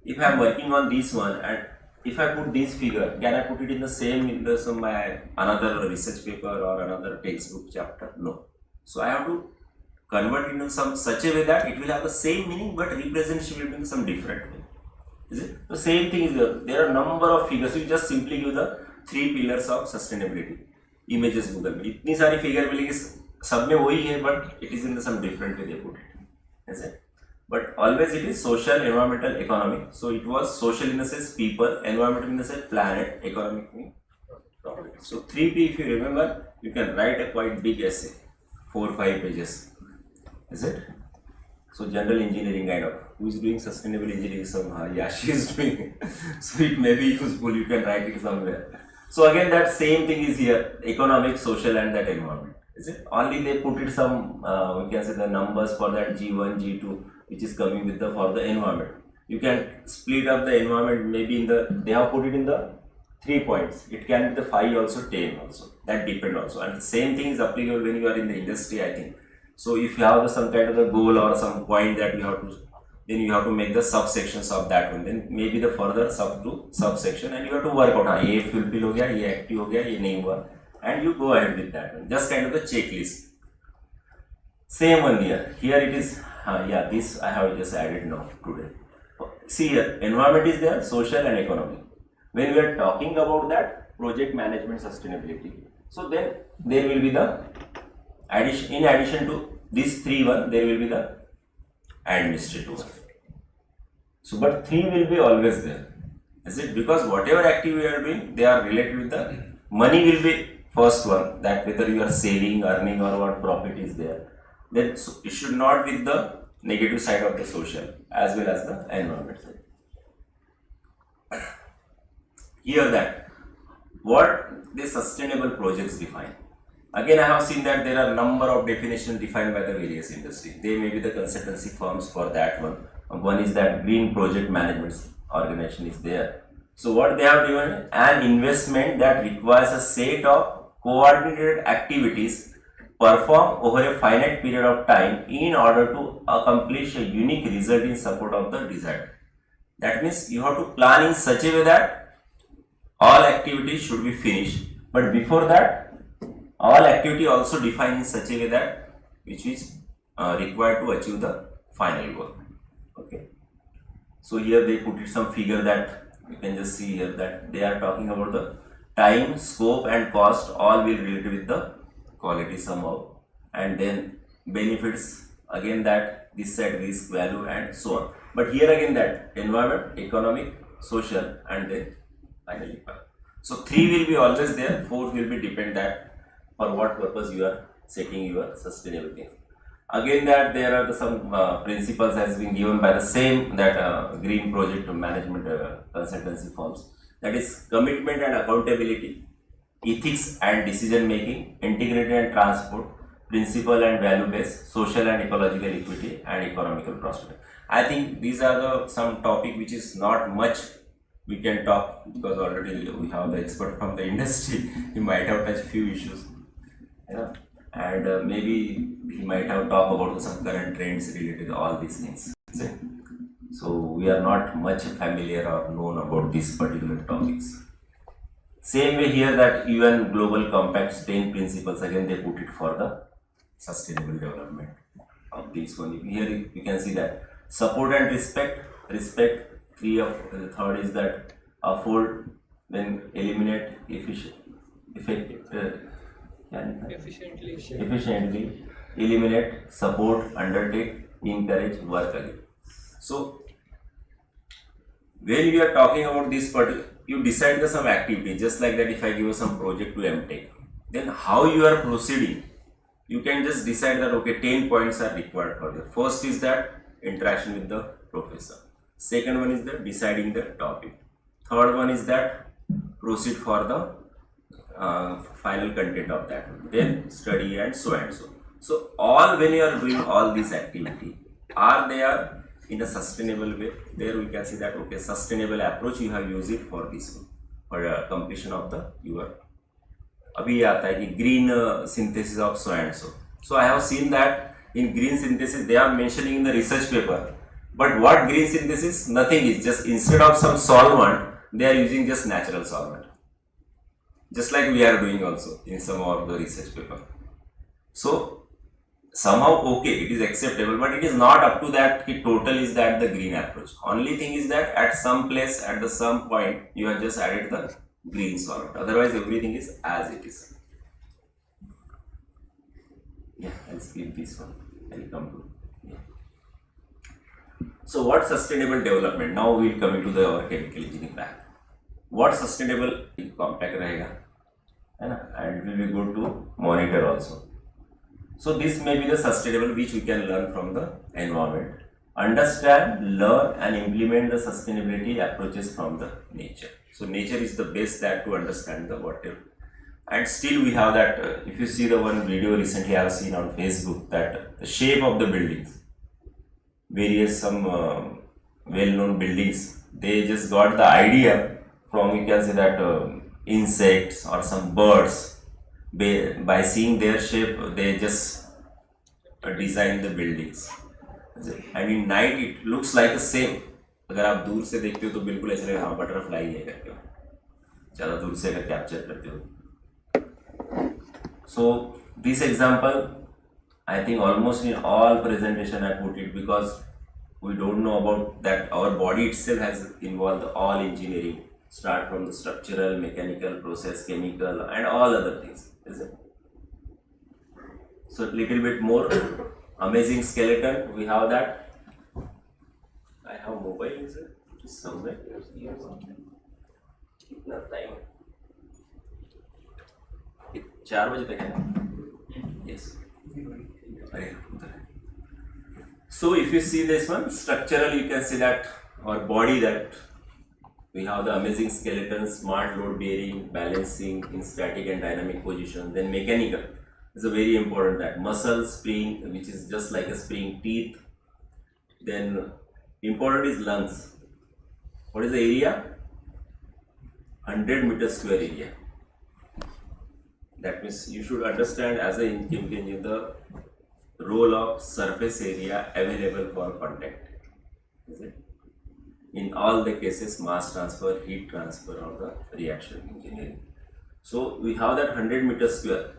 If I am working on this one and if I put this figure, can I put it in the same in the some my another research paper or another textbook chapter? No. So I have to convert into some such a way that it will have the same meaning but representation in some different way. Is it? The same thing is there. There are number of figures. So you just simply give the 3 pillars of sustainability. Images Google में इतनी सारी figure मिलेगी, सब में वही है, but it is in the some different way they put it. Is it? But always it is social, environmental, economic. So it was social in the sense people, environmental in the sense planet, economic means profit. So 3P, if you remember, you can write a quite big essay, 4-5 pages. Is it? So general engineering kind of. Who is doing sustainable engineering somehow? Yeah, she is doing it. So it may be useful, you can write it somewhere. So again that same thing is here, economic, social and that environment. Is it? Only they put it some, we can say the numbers for that G1, G2, which is coming with the for the environment. You can split up the environment maybe in the, they have put it in the 3 points. It can be the 5 also, 10 also. That depend also. And the same thing is applicable when you are in the industry, I think. So if you have some kind of a goal or some point that you have to, then you have to make the subsections of that one. Then maybe the further sub to subsection and you have to work out. ये fulfill हो गया, ये active हो गया, ये नहीं हुआ. And you go ahead with that one. Just kind of the checklist. Same one here. Here it is. Yeah, this I have just added now today. See here, environment is there, social and economic. When we are talking about that project management sustainability, so then there will be the addition. In addition to these 3 one, there will be the administrative one. So, but 3 will be always there. Is it? Because whatever activity you are doing, they are related with the money will be first one, that whether you are saving, earning or what profit is there. Then so it should not be the negative side of the social as well as the environment side. Here that what the sustainable projects define. Again, I have seen that there are number of definitions defined by the various industries. They may be the consultancy firms for that one. One is that green project management organization is there. So what they have given, an investment that requires a set of coordinated activities performed over a finite period of time in order to accomplish a unique result in support of the desired. That means you have to plan in such a way that all activities should be finished, but before that all activity also defined in such a way that which is required to achieve the final goal. Okay. So here they put it some figure that you can just see here that they are talking about the time, scope and cost all will relate with the quality somehow, and then benefits again that this side risk value and so on. But here again that environment, economic, social and then finally 5. So 3 will be always there, 4 will be depend that for what purpose you are setting your sustainability. Again that there are some principles has been given by the same that green project management consultancy firms, that is commitment and accountability, ethics and decision making, integrity and transport, principle and value based, social and ecological equity, and economical prosperity. I think these are the some topic which is not much we can talk, because already we have the expert from the industry. He might have touched few issues, and maybe he might have talked about some current trends related to all these things. So we are not much familiar or known about these particular topics. Same way here, that UN Global Compact's 10 principles, again they put it for the sustainable development of this one. Here you can see that support and respect. The third is that afford, then eliminate, efficiently, eliminate, support, undertake, encourage, work again. So when you are talking about this particular, you decide the some activity, just like that if I give you some project to MTech, then how you are proceeding, you can just decide that okay, 10 points are required for that. First is that interaction with the professor. Second one is that deciding the topic. Third one is that proceed for the final content of that. Then study and so and so. So all, when you are doing all these activity, are they are in a sustainable way. There we can see that okay, sustainable approach you have used it for this one, for completion of the your. Abhi aata hai ki green synthesis of so and so. So I have seen that in green synthesis they are mentioning in the research paper, but what green synthesis? Nothing is, just instead of some solvent they are using just natural solvent, just like we are doing also in some of the research paper. So somehow okay, it is acceptable, but it is not up to that total is that the green approach. Only thing is that at some place, at the some point, you have just added the green solvent. Otherwise, everything is as it is. Yeah, I'll skip this one. I'll come to. Yeah. So, what sustainable development? Now we will come into the our chemical engineering back. What sustainable compact rahega, and we will go to monitor also. So this may be the sustainable which we can learn from the environment. Understand, learn and implement the sustainability approaches from the nature. So nature is the best that to understand the whatever. And still we have that, if you see the one video recently I have seen on Facebook, that the shape of the buildings, various some well-known buildings, they just got the idea from, you can say that insects or some birds. By seeing their shape, they just design the buildings, and in night it looks like the same. अगर आप दूर से देखते हो तो बिल्कुल ऐसा लगेगा हाँ बटरफ्लाई है करके, ज़्यादा दूर से अगर कैप्चर करते हो. So this example, I think almost in all presentation I put it, because we don't know about that our body itself has involved all engineering, start from the structural, mechanical, process, chemical, and all other things. Is it? So a little bit more amazing skeleton. We have that. I have mobile, is it? Somewhere. Kitna time? 4 बजे तक है. Yes. So if you see this one, structural, you can see that our body, that we have the amazing skeleton, smart load bearing, balancing in static and dynamic position. Then mechanical is a very important, that muscle, spring, which is just like a spring, teeth. Then important is lungs. What is the area? 100 meters square area. That means you should understand as a chemical engineer the role of surface area available for contact. Is it? In all the cases, mass transfer, heat transfer, or the reaction engineering. So we have that 100 meters square.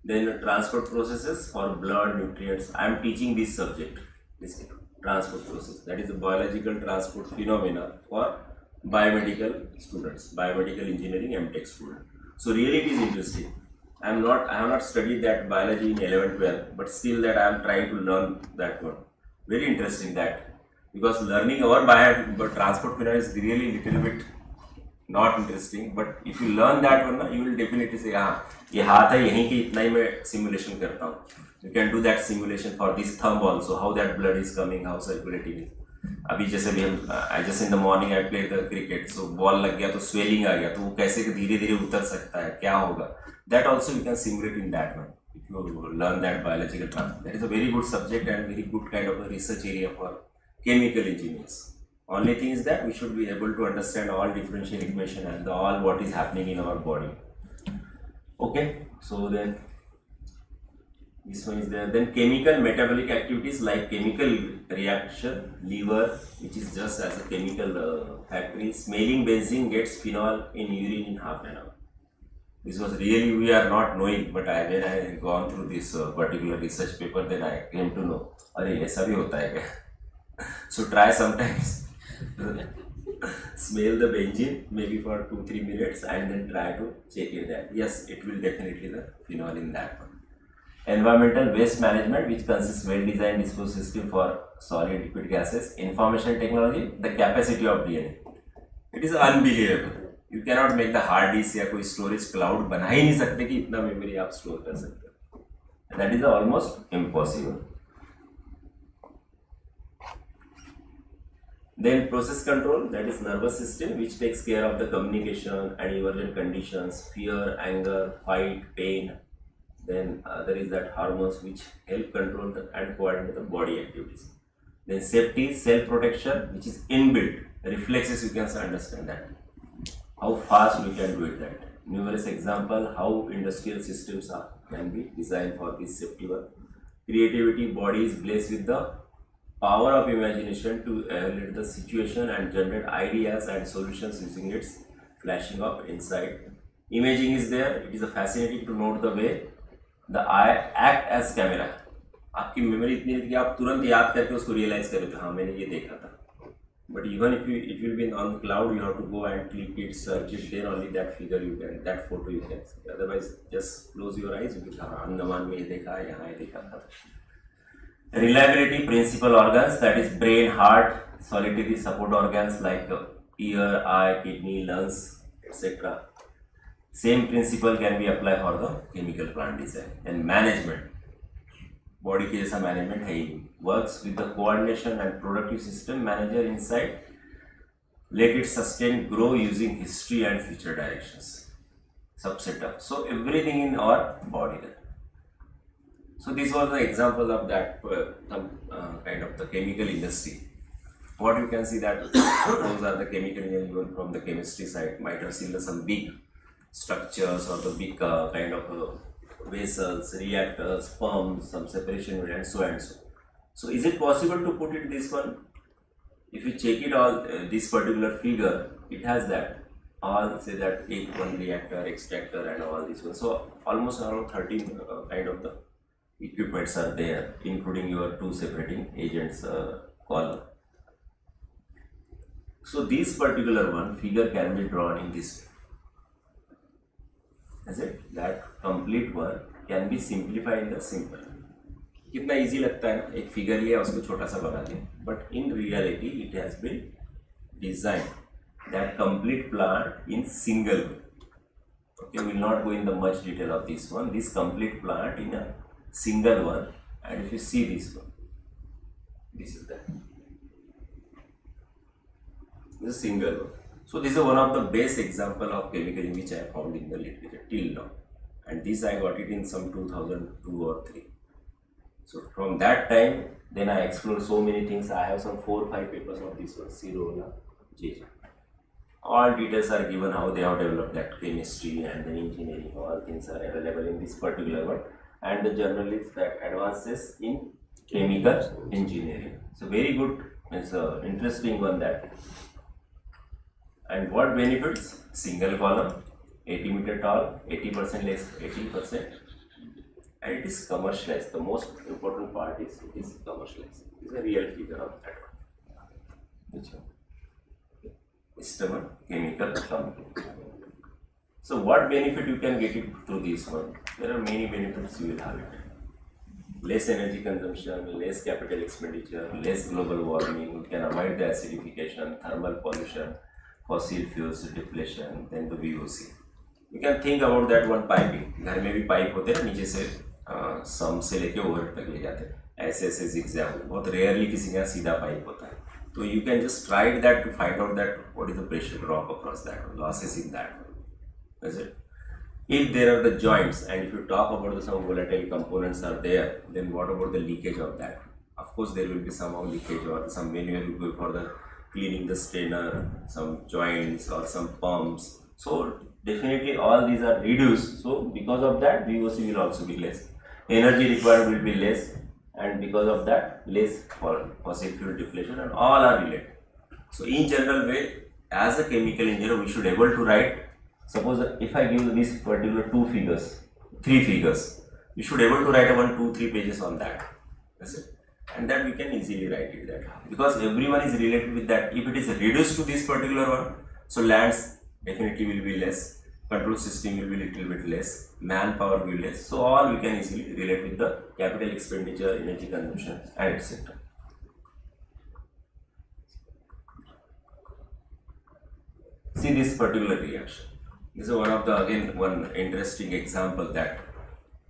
Then transport processes for blood, nutrients. I am teaching this subject, this transport process. That is the biological transport phenomena for biomedical students, biomedical engineering MTech students. So really it is interesting. I have not studied that biology in 11, 12, but still that I am trying to learn that one. Very interesting that. Because learning our transport phenomena is really little bit not interesting, but if you learn that one, you will definitely say, हाँ ये हाथ है यहीं की इतना ही मैं simulation करता हूँ. You can do that simulation for this thumb also, how that blood is coming, how circulating is. अभी जैसे भी हम just in the morning I played the cricket, so ball लग गया तो swelling आ गया, तो वो कैसे धीरे धीरे उतर सकता है, क्या होगा, that also you can simulate in that one. if you learn that biological transfer. That is a very good subject and very good kind of a research area for chemical engineers. Only thing is that we should be able to understand all differential equation and all what is happening in our body. Okay, so then this one is there. Then chemical metabolic activities like chemical reaction, liver, which is just as a chemical factory. Smelling benzene gets phenol in urine in half an hour. This was really, we are not knowing, but when I gone through this particular research paper, then I came to know, अरे ऐसा भी होता है क्या? So try sometimes. Smell the benzene maybe for 2-3 minutes and then try to check it that yes, it will definitely the phenol in that one. Environmental waste management, which consists well designed disposal system for solid liquid gases. Information technology, the capacity of DNA. It is unbelievable. You cannot make the hard disk या कोई storage cloud बना ही नहीं सकते कि इतना memory आप store कर सकते हो. That is almost impossible. Then process control, that is nervous system, which takes care of the communication and emergent conditions, fear, anger, fight, pain. Then there is that hormones which help control and coordinate the body activities. Then safety, self-protection, which is inbuilt. Reflexes, you can understand that. How fast we can do it that. Numerous example how industrial systems can be designed for this safety work. Creativity, body is blessed with the power of imagination to evaluate the situation and generate ideas and solutions using its flashing of insight. Imaging is there. It is fascinating to note the way the eye act as camera. आपकी memory इतनी है कि आप तुरंत याद करके उसको realise कर रहे थे, हाँ मैंने ये देखा था. But even if it will be on the cloud, you have to go and click it, search it, then only that figure you can, that photo you can see. Otherwise, just close your eyes, you can, हाँ अंडमान में ये देखा, यहाँ ये देखा था. Reliability, principal organs, that is brain, heart, solitary support organs like ear, eye, kidney, lungs, etc. Same principle can be applied for the chemical plant design. And management, body के जैसा management है ही, works with the coordination and productive system manager inside. Let it sustain, grow using history and future directions. Subset up. So everything in our body. So this was the example of that kind of the chemical industry. What you can see that those are the chemical engineering from the chemistry side. Might have seen some big structures or the big kind of vessels, reactors, pumps, some separation and so and so. So is it possible to put it this one? If you check it all, this particular figure, it has that all say that one reactor, extractor and all this one. So almost around 13 kind of the equipments are there, including your two separating agents column. So this particular one figure can be drawn in this way. Is it? That complete work can be simplified in the simple. कितना easy लगता है ना, एक figure लिया उसको छोटा सा बना दिया. But in reality, it has been designed that complete plant in single way. Okay, we will not go in the much detail of this one. This complete plant in a single one, and if you see this one, this is that. This is single one. So this is one of the best example of chemical in which I found in the literature till now, and this I got it in some 2002 or 3. So from that time, then I explored so many things. I have some 4 or 5 papers of this one, Cirola, JJ. All details are given how they have developed that chemistry and then engineering. All things are available in this particular one. And the journal is that advances in chemical engineering. So very good, it's an interesting one that. And what benefits? Single column, 80 meter tall, 80% less, 80%. And it is commercialized. The most important part is it is commercialized. It is a real figure of that one. Which one? Eastman Chemical Company. So what benefit you can get it through this one? There are many benefits you will have it. Less energy consumption, less capital expenditure, less global warming, you can avoid the acidification, thermal pollution, fossil fuels depletion, then the VOC. You can think about that one piping. घर में भी pipe होते हैं नीचे से सम से लेके over तक ले जाते हैं. ऐसे एग्जाम्पल बहुत रेयरली किसी का सीधा पाइप होता है. So you can just try that to find out that what is the pressure drop across that one, losses in that one. Is it? If there are the joints, and if you talk about the some volatile components are there, then what about the leakage of that? Of course, there will be somehow leakage, or some manual will go for the cleaning the strainer, some joints or some pumps. So definitely all these are reduced. So because of that, VOC will also be less. Energy required will be less, and because of that, less for fossil fuel depletion, and all are related. So in general way, as a chemical engineer, we should able to write. Suppose if I give this particular 2 figures, 3 figures, we should able to write 1, 2, 3 pages on that. That's it. And then we can easily write it that, because everyone is related with that. If it is reduced to this particular one, so lands definitely will be less, control system will be little bit less, manpower will be less. So all we can easily relate with the capital expenditure, energy consumption, and etc. See this particular reaction. This is one of the again one interesting example that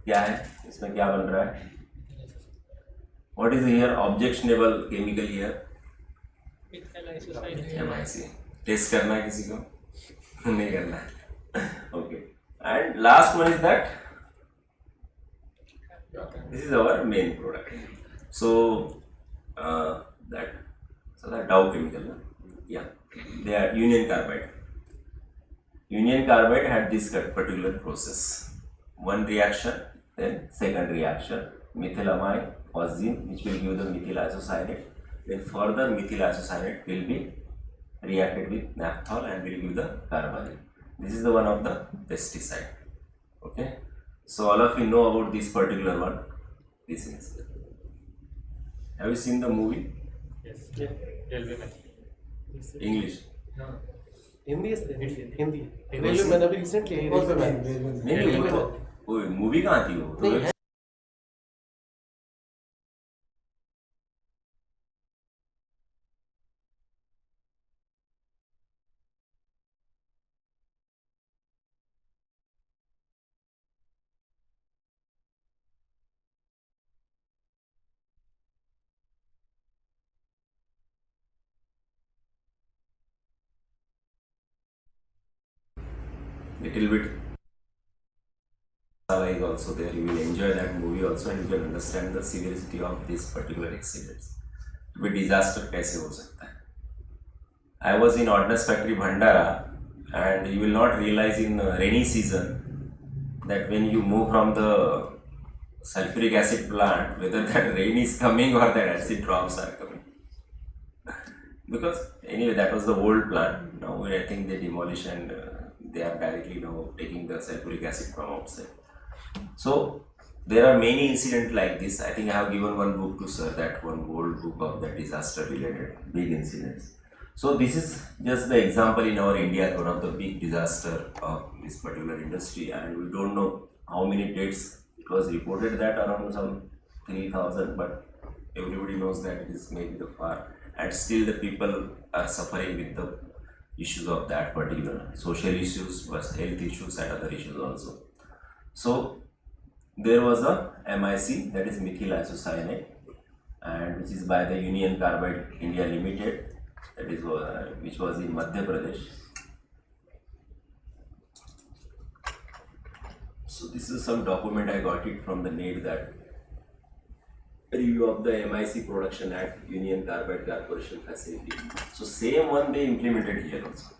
क्या है इसमें क्या बन रहा है? What is here objectionable chemical here? MIC. Test करना है किसी को? नहीं करना है. Okay. And last one is that this is our main product. So that Dow chemical, yeah, they are Union Carbide. Union Carbide had this particular process. One reaction, then second reaction, methylamine, phosgene, which will give the methyl isocyanate. Then further methyl isocyanate will be reacted with naphthol and will give the carbamide. This is the one of the pesticide. Okay. So all of you know about this particular one. This is. Have you seen the movie? Yes. Yeah. English. No. Hindi is there. Hindi. Railway मैंने अभी recently नहीं वो movie कहाँ थी वो? Little bit is also there. You will enjoy that movie also, and you can understand the severity of this particular accidents. But disaster कैसे हो सकता है? I was in Ordnance Factory Bhandara, and you will not realize in rainy season that when you move from the sulfuric acid plant, whether that rain is coming or that acid drops are coming. Because anyway, that was the old plant. Now I think they demolish and they are directly now taking the sulfuric acid from outside. So there are many incidents like this. I think I have given one book to sir, that one old book of the disaster related big incidents. So this is just the example in our India, one of the big disaster of this particular industry, and we don't know how many deaths. It was reported that around some 3,000, but everybody knows that it is maybe the far, and still the people are suffering with the issues of that particular social issues, plus health issues and other issues also. So there was a MIC, that is methyl isocyanate, and which is by the Union Carbide India Limited, that is which was in Madhya Pradesh. So this is some document I got it from the net, that review of the MIC production at Union Carbide Corporation facility. So same one they implemented here also.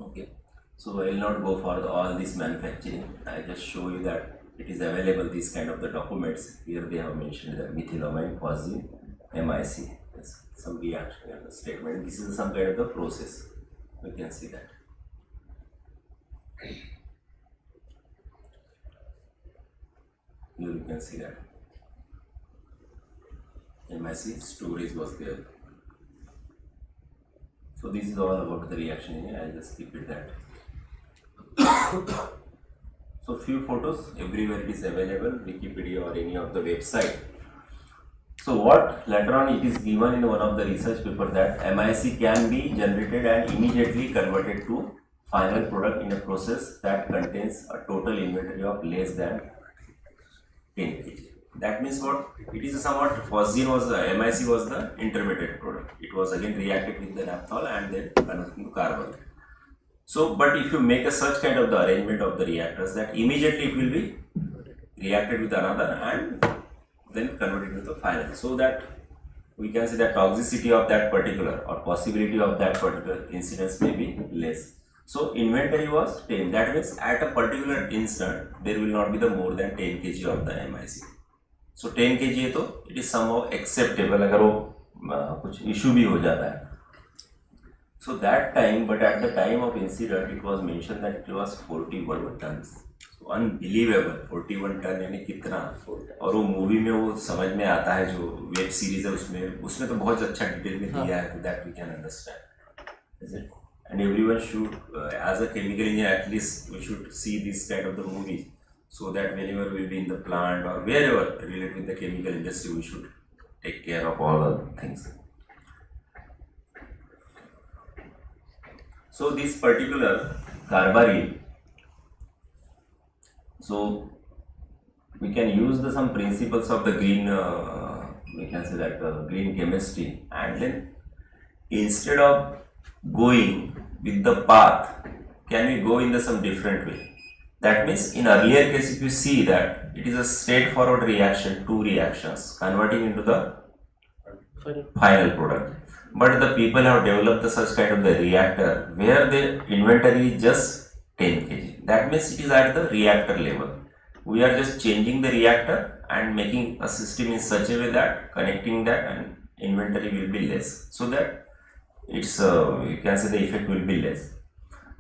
Okay. So I will not go for all this manufacturing. I just show you that it is available, these kind of the documents. Here they have mentioned that methylamine, phosgene, MIC. Yes, some reaction and the statement. This is some kind of the process. We can see that. Here you can see that MIC storage was there. So this is all about the reaction here. I'll just keep it that. So few photos, everywhere it is available, Wikipedia or any of the website. So what later on it is given in one of the research paper, that MIC can be generated and immediately converted to final product in a process that contains a total inventory of less than 10 kg. That means what? It is somewhat, phosgene was the, MIC was the intermediate product. It was again reacted with the naphthol and then converted to carbon. So, but if you make a such kind of the arrangement of the reactors, that immediately it will be reacted with another and then converted into the final, so that we can say the toxicity of that particular or possibility of that particular incidence may be less. So inventory was 10. That means at a particular instant there will not be the more than 10 kg of the MIC. So 10 kg है तो it is somehow acceptable अगर वो कुछ issue भी हो जाता है. So that time, but at the time of incident, it was mentioned that it was 41 tons. So unbelievable, 41 ton यानी कितना. और वो मूवी में वो समझ में आता है, जो वेब सीरीज है उसमें तो बहुत अच्छा डिटेल में दिया है, that we can understand. Is it? And everyone should, as a chemical engineer, at least we should see this kind of the movies, so that whenever we will be in the plant or wherever related with the chemical industry, we should take care of all the things. So this particular carbaryl, so we can use some principles of the green, we can say that green chemistry, and then instead of going with the path, can we go in some different way? That means in earlier case, if you see that it is a straightforward reaction, two reactions converting into the final product. But the people have developed such kind of the reactor where the inventory is just 10 kg. That means it is at the reactor level. We are just changing the reactor and making a system in such a way that connecting that and inventory will be less. So that it's you can say the effect will be less.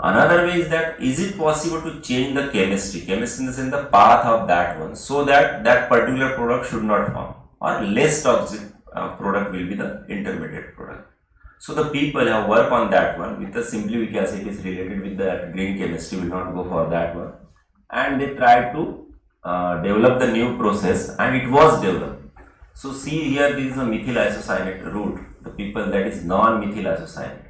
Another way is that is it possible to change the chemistry in the sense the path of that one, so that that particular product should not form, or less toxic product will be the intermediate product. So the people have worked on that one with the simply we can say it is related with the green chemistry, will not go for that one, and they tried to develop the new process, and it was developed. So see here, this is a methyl isocyanate route, the people that is non-methyl isocyanate.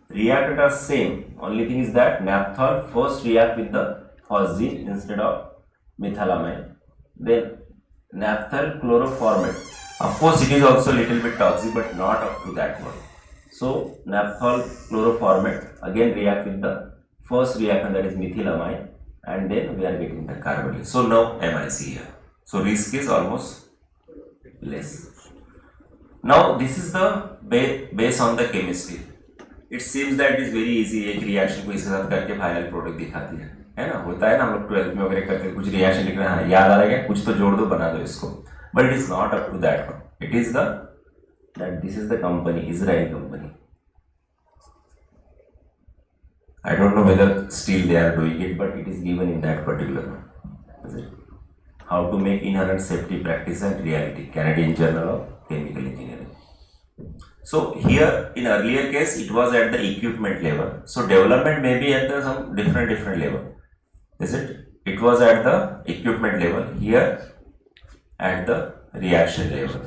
Reacted are same, only thing is that naphthol first react with the phosgene instead of methylamine, then naphthol chloroformate. Of course it is also little bit toxic, but not up to that one. So naphthol chloroformate again react with the first reactant, that is methylamine, and then we are getting the carbaryl. So now MIC here. So risk is almost less. Now this is the base on the chemistry. It seems that it is very easy, एक reaction को इसके साथ करके final product दिखाती है ना, होता है ना, हम लोग 12th में वगैरह करते कुछ रिएक्शन लिखना है, याद आ रहा है कुछ तो जोड़ दो बना दो इसको, but it is not up to that one. It is that this is the company, Israel company. I don't know whether still they are doing it, but it is given in that particular one. Is it? How to make inherent safety practice and reality, Canadian Journal of Chemical Engineering. So here in earlier case it was at the equipment level. So development may be at the some different level. Is it? It was at the equipment level. Here at the reaction level,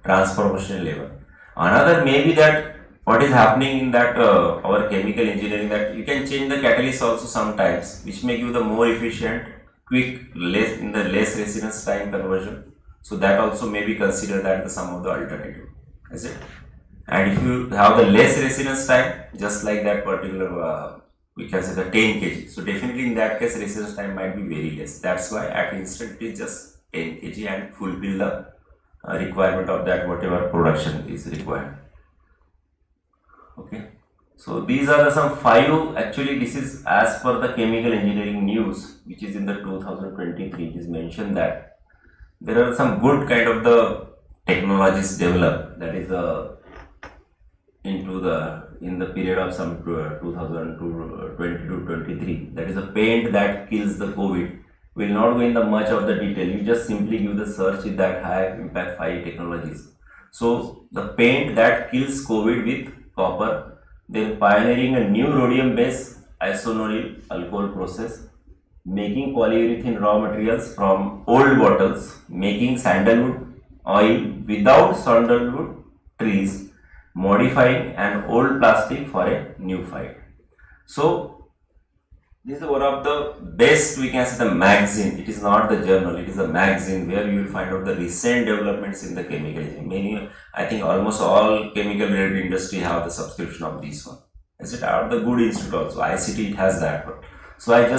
transformation level. Another may be that what is happening in that our chemical engineering, that you can change the catalyst also sometimes, which may give the more efficient, quick, less residence time conversion. So that also may be considered that the some of the alternative. Is it? And if you have the less residence time, just like that particular, we can say the 10 kg. So definitely in that case, residence time might be very less. That's why at instant it is just 10 kg and fulfill the requirement of that whatever production is required. Okay. So these are some 5. Actually, this is as per the chemical engineering news, which is in the 2023. It is mentioned that there are some good kind of the technologies developed, that is in the period of some 2020 to 23. That is a paint that kills the COVID. Will not go in the much of the detail. You just simply give the search with that high impact 5 technologies. So the paint that kills COVID with copper, then pioneering a new rhodium based isononyl alcohol process, making polyurethane raw materials from old bottles, making sandalwood oil without sandalwood trees, modifying an old plastic for a new fight. So This is one of the best, we can say, the magazine. It is not the journal, it is a magazine where you will find out the recent developments in the chemical engineering. Many, I think almost all chemical related industry have the subscription of this one. Is it out the good institute also? ICT, it has that one. So I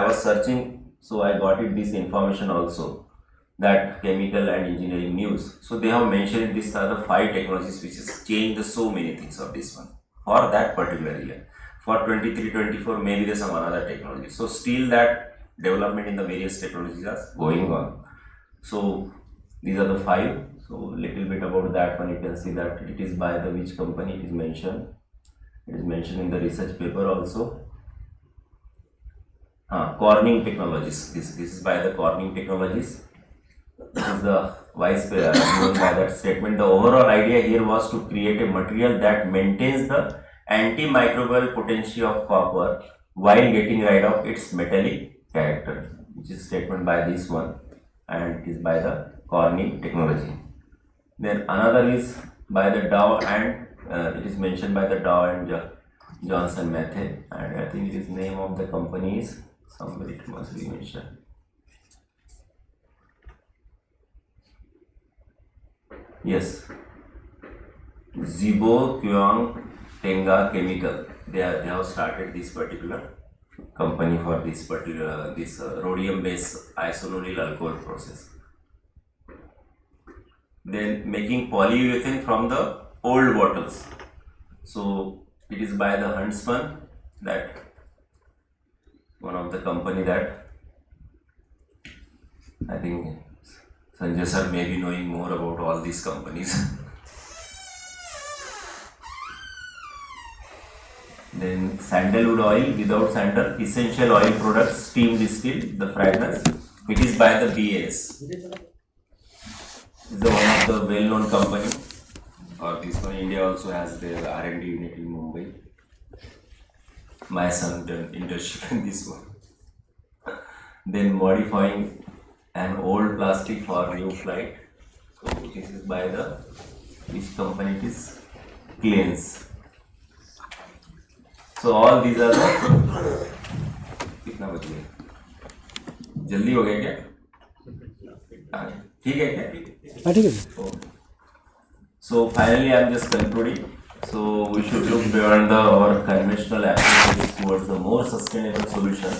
was searching, so I got it this information also, that chemical and engineering news. So they have mentioned these are the 5 technologies which has changed so many things of this one for that particular year. For 23-24, maybe there's some another technology. So still that development in the various technologies are going on. So these are the 5. So little bit about that one, you can see that it is by the which company it is mentioned. It is mentioned in the research paper also. Corning Technologies. This is by the Corning Technologies. This is the vice given by that statement. The overall idea here was to create a material that maintains the antimicrobial potency of copper while getting rid of its metallic character, which is statement by this one, and it is by the Corning Technology. Then another is by the Dow, and it is mentioned by the Dow and Johnson method, and I think it is name of the company is somewhere, it must be mentioned. Yes, Zibo Kyung Tenga Chemical. They have started this particular company for this particular rhodium based isononyl alcohol process. Then making polyurethane from the old bottles. So it is by the Huntsman, that one of the company that I think Sanjay sir may be knowing more about all these companies. Then sandalwood oil without sandal, essential oil products, steam distill, the fragrance. It is by the BAS. It is one of the well-known company. Or this one, India also has their R&D unit in Mumbai. My son done internship in this one. Then modifying an old plastic for new flight. So this is by the which company? It is Cleanse. So all these are the कितना बच गया? जल्दी हो गया क्या? ठीक है क्या? हाँ ठीक है. So finally I am just concluding. So we should look beyond our conventional approaches towards the more sustainable solution,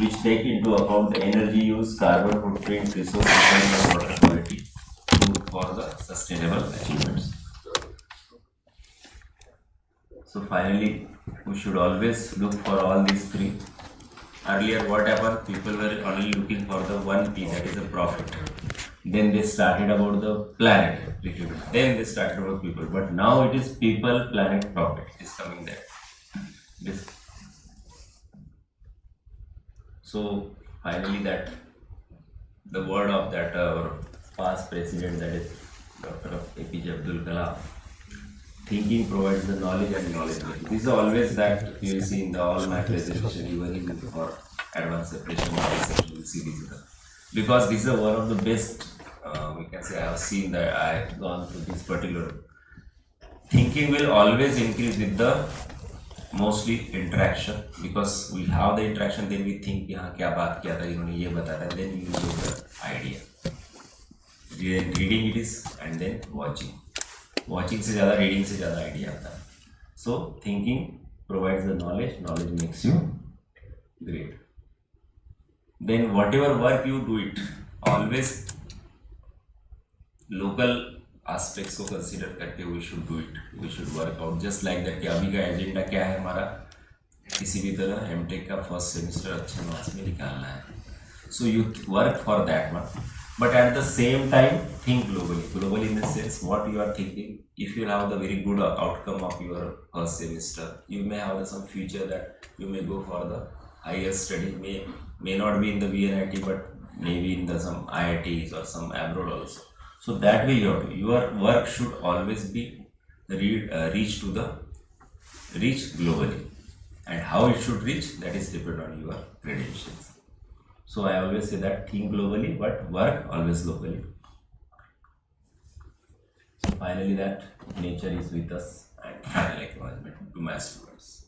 which take into account energy use, carbon footprint, resource design and water quality for the sustainable achievements. So finally, we should always look for all these 3. Earlier what happened, people were only looking for the 1 P, that is the profit. Then they started about the planet, then they started about people, but now it is people, planet, profit is coming there. So finally that the word of that our past president, that is Dr. APJ Abdul Kalam, thinking provides the knowledge and knowledge. This is always that you will see in the all my presentation, even in for advanced separation, you will see this. Because this is one of the best, we can say, I have seen that I have gone through this particular. Thinking will always increase with the mostly interaction, because we have the interaction, then we think यहाँ क्या बात किया था इन्होंने ये बताया, then you get the idea. Reading it is and then watching. Watching से ज़्यादा reading से ज़्यादा idea आता है. So thinking provides the knowledge, knowledge makes you great. Then whatever work you do it, always local aspects को consider करके we should do it, we should work out. Just like that कि अभी का agenda क्या है हमारा, किसी भी तरह M.Tech का first semester अच्छे marks में निकालना है. So you work for that one. But at the same time, think globally. Globally in the sense, what you are thinking, if you have the very good outcome of your first semester, you may have some future that you may go for the higher study, may not be in the VNIT, but maybe in the some IITs or some abroad also. So that way your work should always be reach globally. And how it should reach, that is depend on your credentials. So I always say that think globally, but work always locally. So finally, that nature is with us, and final acknowledgement to my students.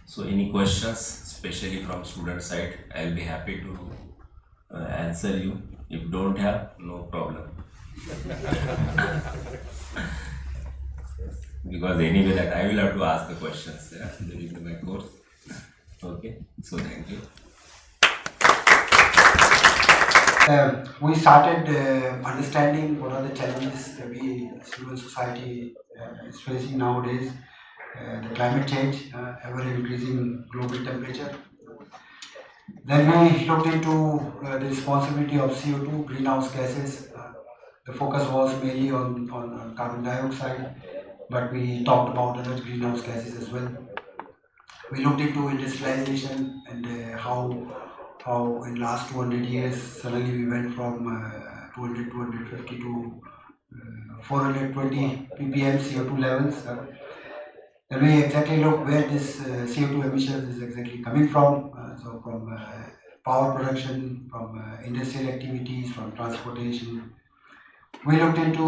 So So any questions, especially from student side, I'll be happy to answer you. If don't have, no problem. Because anyway that I will have to ask the questions during my course. Okay, so thank you. We started understanding what are the challenges that we as civil society is facing nowadays. The climate change, ever increasing global temperature. Then we looked into the responsibility of CO2, greenhouse gases. The focus was mainly on carbon dioxide, but we talked about other greenhouse gases as well. We looked into industrialization and how in last 200 years suddenly we went from 200, 250 to 420 ppm CO2 levels. And we exactly look where this CO2 emissions is exactly coming from. So from power production, from industrial activities, from transportation. We looked into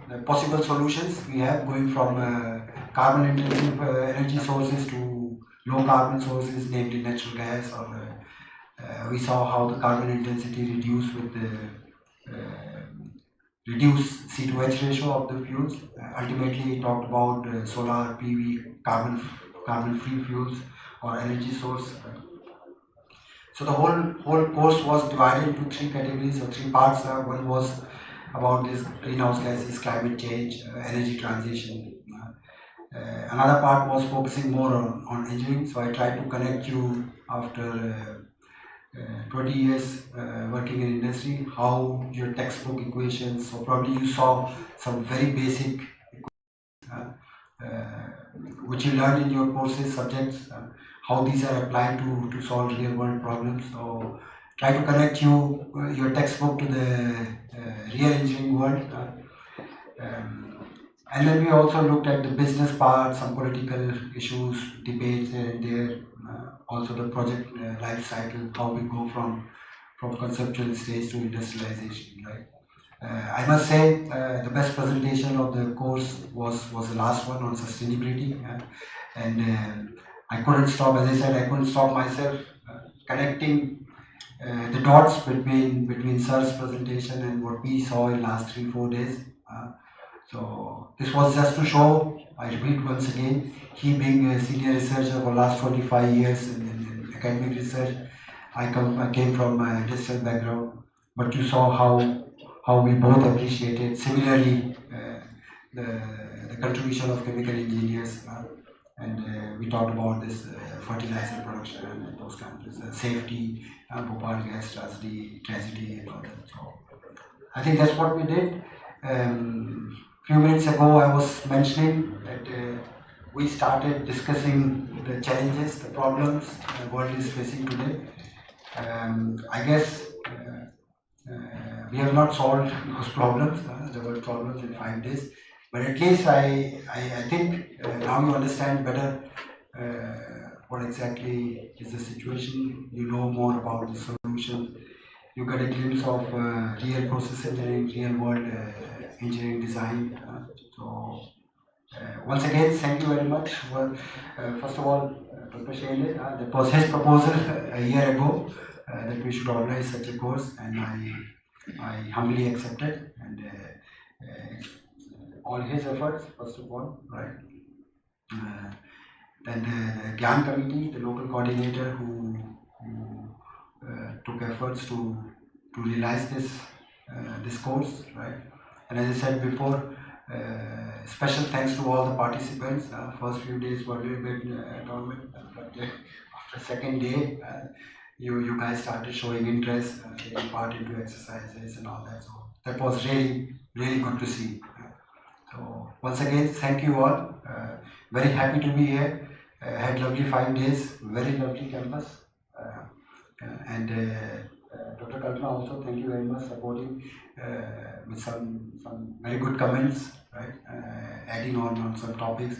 the possible solutions we have going from carbon intensive energy sources to low carbon sources, namely natural gas, or we saw how the carbon intensity reduced with the reduced C2H ratio of the fuels. Ultimately, we talked about solar, PV, carbon-free fuels or energy source. So the whole course was divided into three categories or three parts. One was about this greenhouse gases, climate change, energy transition. Another part was focusing more on engineering. So I tried to connect you after 20 years working in industry, how your textbook equations, so probably you saw some very basic which you learned in your courses, subjects, how these are applied to solve real world problems. So try to connect your textbook to the real engineering world. And then we also looked at the business part, some political issues, debates here and there, also the project life cycle, how we go from conceptual stage to industrialization, right? I must say the best presentation of the course was the last one on sustainability, and I couldn't stop, as I said, I couldn't stop myself connecting the dots between sir's presentation and what we saw in last 3-4 days. So this was just to show, I repeat once again, he being a senior researcher for last 25 years in academic research, I came from an industrial background, but you saw how we both appreciated similarly the contribution of chemical engineers, and we talked about this fertilizer production and those kinds of safety, Bhopal gas tragedy and all that. So I think that's what we did. Few minutes ago I was mentioning that we started discussing the challenges, the problems the world is facing today. I guess we have not solved those problems, the world problems in 5 days, but at least I think now you understand better what exactly is the situation, you know more about the solution, you get a glimpse of real process engineering, real world engineering design. So once again, thank you very much. Well, first of all, Dr. Shende, that was his proposal a year ago that we should organize such a course, and I humbly accepted, and all his efforts, first of all, right? Then the GIAN committee, the local coordinator who took efforts to realize this course, right? And as I said before, special thanks to all the participants. First few days were a little bit dormant, but after second day, you guys started showing interest, taking part into exercises and all that. So that was really good to see. So once again, thank you all. Very happy to be here. Had lovely 5 days, very lovely campus, and Dr. Kalpana also, thank you very much, supporting with some very good comments, right? Adding on some topics.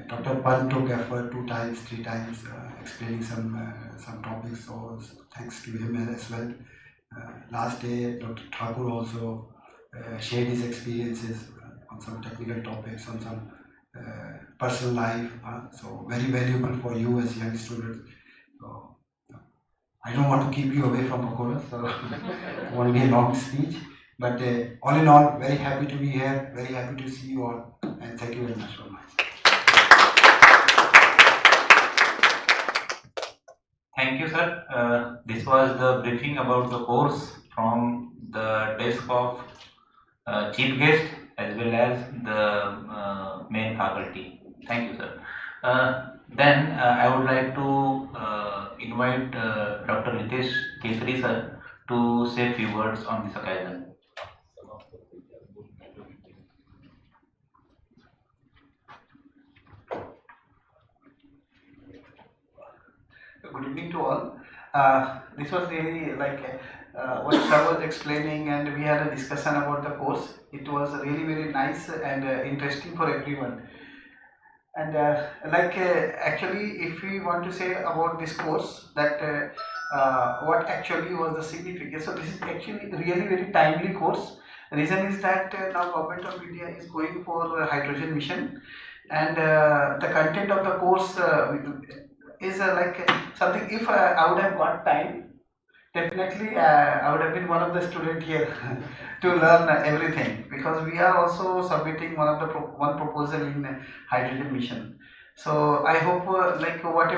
Dr. Pal took effort 2 times, 3 times, explaining some topics, so thanks to him as well. Last day, Dr. Thakur also shared his experiences on some technical topics, on some personal life. So very valuable for you as young students. So, I don't want to keep you away from Pakola, so it won't be a long speech. But all in all, very happy to be here, very happy to see you all, and thank you very much for much. Thank you, sir. This was the briefing about the course from the desk of chief guest as well as the main faculty. Thank you, sir. Then I would like to invite Dr. Nitesh Kesari, sir, to say a few words on this occasion. Good evening to all. This was really like what sir was explaining, and we had a discussion about the course. It was really very nice and interesting for everyone. And actually, if we want to say about this course, that what actually was the significance. So this is actually really very timely course. The reason is that now Government of India is going for hydrogen mission, and the content of the course is like something. If I would have got time, definitely I would have been one of the students here to learn everything, because we are also submitting one proposal in hydrogen mission. So I hope like what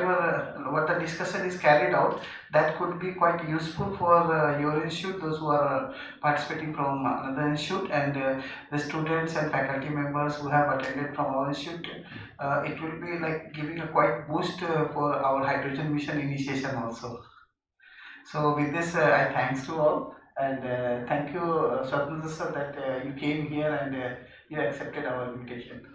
the discussion is carried out, that could be quite useful for your institute, those who are participating from another institute, and the students and faculty members who have attended from our institute. It will be like giving a quite boost for our hydrogen mission initiation also. So with this, I thanks to all, and thank you, Swatantra sir, that you came here and you accepted our invitation.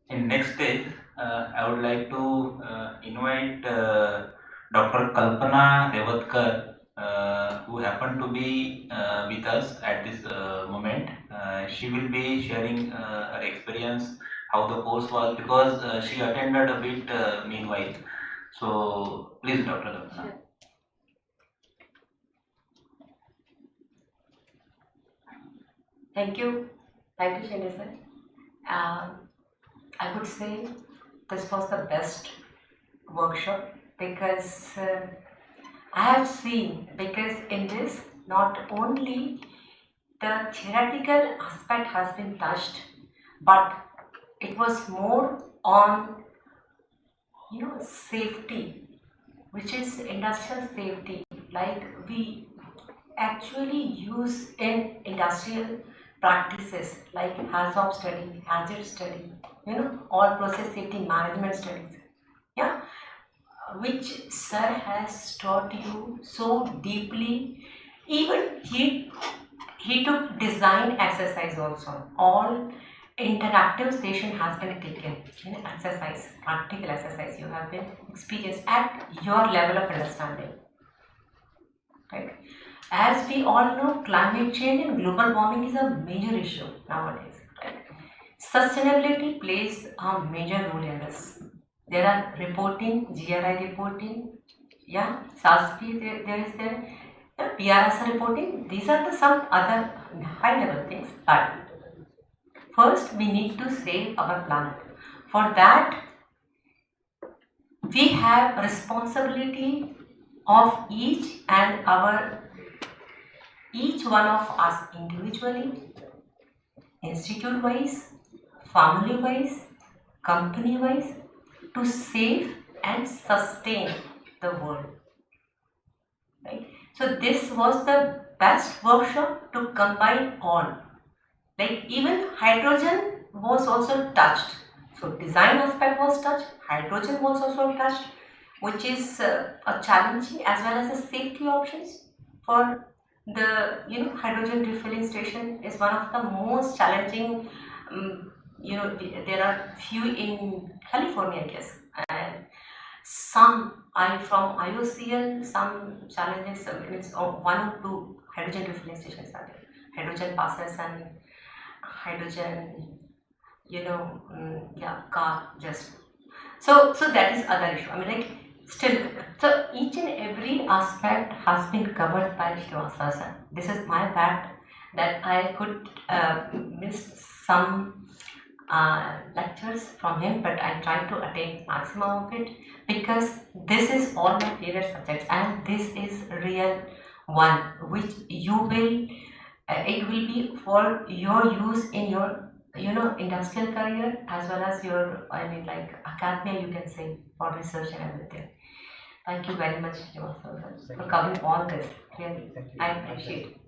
In next stage, I would like to invite Dr. Kalpana Revatkar, who happened to be with us at this moment. She will be sharing her experience, how the course was, because she attended a bit meanwhile. So please, Dr. Kalpana. Sure. Thank you, Shende sir. I would say this was the best workshop, because I have seen, because in this not only the theoretical aspect has been touched, but it was more on safety, which is industrial safety, like we actually use in industrial practices like HAZOP study, HAZOP study, all process safety management studies, which sir has taught you so deeply. Even he took design exercise also. All interactive session has been taken. Exercise, practical exercise you have been experienced at your level of understanding. Right? As we all know, climate change and global warming is a major issue nowadays. Right? Sustainability plays a major role in this. There are reporting, GRI reporting, SASP, there is PRS reporting. These are some other high level things. But first, we need to save our planet. For that, we have responsibility of each one of us individually, institute wise, family wise, company wise, to save and sustain the world. Right? So this was the best workshop to combine all. Like even hydrogen was also touched. So design aspect was touched, hydrogen was also touched, which is a challenging as well as the safety options for the hydrogen refilling station is one of the most challenging. There are few in California, I guess, and some from IOCL. Some challenges. It's 1 or 2 hydrogen refilling stations are there. Hydrogen passes and hydrogen, car just. So that is other issue. I mean, like Still, so each and every aspect has been covered by Shrivastava sir. This is my bad that I could miss some lectures from him, but I try to attain maximum of it because this is all my favorite subjects and this is real one which you will it will be for your use in your industrial career as well as your like academia, you can say, for research and everything. Thank you very much, Srivastava, for covering all this. Really, I appreciate it.